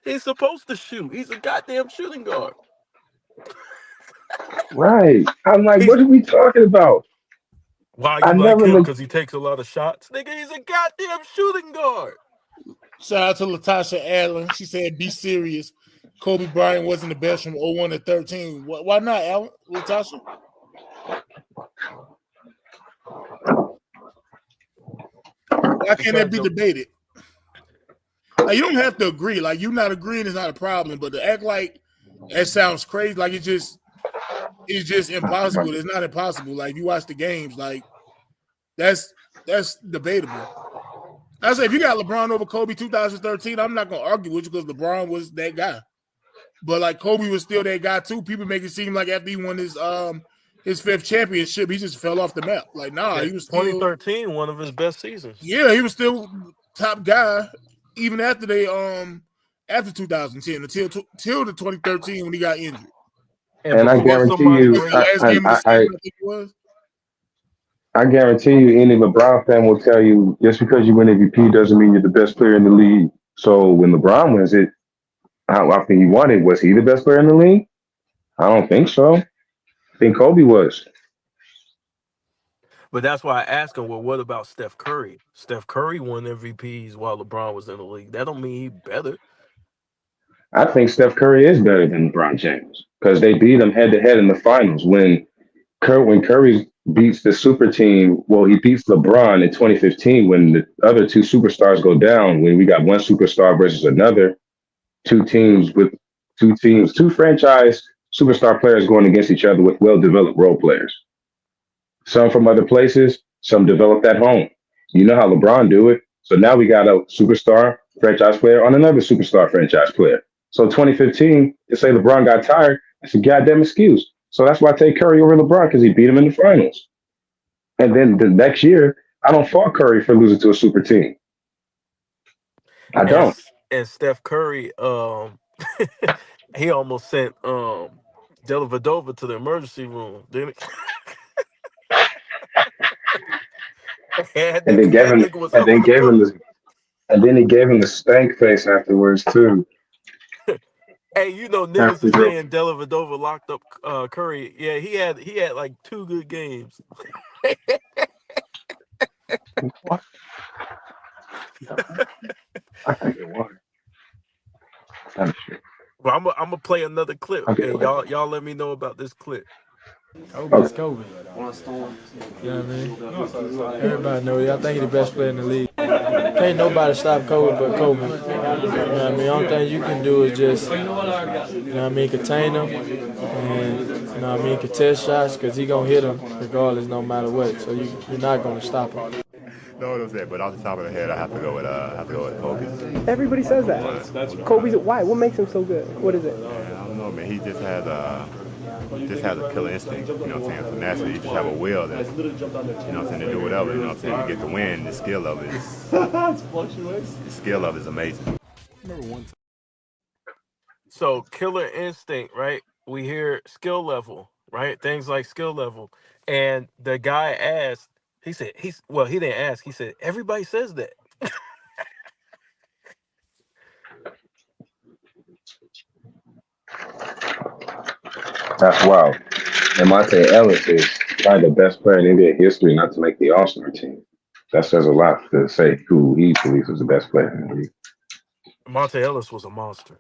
Speaker 3: He's supposed to shoot. He's a goddamn shooting guard.
Speaker 16: Right. I'm like,
Speaker 3: He's
Speaker 16: what are we talking about?
Speaker 3: why
Speaker 16: I
Speaker 3: you like
Speaker 16: never
Speaker 3: him?
Speaker 16: looked.
Speaker 3: Because he takes a lot of shots. Nigga, he's a goddamn shooting guard.
Speaker 4: Shout out to Latasha Allen. She said, "Be serious. Kobe Bryant wasn't the best from 01 to 13. Why not, Allen? Latasha? Why can't that
Speaker 3: Because
Speaker 4: be
Speaker 3: the
Speaker 4: debated? Like, you don't have to agree. Like, you not agreeing is not a problem, but to act like that sounds crazy, like it's just impossible. It's not impossible. Like, you watch the games, like that's debatable. I say if you got LeBron over Kobe 2013, I'm not gonna argue with you because LeBron was that guy. But like Kobe was still that guy too. People make it seem like after he won his fifth championship, he just fell off the map. Like, nah,
Speaker 3: yeah,
Speaker 4: he was still
Speaker 3: 2013, one of his best seasons.
Speaker 4: he was still top guy even after after 2010 till the 2013 when he got injured.
Speaker 3: And
Speaker 16: And I
Speaker 3: before
Speaker 16: guarantee
Speaker 3: somebody
Speaker 16: you,
Speaker 4: Was the
Speaker 3: bring
Speaker 4: last game of the season, I think it was.
Speaker 16: I guarantee you, any LeBron fan will tell you just because you win MVP doesn't mean you're the best player in the league. So when LeBron wins it, I think he won it. Was he the best player in the league? I don't think so. I think Kobe was.
Speaker 3: but that's why I ask him, well, what about Steph Curry? Steph Curry won MVPs while LeBron was in the league. That don't mean he better.
Speaker 16: I think Steph Curry is better than LeBron James because they beat him head to head in the finals. When Curry beats the super team, well, he beats LeBron in 2015 when the other two superstars go down. When we got one superstar versus another, two franchise superstar players going against each other with well-developed role players. Some from other places, some developed at home. You know how LeBron do it. So now we got a superstar franchise player on another superstar franchise player. So 2015, to say LeBron got tired, it's a goddamn excuse. So that's why I take Curry over LeBron because he beat him in the finals. And then the next year, I don't fault Curry for losing to a super team. I
Speaker 3: And
Speaker 16: don't.
Speaker 3: and Steph Curry, he almost sent Dellavedova to the emergency room, didn't he?
Speaker 16: And then gave
Speaker 3: That
Speaker 16: him
Speaker 3: nigga was
Speaker 16: and
Speaker 3: up
Speaker 16: then
Speaker 3: for the
Speaker 16: gave him
Speaker 3: bird.
Speaker 16: this and then he gave him the stank face afterwards too.
Speaker 3: Hey, you know niggas
Speaker 16: After
Speaker 3: are
Speaker 16: the
Speaker 3: saying Dellavedova locked up Curry. Yeah, he had like 2 good games.
Speaker 16: what? I think it was. I'm sure.
Speaker 3: Well, I'm gonna play another clip,
Speaker 16: Okay,
Speaker 3: and
Speaker 16: wait.
Speaker 3: y'all let me know about this clip.
Speaker 6: Kobe's Kobe. You know what I mean? Everybody knows it. I think he's the best player in the league. Can't nobody stop Kobe but Kobe. You know what I mean? The only thing you can do is just, you know what I mean, contain him and, you know what I mean, contest shots because he going to hit them regardless no matter what. So you're not going to stop him.
Speaker 22: No, what I'm saying, but off the top of the head, I have to go with Kobe.
Speaker 19: Everybody says that. Kobe's why? What makes him so good? What is it?
Speaker 22: I don't know, man. He just has a killer instinct. You know what I'm saying? So naturally, you just have a will that, you know what I'm saying, to do whatever. You know what I'm saying? To get the win. The skill of it is amazing.
Speaker 3: So killer instinct, right? We hear skill level, right? Things like skill level, and the guy asked. He said he didn't ask. He said everybody says that.
Speaker 16: That's wild. And Monte Ellis is probably the best player in NBA history not to make the All-Star team. That says a lot to say who he believes is the best player in the league.
Speaker 3: Monte Ellis was a monster.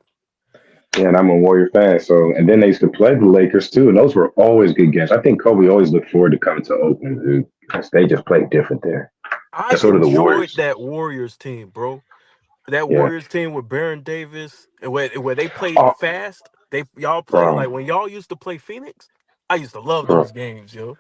Speaker 16: Yeah, and I'm a Warrior fan. So, and then they used to play the Lakers too, and those were always good games. I think Kobe always looked forward to coming to Oakland, dude, because they just played different there.
Speaker 3: I
Speaker 16: And so do the
Speaker 3: enjoyed
Speaker 16: Warriors.
Speaker 3: that Warriors team, bro. That
Speaker 16: Yeah.
Speaker 3: Warriors team with Baron Davis, and where they played
Speaker 16: Oh,
Speaker 3: fast. Y'all played
Speaker 16: bro,
Speaker 3: like when y'all used to play Phoenix. I used to love
Speaker 16: bro,
Speaker 3: those games, yo.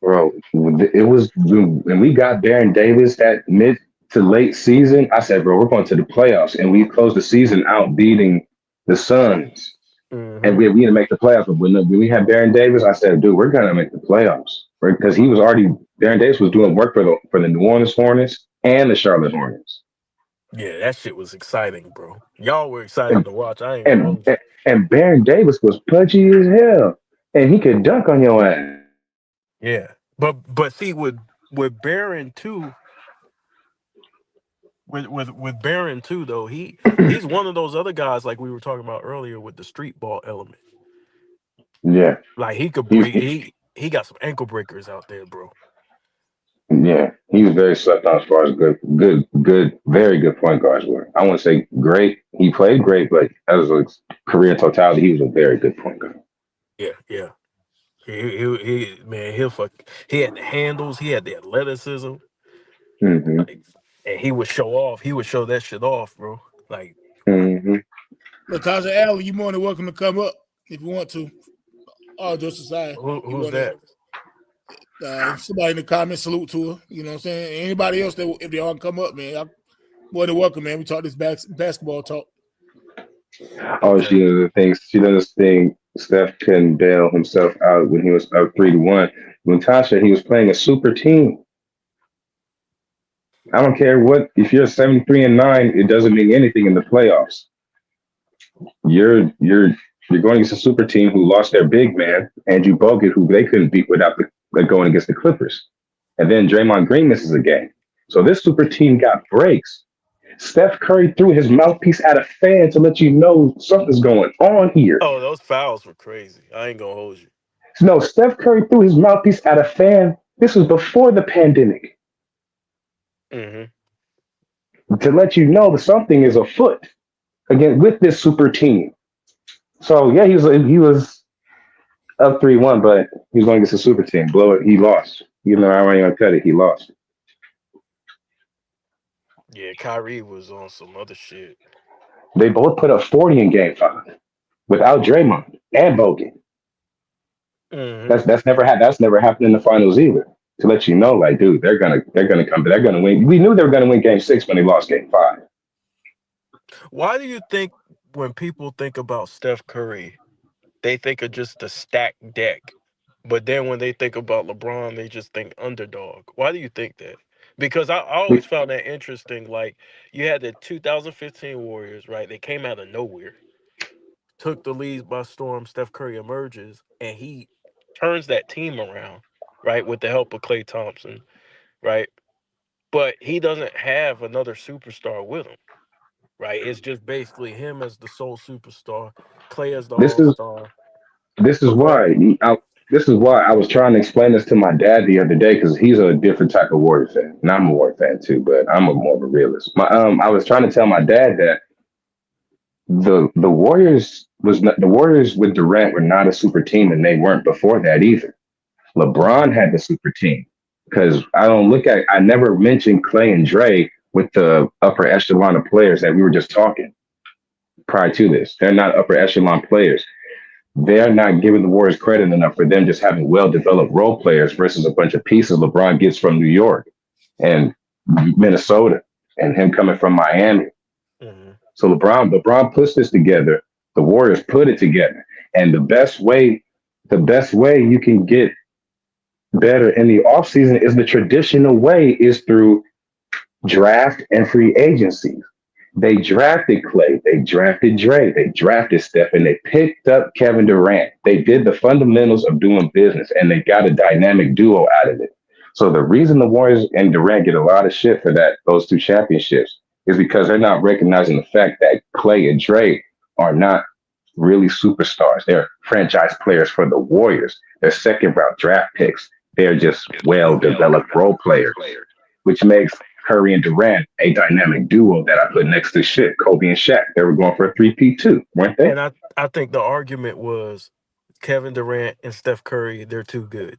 Speaker 16: bro. It was when we got Baron Davis that mid to late season. I said, bro, we're going to the playoffs, and we closed the season out beating the Suns. And
Speaker 3: Hmm.
Speaker 16: we didn't make the playoffs. But when we had Baron Davis, I said, dude, we're gonna make the playoffs. Because Baron Davis was doing work for the New Orleans Hornets and the Charlotte Hornets.
Speaker 3: Yeah, that shit was exciting, bro. Y'all were excited
Speaker 16: And
Speaker 3: to watch. I ain't gonna
Speaker 16: and
Speaker 3: hold you.
Speaker 16: and Baron Davis was pudgy as hell, and he could dunk on your ass.
Speaker 3: Yeah, but see with Barron too, with Barron too though, he's one of those other guys like we were talking about earlier with the street ball element.
Speaker 16: Yeah,
Speaker 3: Like he could
Speaker 16: he's
Speaker 3: break. He got some ankle breakers out there, bro.
Speaker 16: yeah, he was very slept on as far as very good point guards were. I wouldn't say great. He played great, but as a career totality, he was a very good point guard.
Speaker 3: Yeah, yeah. He man, he'll fuck. He had the handles. He had the athleticism.
Speaker 16: Hmm.
Speaker 3: Like, and he would show off. He would show that shit off, bro. Like,
Speaker 16: Hmm.
Speaker 4: Latasha Allen, you more than welcome to come up if you want to. All jokes aside, you
Speaker 3: who's
Speaker 4: want
Speaker 3: that?
Speaker 4: to somebody in the comments salute to her. You know what I'm saying? Anybody else that if they all come up, man, I'm more than welcome, man. We talk this basketball talk.
Speaker 16: Oh,
Speaker 3: Okay.
Speaker 16: she does this thing. Steph couldn't bail himself out when he was up 3-1. When Tasha, he was playing a super team. I don't care what if you're 73-9, it doesn't mean anything in the playoffs. You're going against a super team who lost their big man, Andrew Bogut, who they couldn't beat without going against the Clippers. And then Draymond Green misses a game. So this super team got breaks. Steph Curry threw his mouthpiece at a fan to let you know something's going on here.
Speaker 3: Oh, those fouls were crazy. I ain't gonna hold you.
Speaker 16: No, Steph Curry threw his mouthpiece at a fan. This was before the pandemic
Speaker 3: Hmm.
Speaker 16: to let you know that something is afoot again with this super team. So yeah, he was up 3-1, but he was going against a super team. Blow it, he lost. Even though I wasn't gonna cut it, he lost.
Speaker 3: Yeah, Kyrie was on some other shit.
Speaker 16: They both put up 40 in game 5 without Draymond and Bogut.
Speaker 3: Hmm.
Speaker 16: That's never happened in the finals either. To let you know, like, dude, they're gonna win. We knew they were gonna win game 6 when they lost game 5.
Speaker 3: Why do you think when people think about Steph Curry, they think of just the stacked deck, but then when they think about LeBron, they just think underdog? Why do you think that? Because I always found that interesting. Like you had the 2015 Warriors, right? They came out of nowhere, took the leads by storm. Steph Curry emerges, and he turns that team around, right, with the help of Klay Thompson, right? But he doesn't have another superstar with him, right? It's just basically him as the sole superstar, Clay as the
Speaker 16: This
Speaker 3: all
Speaker 16: is
Speaker 3: star.
Speaker 16: this is
Speaker 3: Oh, go ahead.
Speaker 16: why this is why I was trying to explain this to my dad the other day because he's a different type of Warrior fan, and I'm a Warrior fan too, but I'm a more of a realist. I was trying to tell my dad that the Warriors the Warriors with Durant were not a super team, and they weren't before that either. LeBron had the super team because I never mentioned Clay and Dre with the upper echelon of players that we were just talking prior to this. They're not upper echelon players. They're not giving the Warriors credit enough for them just having well developed role players versus a bunch of pieces LeBron gets from New York and Minnesota and him coming from Miami.
Speaker 3: Hmm.
Speaker 16: So LeBron puts this together. The Warriors put it together. And the best way you can get better in the offseason is the traditional way is through draft and free agency. They drafted Clay, they drafted Dre, they drafted Steph, and they picked up Kevin Durant. They did the fundamentals of doing business and they got a dynamic duo out of it. So the reason the Warriors and Durant get a lot of shit for those two championships is because they're not recognizing the fact that Clay and Dre are not really superstars. They're franchise players for the Warriors. They're second round draft picks. They're just well developed role players, which makes Curry and Durant a dynamic duo that I put next to shit. Kobe and Shaq. They were going for a 3P too, weren't they?
Speaker 3: And I think the argument was Kevin Durant and Steph Curry, they're too good.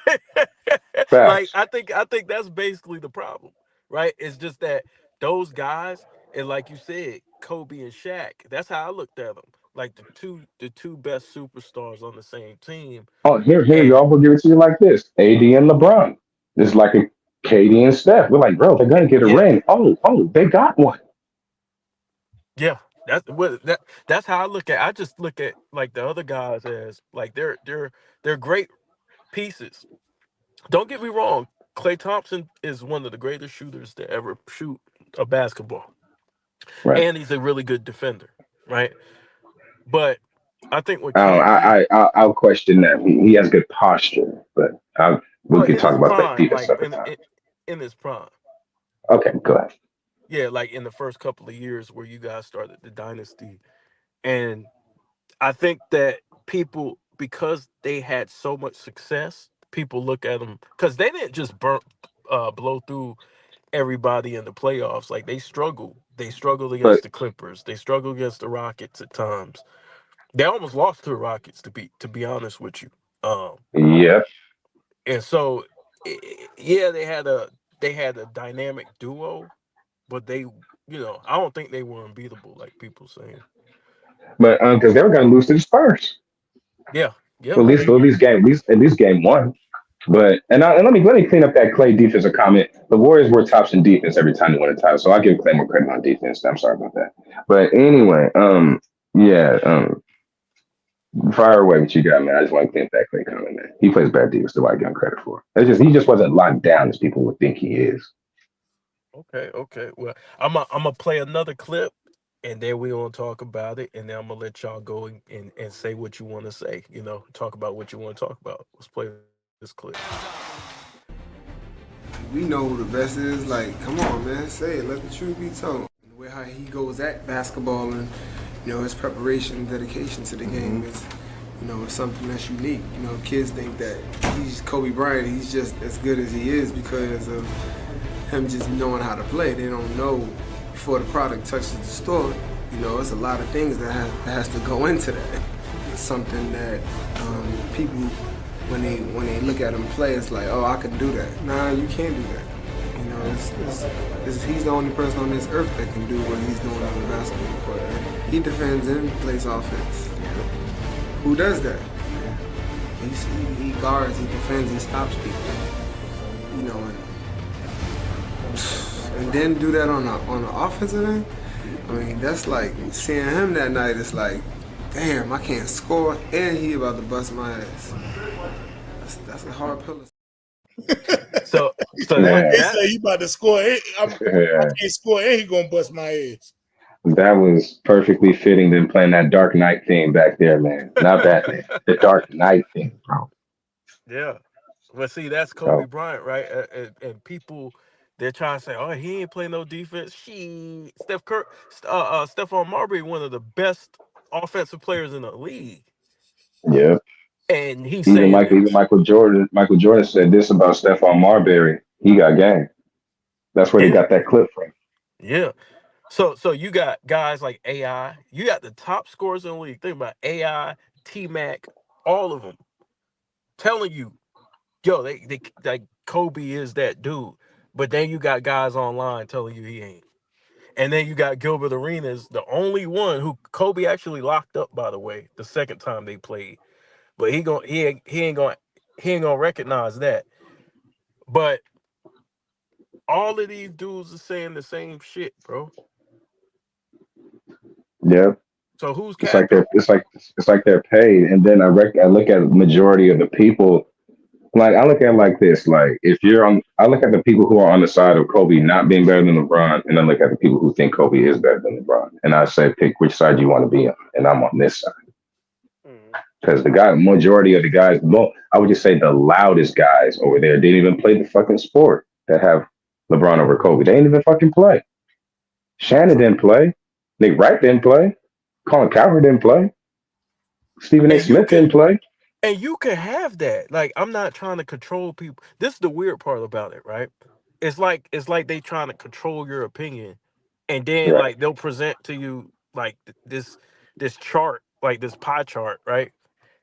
Speaker 3: Like
Speaker 16: Facts.
Speaker 3: I think that's basically the problem, right? It's just that those guys, and like you said, Kobe and Shaq, that's how I looked at them. Like the two best superstars on the same team.
Speaker 16: Oh, here you
Speaker 3: And
Speaker 16: go. We'll give it to you like this: AD and LeBron. It's like a KD and Steph. We're like, bro, they're gonna get a
Speaker 3: yeah,
Speaker 16: ring. Oh, they got one.
Speaker 3: yeah. That's how I look at. I just look at like the other guys as like they're great pieces. Don't get me wrong. Klay Thompson is one of the greatest shooters to ever shoot a basketball.
Speaker 16: Right.
Speaker 3: and he's a really good defender, right? But I think with
Speaker 16: I
Speaker 3: KD,
Speaker 16: I'll question that. He has good posture, but we
Speaker 3: well,
Speaker 16: could
Speaker 3: in
Speaker 16: talk
Speaker 3: his
Speaker 16: about that
Speaker 3: prime,
Speaker 16: defense
Speaker 3: like
Speaker 16: stuff at time.
Speaker 3: in his prime,
Speaker 16: Okay, go ahead.
Speaker 3: yeah, like in the first couple of years where you guys started the dynasty, and I think that people, because they had so much success, people look at them because they didn't just blow through everybody in the playoffs. Like they struggled. They struggled
Speaker 16: But
Speaker 3: against the Clippers. They struggled against the Rockets at times. They almost lost to the Rockets, to be honest with you. Um,
Speaker 16: yeah,
Speaker 3: and so, yeah, they had a dynamic duo, but I don't think they were unbeatable like people saying.
Speaker 16: but because they were going to lose to the Spurs,
Speaker 3: Yeah, yeah.
Speaker 16: at least game one. But let me clean up that Clay defensive comment. The Warriors were tops in defense every time they won a title, so I give Clay more credit on defense. I'm sorry about that. But anyway, yeah, fire away what you got, man. I just want to clean up that Clay comment, man. He plays bad defense, do I give him credit for? He just wasn't locked down as people would think he is.
Speaker 3: Okay, okay. Well, I'm gonna play another clip, and then we gonna talk about it, and then I'm gonna let y'all go and say what you want to say. Talk about what you want to talk about. Let's play this clip.
Speaker 1: We know who the best is. Like, come on, man, say it. Let the truth be told. The way how he goes at basketball and his preparation, dedication to the game is, it's something that's unique. Kids think that he's Kobe Bryant. He's just as good as he is because of him just knowing how to play. They don't know before the product touches the store. It's a lot of things that has to go into that. It's something that people, when they look at him play, it's like, oh, I can do that. Nah, you can't do that. He's the only person on this earth that can do what he's doing on the basketball court. He defends and plays offense. Who does that? He guards, he defends, he stops people. And then do that on the offensive end. I mean, that's like seeing him that night. It's like, damn, I can't score, and he about to bust my ass. That's a hard pill.
Speaker 3: So
Speaker 4: They say he about to score. I
Speaker 16: Yeah.
Speaker 4: can't score, and he gonna bust my ass.
Speaker 16: That was perfectly fitting them playing that Dark Knight theme back there, man. Not Batman. The Dark Knight theme, bro.
Speaker 3: Yeah, but see, that's Kobe
Speaker 16: So,
Speaker 3: Bryant, right? And people, they're trying to say, "Oh, he ain't play no defense." Stephon Marbury, one of the best offensive players in the league,
Speaker 16: yeah.
Speaker 3: and he's
Speaker 16: Even
Speaker 3: saying
Speaker 16: Michael, even
Speaker 3: this.
Speaker 16: Michael Jordan. Michael Jordan said this about Stephon Marbury. He got game. That's where they
Speaker 3: Yeah,
Speaker 16: got that clip from.
Speaker 3: yeah. So you got guys like AI. You got the top scorers in the league. Think about AI, T Mac, all of them telling you, yo, they like Kobe is that dude. But then you got guys online telling you he ain't. And then you got Gilbert Arenas, the only one who Kobe actually locked up, by the way, the second time they played. But he ain't gonna recognize that. But all of these dudes are saying the same shit, bro.
Speaker 16: Yeah.
Speaker 3: So who's
Speaker 16: It's like
Speaker 3: capping?
Speaker 16: they're paid. And then I look at the majority of the people. Like I look at it like this. Like if you're on, I look at the people who are on the side of Kobe not being better than LeBron, and I look at the people who think Kobe is better than LeBron, and I say pick which side you want to be on, and I'm on this side because majority of the guys, well, I would just say the loudest guys over there didn't even play the fucking sport that have LeBron over Kobe. They didn't even fucking play. Shannon didn't play. Nick Wright didn't play. Colin Cowherd didn't play. Stephen A.
Speaker 3: And you
Speaker 16: Smith
Speaker 3: can
Speaker 16: didn't play.
Speaker 3: and you can have that. Like I'm not trying to control people. This is the weird part about it, right? It's like they trying to control your opinion, and then
Speaker 16: Right.
Speaker 3: like they'll present to you like this chart, like this pie chart, right?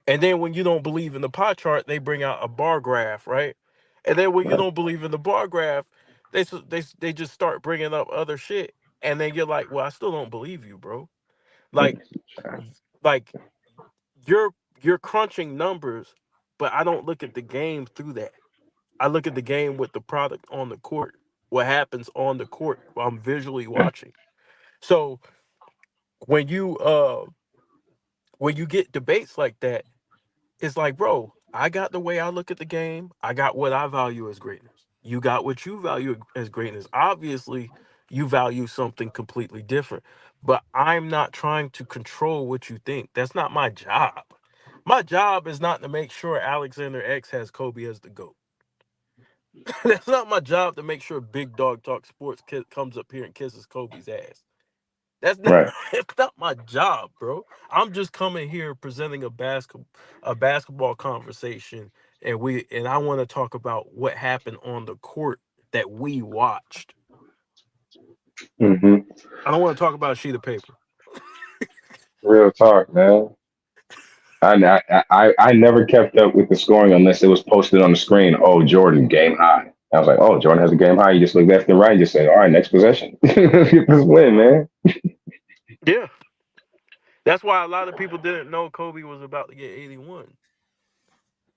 Speaker 3: And then when you don't believe in the pie chart, they bring out a bar graph, right? And then when you
Speaker 16: Right.
Speaker 3: don't believe in the bar graph, they just start bringing up other shit, and then you're like, well, I still don't believe you, bro. Like like you're you're crunching numbers, but I don't look at the game through that. I look at the game with the product on the court, what happens on the court while I'm visually watching. So when you uh when you get debates like that, it's like, bro, I got the way I look at the game. I got what I value as greatness. You got what you value as greatness. Obviously, you value something completely different. But I'm not trying to control what you think. That's not my job. My job is not to make sure Alexander X has Kobe as the GOAT. That's not my job to make sure Big Dog Talk Sports comes up here and kisses Kobe's ass. That's not,
Speaker 16: Right.
Speaker 3: it's not my job, bro. I'm just coming here presenting a basketball conversation, and I want to talk about what happened on the court that we watched.
Speaker 16: Mm-hmm.
Speaker 3: I don't want to talk about a sheet of paper.
Speaker 16: Real talk, man. I never kept up with the scoring unless it was posted on the screen. Oh, Jordan, game high. I was like, oh, Jordan has a game high. You just look left and right and just say, all right, next possession. Get this win, man.
Speaker 3: Yeah. That's why a lot of people didn't know Kobe was about to get 81.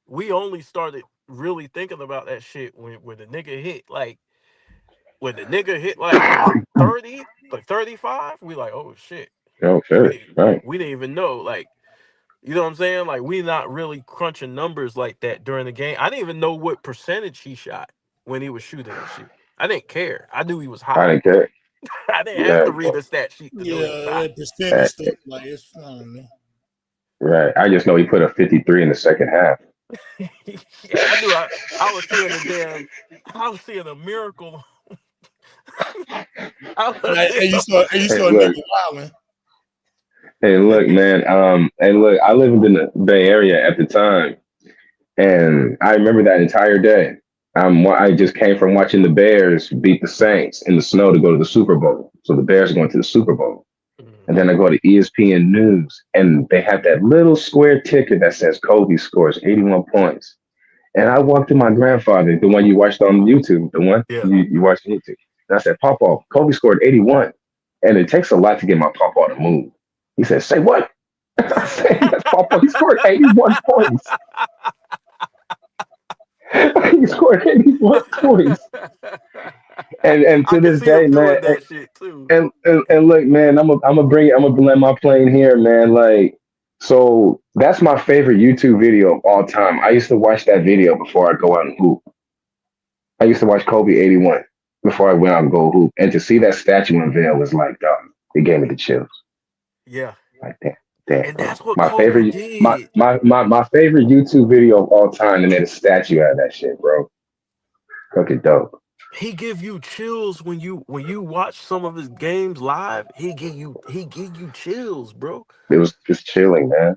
Speaker 3: We only started really thinking about that shit when the nigga hit like 30, like 35, we like, oh shit.
Speaker 16: Oh,
Speaker 3: We
Speaker 16: sure.
Speaker 3: didn't
Speaker 16: Right.
Speaker 3: we didn't even know. Like, you know what I'm saying? Like, we not really crunching numbers like that during the game. I didn't even know what percentage he shot when he was shooting and shit. I didn't care. I knew he was
Speaker 16: I
Speaker 3: hot.
Speaker 16: didn't care.
Speaker 3: I didn't have
Speaker 16: Yeah.
Speaker 3: to read the stat sheet to know he was
Speaker 4: Yeah,
Speaker 3: hot.
Speaker 4: that percentage stuff, like it's I don't know.
Speaker 16: Right. I just know he put a 53 in the second half.
Speaker 3: Yeah, I was seeing I was seeing a miracle. I was
Speaker 4: Like,
Speaker 3: seeing
Speaker 4: and you
Speaker 16: Hey,
Speaker 4: saw a
Speaker 16: look.
Speaker 4: nigga wilding.
Speaker 16: Hey, look, man. And look, I lived in the Bay Area at the time, and I remember that entire day. I just came from watching the Bears beat the Saints in the snow to go to the Super Bowl. So the Bears are going to the Super Bowl. And then I go to ESPN News, and they have that little square ticket that says Kobe scores 81 points. And I walked to my grandfather, the one you watched on YouTube, the one
Speaker 3: Yeah.
Speaker 16: you watched on YouTube. And I said, Papa, Kobe scored 81. And it takes a lot to get my Papa to move. He said, say what? I said, yes, Papa, he scored 81 points. He scored 81 points. And
Speaker 3: I
Speaker 16: to
Speaker 3: can
Speaker 16: this
Speaker 3: see him
Speaker 16: day, man,
Speaker 3: doing that shit too.
Speaker 16: and look, man, I'm gonna land my plane here, man. Like, so that's my favorite YouTube video of all time. I used to watch that video before I go out and hoop. I used to watch Kobe 81 before I went out and go hoop. And to see that statue unveiled was like, it gave me the chills.
Speaker 3: Yeah.
Speaker 16: Like, damn,
Speaker 3: And
Speaker 16: bro.
Speaker 3: that's what Kobe did.
Speaker 16: My favorite YouTube video of all time, and then a statue out of that shit, bro. Fucking dope.
Speaker 3: He give you chills when you watch some of his games live. He give you chills, bro.
Speaker 16: It's chilling, man.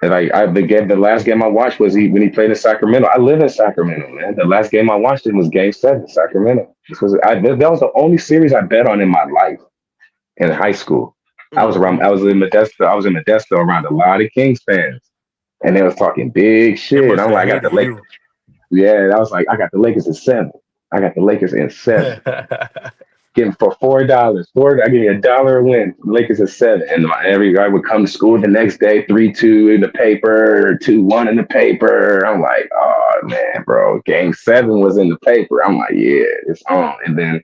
Speaker 16: And like the last game I watched was when he played in Sacramento. I live in Sacramento, man. The last game I watched it was Game 7, Sacramento. That was the only series I bet on in my life in high school. I was in Modesto around a lot of Kings fans, and they was talking big
Speaker 3: They
Speaker 16: shit.
Speaker 3: must
Speaker 16: I'm
Speaker 3: have
Speaker 16: like, I got
Speaker 3: hated
Speaker 16: the Lakers.
Speaker 3: you.
Speaker 16: Yeah, I was like, I got the Lakers in 7. I got the Lakers in 7. Getting for $4. I give you $1 a win. Lakers at 7. And every guy would come to school the next day, 3-2 in the paper, 2-1 in the paper. I'm like, oh man, bro. Game 7 was in the paper. I'm like, yeah, it's on. And then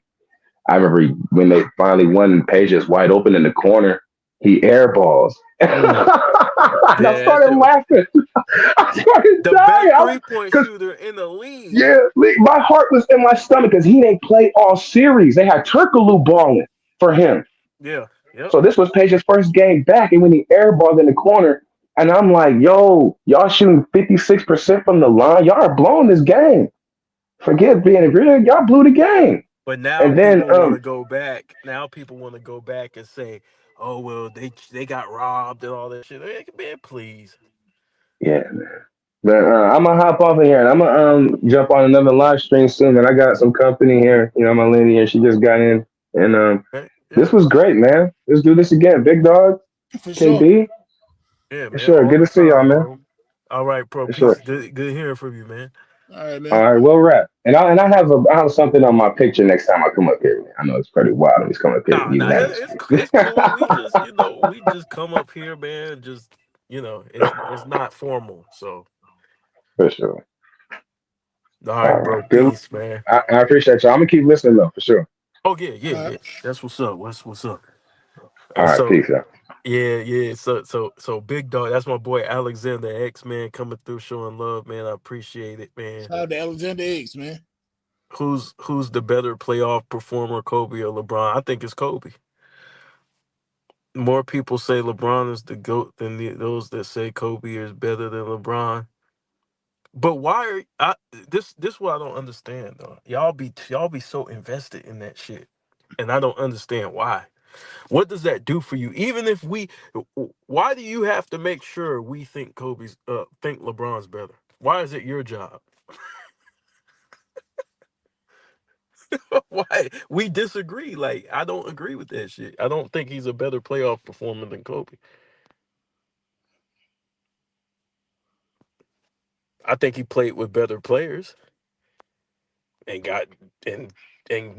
Speaker 16: I remember when they finally won, Page is wide open in the corner. He airballs. And I started laughing. I started
Speaker 3: The
Speaker 16: dying.
Speaker 3: best 3-point shooter in the league.
Speaker 16: Yeah, my heart was in my stomach because he didn't play all series. They had Turkaloo balling for him.
Speaker 3: Yeah. Yep.
Speaker 16: So this was Page's first game back, and when he airballed in the corner, and I'm like, yo, y'all shooting 56% from the line. Y'all are blowing this game. Forget being a grid. Y'all blew the game.
Speaker 3: But now
Speaker 16: And then
Speaker 3: people want to go back. Now people want to go back and say, "Oh well, they got robbed and all that shit." Hey, man, please.
Speaker 16: yeah, man. But I'm gonna hop off of here and I'm gonna jump on another live stream soon. And I got some company here. You know, my lady here, she just got in. And this was great, man. Let's do this again. Big dog,
Speaker 4: For sure.
Speaker 16: KB.
Speaker 3: Yeah,
Speaker 16: For
Speaker 3: man.
Speaker 16: sure.
Speaker 3: All
Speaker 16: Good
Speaker 3: the
Speaker 16: to see y'all,
Speaker 3: time,
Speaker 16: man.
Speaker 3: bro. All right, bro.
Speaker 16: For
Speaker 3: Peace.
Speaker 16: sure.
Speaker 3: Good hearing from you, man.
Speaker 4: All right, man.
Speaker 16: All right, we'll wrap. And I have something on my picture next time I come up here. Man. I know it's pretty wild. He's coming up here.
Speaker 3: Nah,
Speaker 16: Even
Speaker 3: it's cool. We just come up here, man. Just it's not formal. So
Speaker 16: For sure.
Speaker 3: all
Speaker 16: All
Speaker 3: right, bro.
Speaker 16: right. Good.
Speaker 3: Peace, man.
Speaker 16: I appreciate y'all. I'm gonna keep listening though, for sure.
Speaker 3: Oh yeah. That's what's up. What's up?
Speaker 16: All right,
Speaker 3: So
Speaker 16: peace, y'all.
Speaker 3: yeah. So big dog. That's my boy Alexander X, man, coming through showing love, man. I appreciate it, man.
Speaker 4: Shout out to Alexander X, man.
Speaker 3: who's the better playoff performer, Kobe or LeBron? I think it's Kobe. More people say LeBron is the GOAT than those that say Kobe is better than LeBron. But why are this what I don't understand though. Y'all be so invested in that shit. And I don't understand why. What does that do for you? Even if why do you have to make sure we think think LeBron's better? Why is it your job? Why we disagree? Like I don't agree with that shit. I don't think he's a better playoff performer than Kobe. I think he played with better players and got and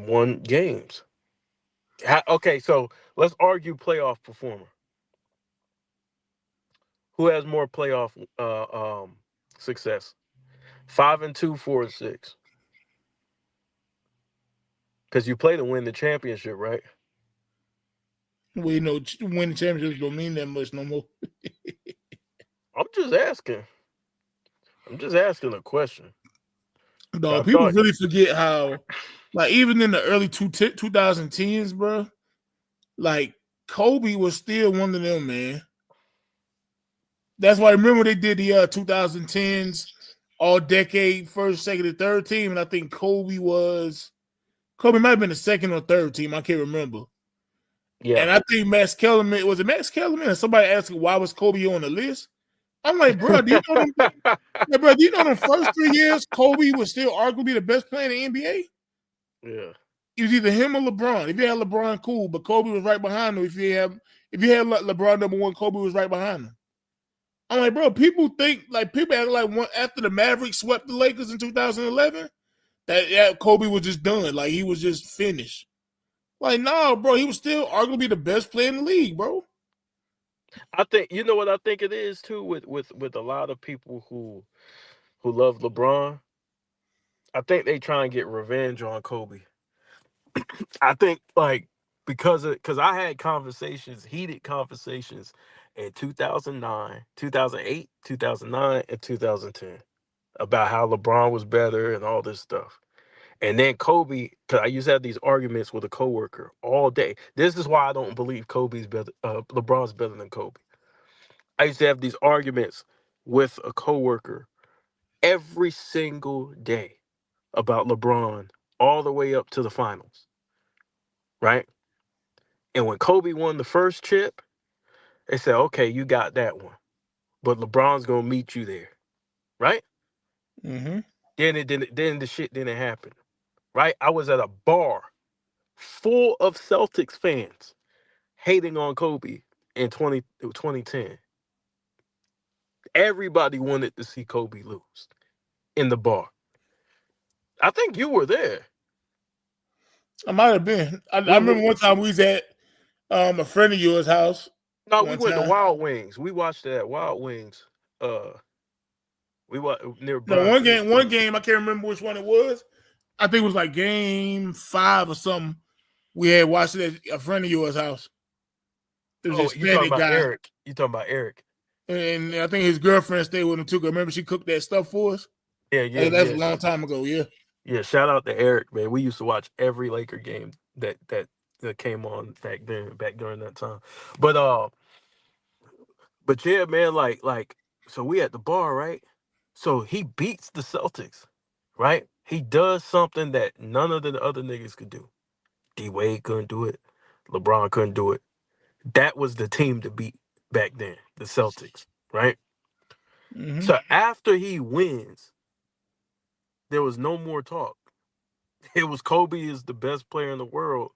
Speaker 3: won games. Okay, so let's argue playoff performer. Who has more playoff success? 5-2, 4-6. Because you play to win the championship, right?
Speaker 4: We know winning championships don't mean that much no more.
Speaker 3: I'm just asking. I'm just asking a question.
Speaker 4: No, people really forget how, like, even in the early 2010s, bro, like, Kobe was still one of them, man. That's why I remember they did the 2010s all-decade first, second, and third team, and I think Kobe might have been the second or third team. I can't remember.
Speaker 3: Yeah.
Speaker 4: And I think Max Kellerman, was it Max Kellerman? And somebody asked why was Kobe on the list? I'm like, bro, do you know them? Yeah, bro, do you know the first 3 years Kobe was still arguably the best player in the NBA?
Speaker 3: Yeah.
Speaker 4: It was either him or LeBron. If you had LeBron, cool, but Kobe was right behind him. If you had LeBron number one, Kobe was right behind him. I'm like, bro, people act like after the Mavericks swept the Lakers in 2011, that Kobe was just done. Like he was just finished. Like, no, bro, he was still arguably the best player in the league, bro.
Speaker 3: I think you know what I think it is too with a lot of people who love LeBron. I think they try and get revenge on Kobe. I think because I had heated conversations in 2009, 2008, 2009, and 2010 about how LeBron was better and all this stuff. And then Kobe, because I used to have these arguments with a coworker all day. This is why I don't believe LeBron's better than Kobe. I used to have these arguments with a coworker every single day about LeBron all the way up to the finals, right? And when Kobe won the first chip, they said, okay, you got that one, but LeBron's gonna meet you there, right?
Speaker 4: Mm-hmm.
Speaker 3: Then the shit didn't happen, right? I was at a bar full of Celtics fans hating on Kobe in 2010. Everybody wanted to see Kobe lose in the bar. I think you were there.
Speaker 4: I might have been. I remember one time we was at a friend of yours' house.
Speaker 3: No, we went to Wild Wings. We watched that Wild Wings. We were near
Speaker 4: No,
Speaker 3: Bron.
Speaker 4: one game, I can't remember which one it was. I think it was like game 5 or something. We had watched it at a friend of yours' house. There was
Speaker 3: You talking about
Speaker 4: guy.
Speaker 3: Eric? You talking about Eric?
Speaker 4: And I think his girlfriend stayed with him too. Remember, she cooked that stuff for us.
Speaker 3: Yeah.
Speaker 4: Hey, that's a long time ago. Yeah.
Speaker 3: Yeah. Shout out to Eric, man. We used to watch every Laker game that came on back during that time. But yeah, man. So we at the bar, right? So he beats the Celtics, right? He does something that none of the other niggas could do. D Wade couldn't do it. LeBron couldn't do it. That was the team to beat back then, the Celtics, right?
Speaker 4: Mm-hmm.
Speaker 3: So after he wins, there was no more talk. It was Kobe is the best player in the world.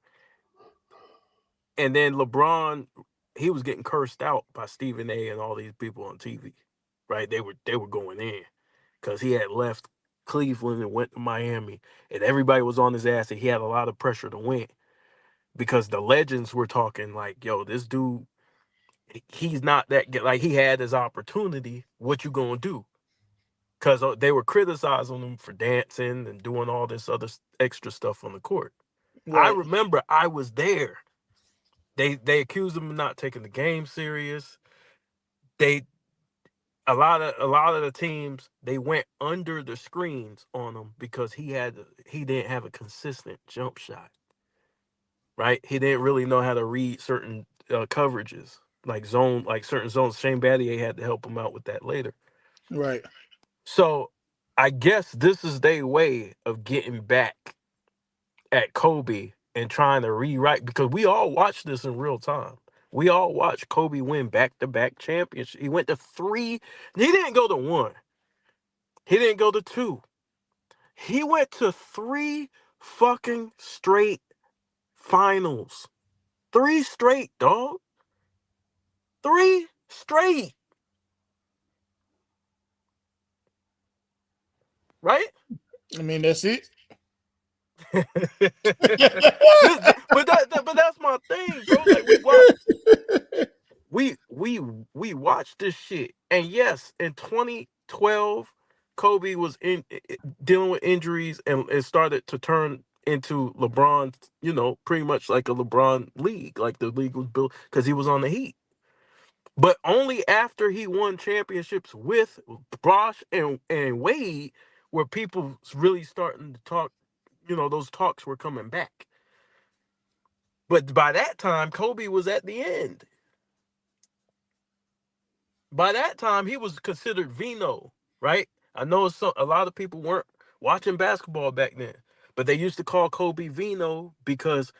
Speaker 3: And then LeBron, he was getting cursed out by Stephen A and all these people on TV, right? They were going in because he had left Cleveland and went to Miami, and everybody was on his ass, and he had a lot of pressure to win because the legends were talking like, "Yo, this dude, he's not that good. Like he had his opportunity. What you gonna do?" Because they were criticizing him for dancing and doing all this other extra stuff on the court.
Speaker 4: Right.
Speaker 3: I remember I was there. They accused him of not taking the game serious. a lot of the teams, they went under the screens on him because he didn't have a consistent jump shot. Right? He didn't really know how to read certain coverages, like certain zones. Shane Battier had to help him out with that later.
Speaker 4: Right.
Speaker 3: So I guess this is their way of getting back at Kobe and trying to rewrite, because we all watched this in real time. We all watched Kobe win back-to-back championships. He went to 3. He didn't go to 1. He didn't go to 2. He went to 3 fucking straight finals. 3 straight, dog. 3 straight. Right?
Speaker 4: I mean, that's it.
Speaker 3: but that's my thing, bro. Like, we watched this shit. And yes, in 2012, Kobe was dealing with injuries, and it started to turn into LeBron, pretty much like a LeBron league. Like, the league was built because he was on the Heat. But only after he won championships with Bosh and Wade were people really starting to talk, those talks were coming back. But by that time, Kobe was at the end. By that time, he was considered Vino, right? I know a lot of people weren't watching basketball back then, but they used to call Kobe Vino because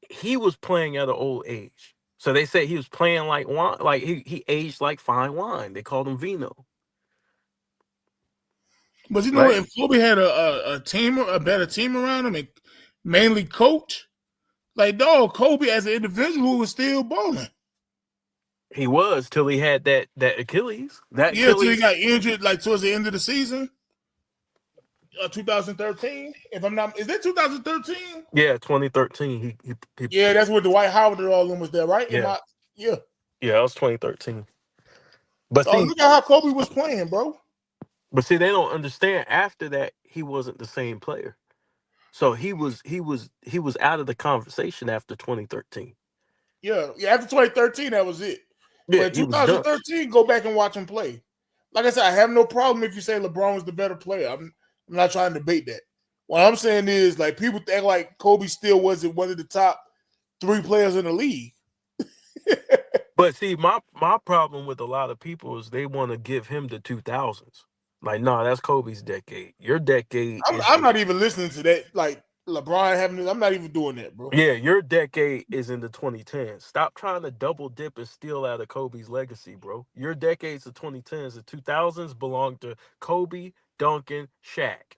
Speaker 3: he was playing at an old age. So they say he was playing like wine, like he aged like fine wine. They called him Vino.
Speaker 4: But
Speaker 3: Right?
Speaker 4: if Kobe had a better team around him, and mainly coach, like, dog, Kobe as an individual was still balling.
Speaker 3: He was, till he had that Achilles.
Speaker 4: Till he got injured like towards the end of the season. 2013, if I'm not, is that 2013?
Speaker 3: Yeah, 2013. He
Speaker 4: Yeah, that's where Dwight Howard and all of them was there, right?
Speaker 3: Yeah.
Speaker 4: Yeah,
Speaker 3: that was 2013. But
Speaker 4: look at how Kobe was playing, bro.
Speaker 3: But see, they don't understand. After that, he wasn't the same player. So he was out of the conversation after 2013.
Speaker 4: Yeah, after 2013, that was it.
Speaker 3: Yeah,
Speaker 4: but 2013, go back and watch him play. Like I said, I have no problem if you say LeBron was the better player. I'm not trying to debate that. What I'm saying is, like, people act like Kobe still wasn't one of the top 3 players in the league.
Speaker 3: But see, my problem with a lot of people is they want to give him the 2000s. Like, no, that's Kobe's decade. Your decade
Speaker 4: I'm not even listening to that. Like, LeBron having this, I'm not even doing that, bro.
Speaker 3: Yeah, your decade is in the 2010s. Stop trying to double dip and steal out of Kobe's legacy, bro. Your decade's the 2010s. The 2000s belong to Kobe, Duncan, Shaq.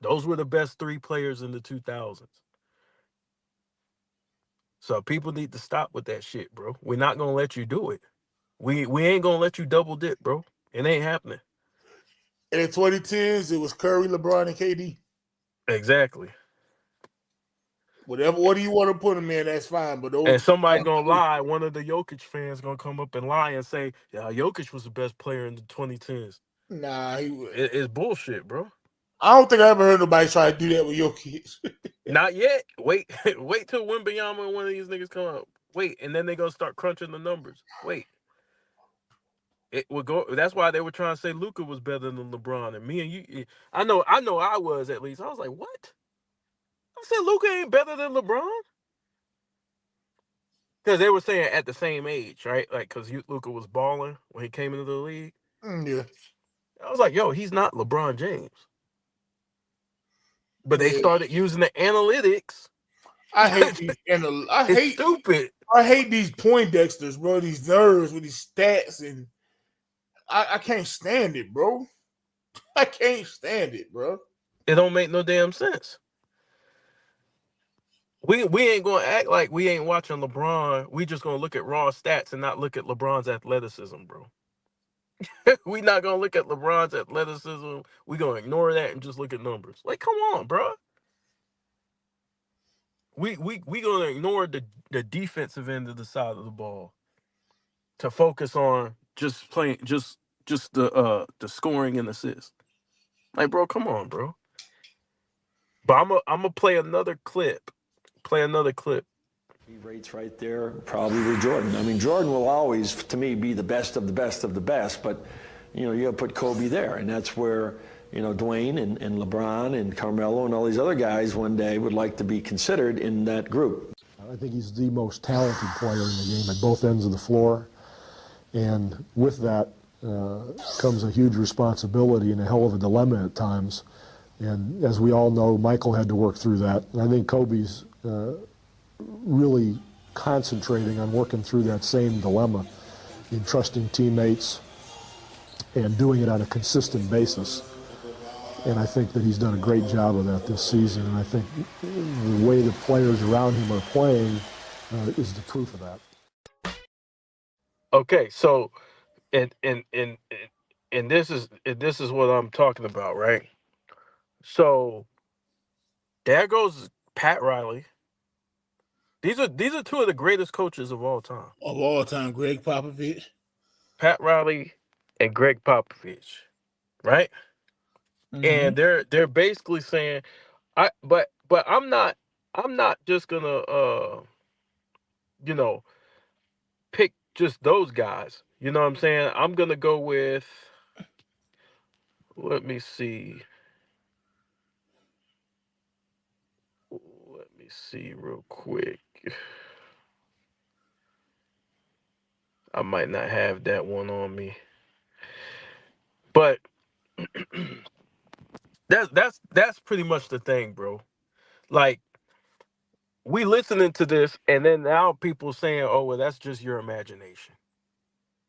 Speaker 3: Those were the best 3 players in the 2000s. So people need to stop with that shit, bro. We're not gonna let you do it. We ain't gonna let you double dip, bro. It ain't happening.
Speaker 4: And in 2010s, it was Curry, LeBron, and KD.
Speaker 3: Exactly.
Speaker 4: What do you want to put them in? That's fine. But those,
Speaker 3: and somebody gonna lie. One of the Jokic fans gonna come up and lie and say, "Yeah, Jokic was the best player in the 2010s."
Speaker 4: Nah,
Speaker 3: it's bullshit, bro.
Speaker 4: I don't think I ever heard nobody try to do that with Jokic.
Speaker 3: Not yet. Wait till Wembanyama and one of these niggas come out. Wait, and then they gonna start crunching the numbers. Wait. It would go. That's why they were trying to say Luka was better than LeBron, and me and you. I know. I was, at least. I was like, what? I said Luka ain't better than LeBron. Because they were saying at the same age, right? Like, because Luka was balling when he came into the league.
Speaker 4: Yeah.
Speaker 3: I was like, yo, he's not LeBron James. But they started using the analytics.
Speaker 4: I hate these.
Speaker 3: It's stupid.
Speaker 4: I hate these Poindexters, bro. These nerds with these stats, and I can't stand it, bro. I can't stand it, bro.
Speaker 3: It don't make no damn sense. We ain't gonna act like we ain't watching LeBron. We just gonna look at raw stats and not look at LeBron's athleticism, bro. We not gonna look at LeBron's athleticism. We gonna ignore that and just look at numbers. Like, come on, bro. We gonna ignore the defensive end of the side of the ball to focus on just playing just the scoring and assists. Like, bro, come on, bro. But I'm gonna play another clip.
Speaker 7: He rates right there, probably with Jordan. I mean, Jordan will always, to me, be the best of the best of the best, but, you got to put Kobe there, and that's where, Dwayne and LeBron and Carmelo and all these other guys one day would like to be considered in that group.
Speaker 9: I think he's the most talented player in the game at both ends of the floor, and with that comes a huge responsibility and a hell of a dilemma at times, and as we all know, Michael had to work through that, and I think Kobe's really concentrating on working through that same dilemma in trusting teammates and doing it on a consistent basis. And I think that he's done a great job of that this season. And I think the way the players around him are playing is the proof of that.
Speaker 3: Okay, so and this is what I'm talking about, right? So there goes Pat Riley. These are two of the greatest coaches of all time.
Speaker 4: Of all time, Greg Popovich.
Speaker 3: Pat Riley and Greg Popovich, right? And they're basically saying, but I'm not just gonna pick just those guys. You know what I'm saying? I'm gonna go with, let me see real quick. I might not have that one on me, but that's pretty much the thing, bro. Like, we listening to this, and then now people saying, "Oh, well, that's just your imagination.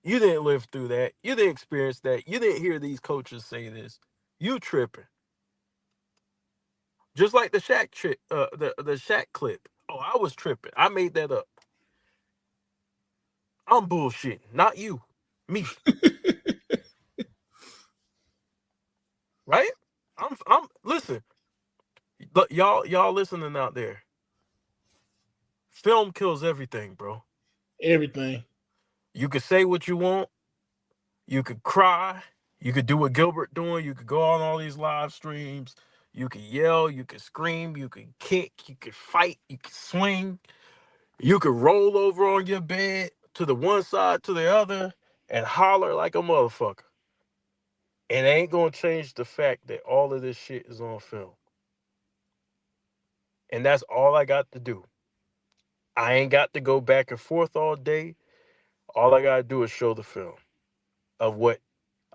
Speaker 3: You didn't live through that. You didn't experience that. You didn't hear these coaches say this. You tripping." Just like the Shaq the Shaq clip. Oh, I was tripping. I made that up. I'm bullshitting, not you, me. Right? I'm listen. Look, y'all listening out there. Film kills everything, bro.
Speaker 4: Everything.
Speaker 3: You could say what you want. You could cry. You could do what Gilbert doing. You could go on all these live streams. You could yell. You could scream. You could kick. You could fight. You could swing. You could roll over on your bed to the one side to the other and holler like a motherfucker. And it ain't gonna change the fact that all of this shit is on film. And that's all I got to do. I ain't got to go back and forth all day. All I gotta do is show the film of what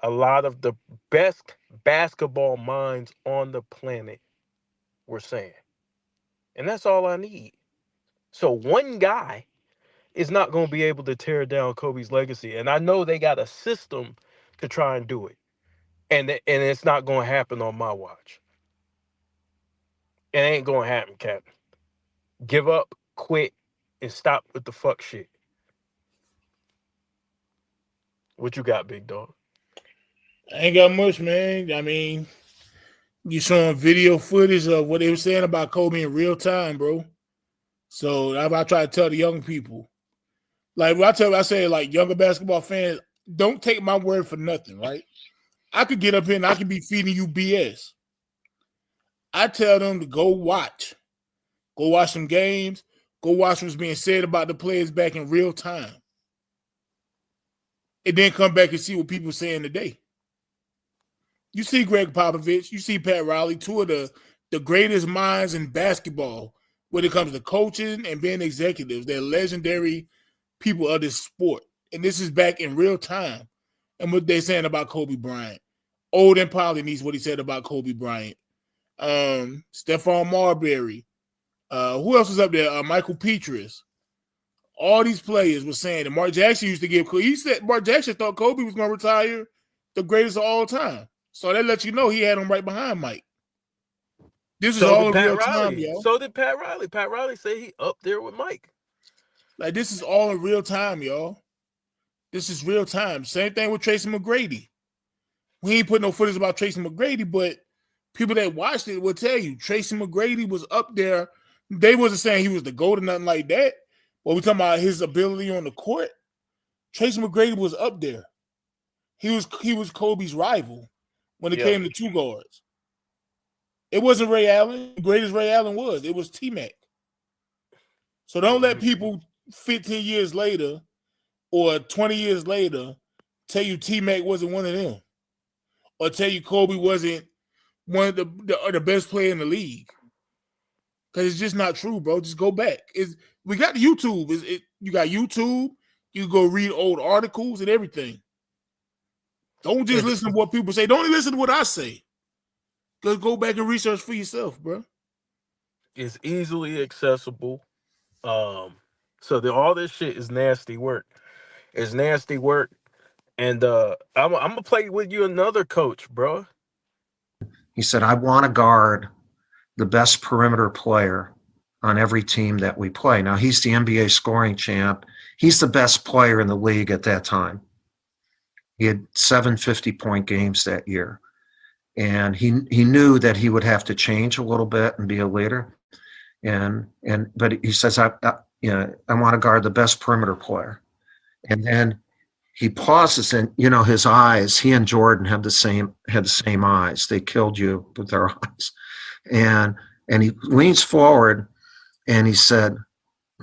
Speaker 3: a lot of the best basketball minds on the planet were saying. And that's all I need. So one guy is not going to be able to tear down Kobe's legacy. And I know they got a system to try and do it. And it's not going to happen on my watch. It ain't going to happen, Captain. Give up, quit, and stop with the fuck shit. What you got, big dog?
Speaker 4: I ain't got much, man. I mean, you showing video footage of what they were saying about Kobe in real time, bro. So I try to tell the young people. Like, when I say, like, younger basketball fans, don't take my word for nothing, right? I could get up here and I could be feeding you BS. I tell them to go watch. Go watch some games. Go watch what's being said about the players back in real time. And then come back and see what people are saying today. You see Greg Popovich, you see Pat Riley, two of the greatest minds in basketball when it comes to coaching and being executives. They're legendary people of this sport. And this is back in real time. And what they're saying about Kobe Bryant. Olden Polynice, what he said about Kobe Bryant. Stephon Marbury. Who else was up there? Michael Petrus. All these players were saying that Mark Jackson used to give. He said Mark Jackson thought Kobe was going to retire the greatest of all time. So that lets you know he had him right behind Mike. This is all in real time, yo.
Speaker 3: So did Pat Riley. Pat Riley said he up there with Mike.
Speaker 4: Like, this is all in real time, y'all. This is real time. Same thing with Tracy McGrady. We ain't put no footage about Tracy McGrady, but people that watched it will tell you Tracy McGrady was up there. They wasn't saying he was the GOAT or nothing like that. But we talking about his ability on the court. Tracy McGrady was up there. He was Kobe's rival when it came to two guards. It wasn't Ray Allen. The greatest Ray Allen was. It was T-Mac. So don't let people 15 years later or 20 years later tell you T-Mac wasn't one of them, or tell you Kobe wasn't one of the best player in the league. Because it's just not true, bro. Just go back. We got YouTube. You got YouTube. You go read old articles and everything. Don't just listen to what people say. Don't even listen to what I say. Just go back and research for yourself, bro.
Speaker 3: It's easily accessible. So all this shit is nasty work. It's nasty work. And I'm gonna play with you another coach, bro.
Speaker 2: He said, I want to guard the best perimeter player on every team that we play. Now, he's the NBA scoring champ. He's the best player in the league at that time. He had 7 50-point games that year. And he knew that he would have to change a little bit and be a leader. But he says, I want to guard the best perimeter player. And then he pauses, and his eyes. He and Jordan had the same eyes. They killed you with their eyes. And he leans forward, and he said,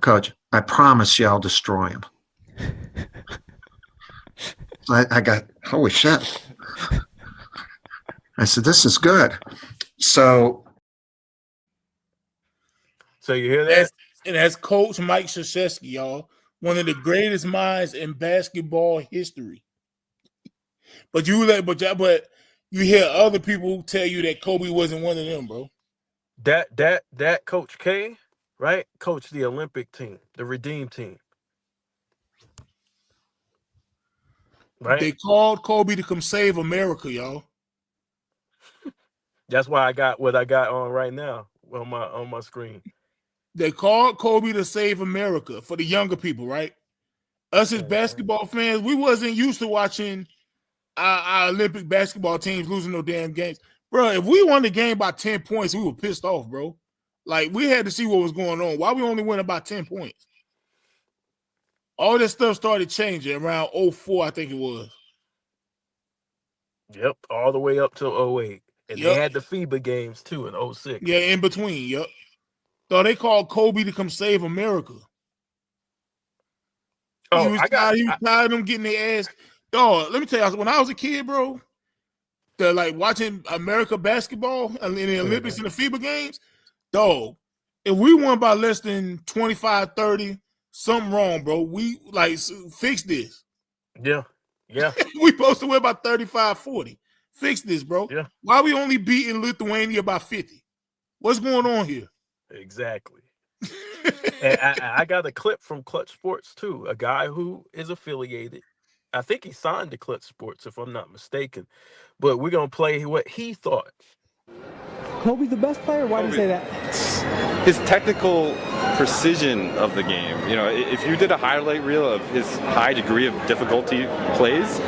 Speaker 2: "Coach, I promise you, I'll destroy him." I got, holy shit. I said, "This is good." So
Speaker 3: you hear that?
Speaker 4: And that's Coach Mike Krzyzewski, y'all. One of the greatest minds in basketball history. But you hear other people tell you that Kobe wasn't one of them, bro.
Speaker 3: That Coach K, right? Coach the Olympic team, the Redeem team. Right?
Speaker 4: They called Kobe to come save America, y'all.
Speaker 3: That's why I got what I got on right now on my screen.
Speaker 4: They called Kobe to save America for the younger people, right? Us as basketball fans, we wasn't used to watching our Olympic basketball teams losing no damn games. Bro, if we won the game by 10 points, we were pissed off, bro. Like, we had to see what was going on. Why we only win about 10 points? All this stuff started changing around 04, I think it was.
Speaker 3: Yep, all the way up to 08. And they had the FIBA games, too, in 06.
Speaker 4: Yeah, in between, yep. So they called Kobe to come save America. He was tired of them getting their ass. Dog, let me tell you, when I was a kid, bro, watching America basketball in the Olympics and the FIBA games, dog, if we won by less than 25, 30, something wrong, bro. We fix this.
Speaker 3: Yeah.
Speaker 4: We supposed to win by 35, 40. Fix this, bro.
Speaker 3: Yeah.
Speaker 4: Why we only beating Lithuania by 50? What's going on here?
Speaker 3: Exactly. And I got a clip from Clutch Sports, too. A guy who is affiliated. I think he signed to Clutch Sports, if I'm not mistaken. But we're going to play what he thought.
Speaker 12: Kobe's the best player? Why do you say that?
Speaker 23: His technical precision of the game. If you did a highlight reel of his high degree of difficulty plays,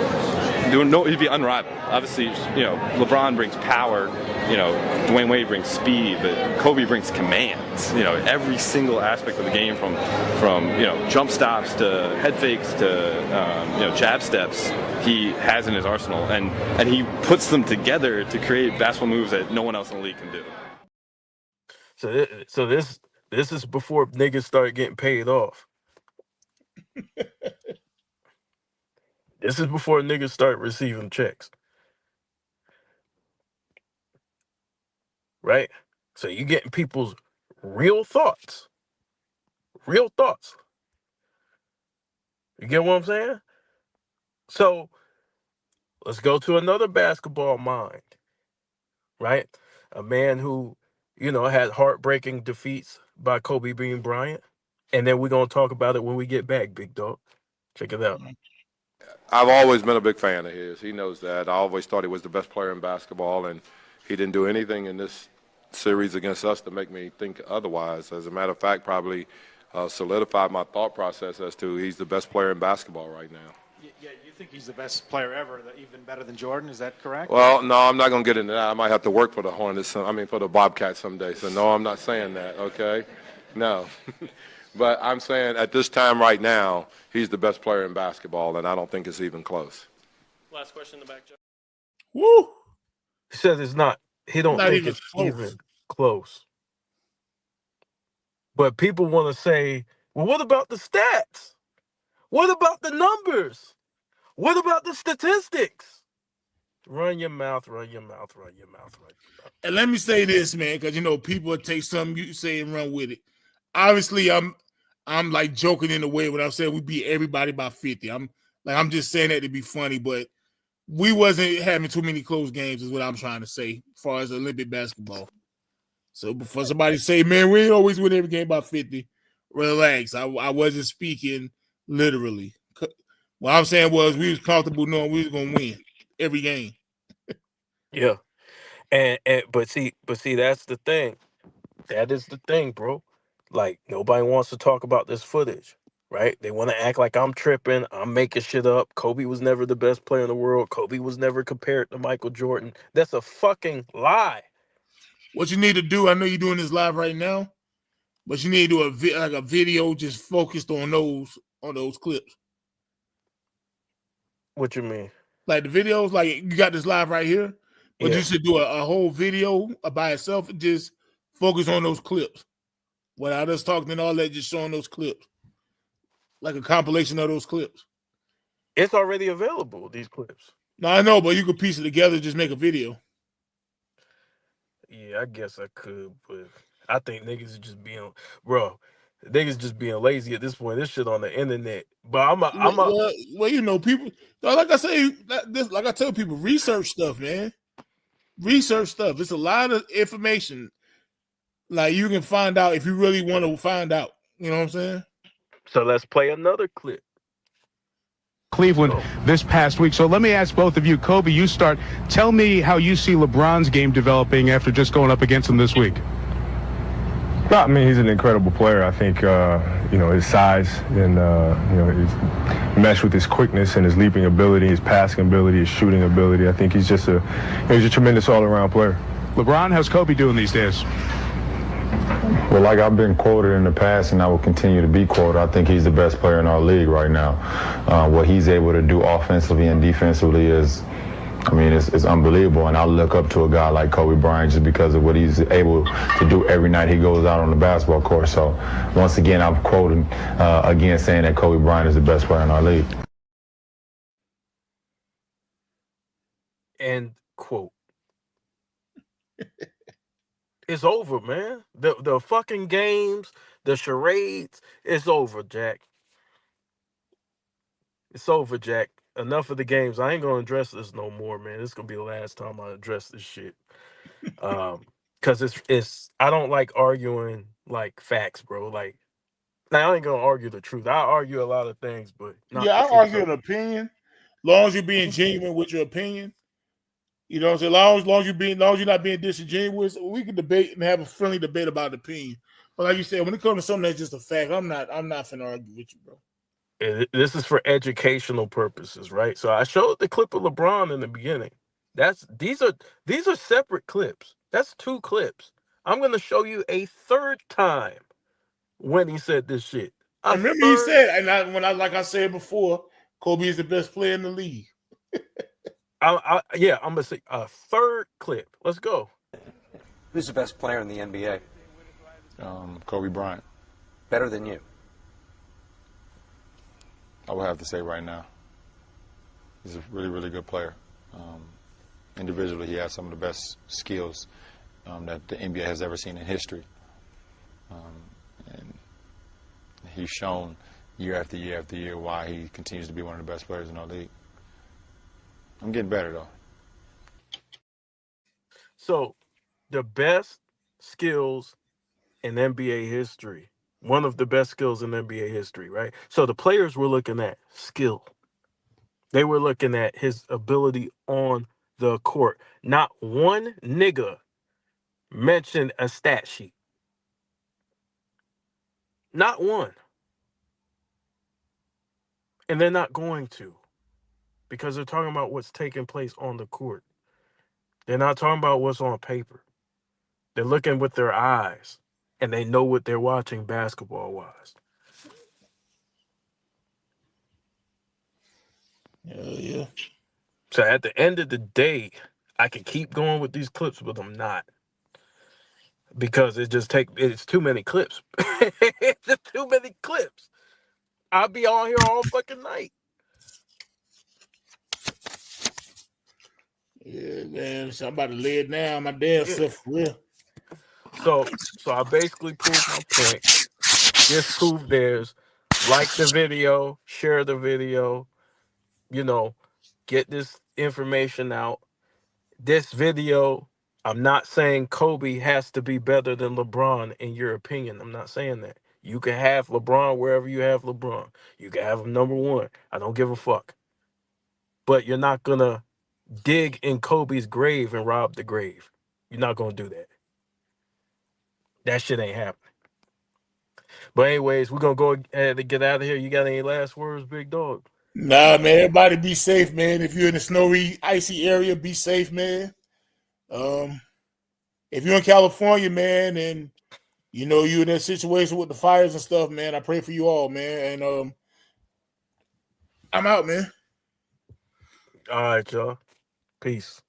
Speaker 23: he'd be unrivaled. Obviously, LeBron brings power, Dwayne Wade brings speed, but Kobe brings commands. Every single aspect of the game from jump stops to head fakes to jab steps, he has in his arsenal, and he puts them together to create basketball moves that no one else in the league can do.
Speaker 3: So this is before niggas start getting paid off. This is before niggas start receiving checks. Right? So you getting people's real thoughts. Real thoughts. You get what I'm saying? So let's go to another basketball mind. Right? A man who, had heartbreaking defeats by Kobe Bryant. And then we're going to talk about it when we get back, big dog. Check it out.
Speaker 24: I've always been a big fan of his. He knows that. I always thought he was the best player in basketball, and he didn't do anything in this series against us to make me think otherwise. As a matter of fact, probably solidified my thought process as to he's the best player in basketball right now.
Speaker 25: Yeah, you think he's the best player ever, even better than Jordan? Is that correct?
Speaker 24: Well, no, I'm not going to get into that. I might have to work for the Hornets. For the Bobcats someday. So, no, I'm not saying that, okay? No. But I'm saying at this time right now, he's the best player in basketball, and I don't think it's even close.
Speaker 25: Last question in the back, Joe.
Speaker 4: Woo!
Speaker 3: He says it's not. He don't think it's even close. But people want to say, well, what about the stats? What about the numbers? What about the statistics? Run your mouth, run your mouth, run your mouth, run your mouth.
Speaker 4: And let me say this, man, because people will take something you say and run with it. Obviously, I'm like joking in a way when I'm saying we beat everybody by 50. I'm just saying that to be funny, but we wasn't having too many close games, is what I'm trying to say, as far as Olympic basketball. So before somebody say, man, we ain't always win every game by 50, relax. I wasn't speaking literally. What I'm saying was we was comfortable knowing we was gonna win every game.
Speaker 3: Yeah. And but see, that's the thing. That is the thing, bro. Like, nobody wants to talk about this footage, right? They want to act like I'm tripping, I'm making shit up. Kobe was never the best player in the world. Kobe was never compared to Michael Jordan. That's a fucking lie.
Speaker 4: What you need to do, I know you're doing this live right now, but you need to do a video just focused on those clips.
Speaker 3: What you mean?
Speaker 4: Like the videos, like you got this live right here, but
Speaker 3: Yeah.
Speaker 4: you should do a whole video by itself and just focus on those clips. Without us talking and all that, just showing those clips. Like a compilation of those clips.
Speaker 3: It's already available, these clips.
Speaker 4: No, I know, but you could piece it together, just make a video.
Speaker 3: Yeah, I guess I could, but I think niggas is just being, bro. Niggas just being lazy at this point. This shit on the internet. But I'm a.
Speaker 4: Well, people. Like I say, like I tell people, research stuff, man. Research stuff. It's a lot of information. Like you can find out if you really want to find out. You know what I'm saying?
Speaker 3: So let's play another clip.
Speaker 5: Cleveland this past week. So let me ask both of you, Kobe, you start. Tell me how you see LeBron's game developing after just going up against him this week.
Speaker 11: I mean, he's an incredible player. I think, his size and, his mesh with his quickness and his leaping ability, his passing ability, his shooting ability. I think he's just he's a tremendous all-around player.
Speaker 5: LeBron, how's Kobe doing these days?
Speaker 11: Well, like I've been quoted in the past, and I will continue to be quoted, I think he's the best player in our league right now. What he's able to do offensively and defensively is, it's unbelievable. And I look up to a guy like Kobe Bryant just because of what he's able to do every night he goes out on the basketball court. So, once again, I'm quoting again saying that Kobe Bryant is the best player in our league.
Speaker 3: End quote. It's over, man. The fucking games, the charades, it's over, Jack. It's over, Jack. Enough of the games. I ain't gonna address this no more, man. This is gonna be the last time I address this shit. Cause it's I don't like arguing like facts, bro. Like, now I ain't gonna argue the truth. I argue a lot of things, but not
Speaker 4: Yeah,
Speaker 3: the
Speaker 4: I
Speaker 3: truth.
Speaker 4: argue an opinion. Long as you're being genuine with your opinion. You know what I'm saying? Long as you're not being disingenuous, we can debate and have a friendly debate about opinion. But like you said, when it comes to something that's just a fact, I'm not finna argue with you, bro.
Speaker 3: This is for educational purposes, right? So I showed the clip of LeBron in the beginning. These are separate clips. That's two clips. I'm gonna show you a third time when he said this shit.
Speaker 4: I remember he said, like I said before, Kobe is the best player in the league.
Speaker 3: I'm gonna say a third clip. Let's go.
Speaker 13: Who's the best player in the NBA?
Speaker 11: Kobe Bryant.
Speaker 13: Better than you?
Speaker 11: I would have to say right now. He's a really, really good player. Individually, he has some of the best skills that the NBA has ever seen in history. And he's shown year after year after year why he continues to be one of the best players in our league. I'm getting better, though.
Speaker 3: So, the best skills in NBA history. One of the best skills in NBA history, right? So the players were looking at skill. They were looking at his ability on the court. Not one nigga mentioned a stat sheet. Not one. And they're not going to, because they're talking about what's taking place on the court. They're not talking about what's on paper. They're looking with their eyes, and they know what they're watching basketball-wise.
Speaker 4: Yeah.
Speaker 3: So at the end of the day, I can keep going with these clips, but I'm not. because it's too many clips. It's just too many clips. I'll be on here all fucking night.
Speaker 4: Yeah, man. So I'm about to lay it down my damn self for real.
Speaker 3: So I basically proved my point. Disproved theirs. Like the video, share the video, get this information out. This video, I'm not saying Kobe has to be better than LeBron in your opinion. I'm not saying that. You can have LeBron wherever you have LeBron. You can have him number one. I don't give a fuck. But you're not going to dig in Kobe's grave and rob the grave. You're not going to do that. That shit ain't happening. But anyways, we're going to go ahead and get out of here. You got any last words, big dog?
Speaker 4: Nah, man. Everybody be safe, man. If you're in a snowy, icy area, be safe, man. If you're in California, man, and you're in that situation with the fires and stuff, man, I pray for you all, man. And I'm out, man.
Speaker 3: All right, y'all. Peace.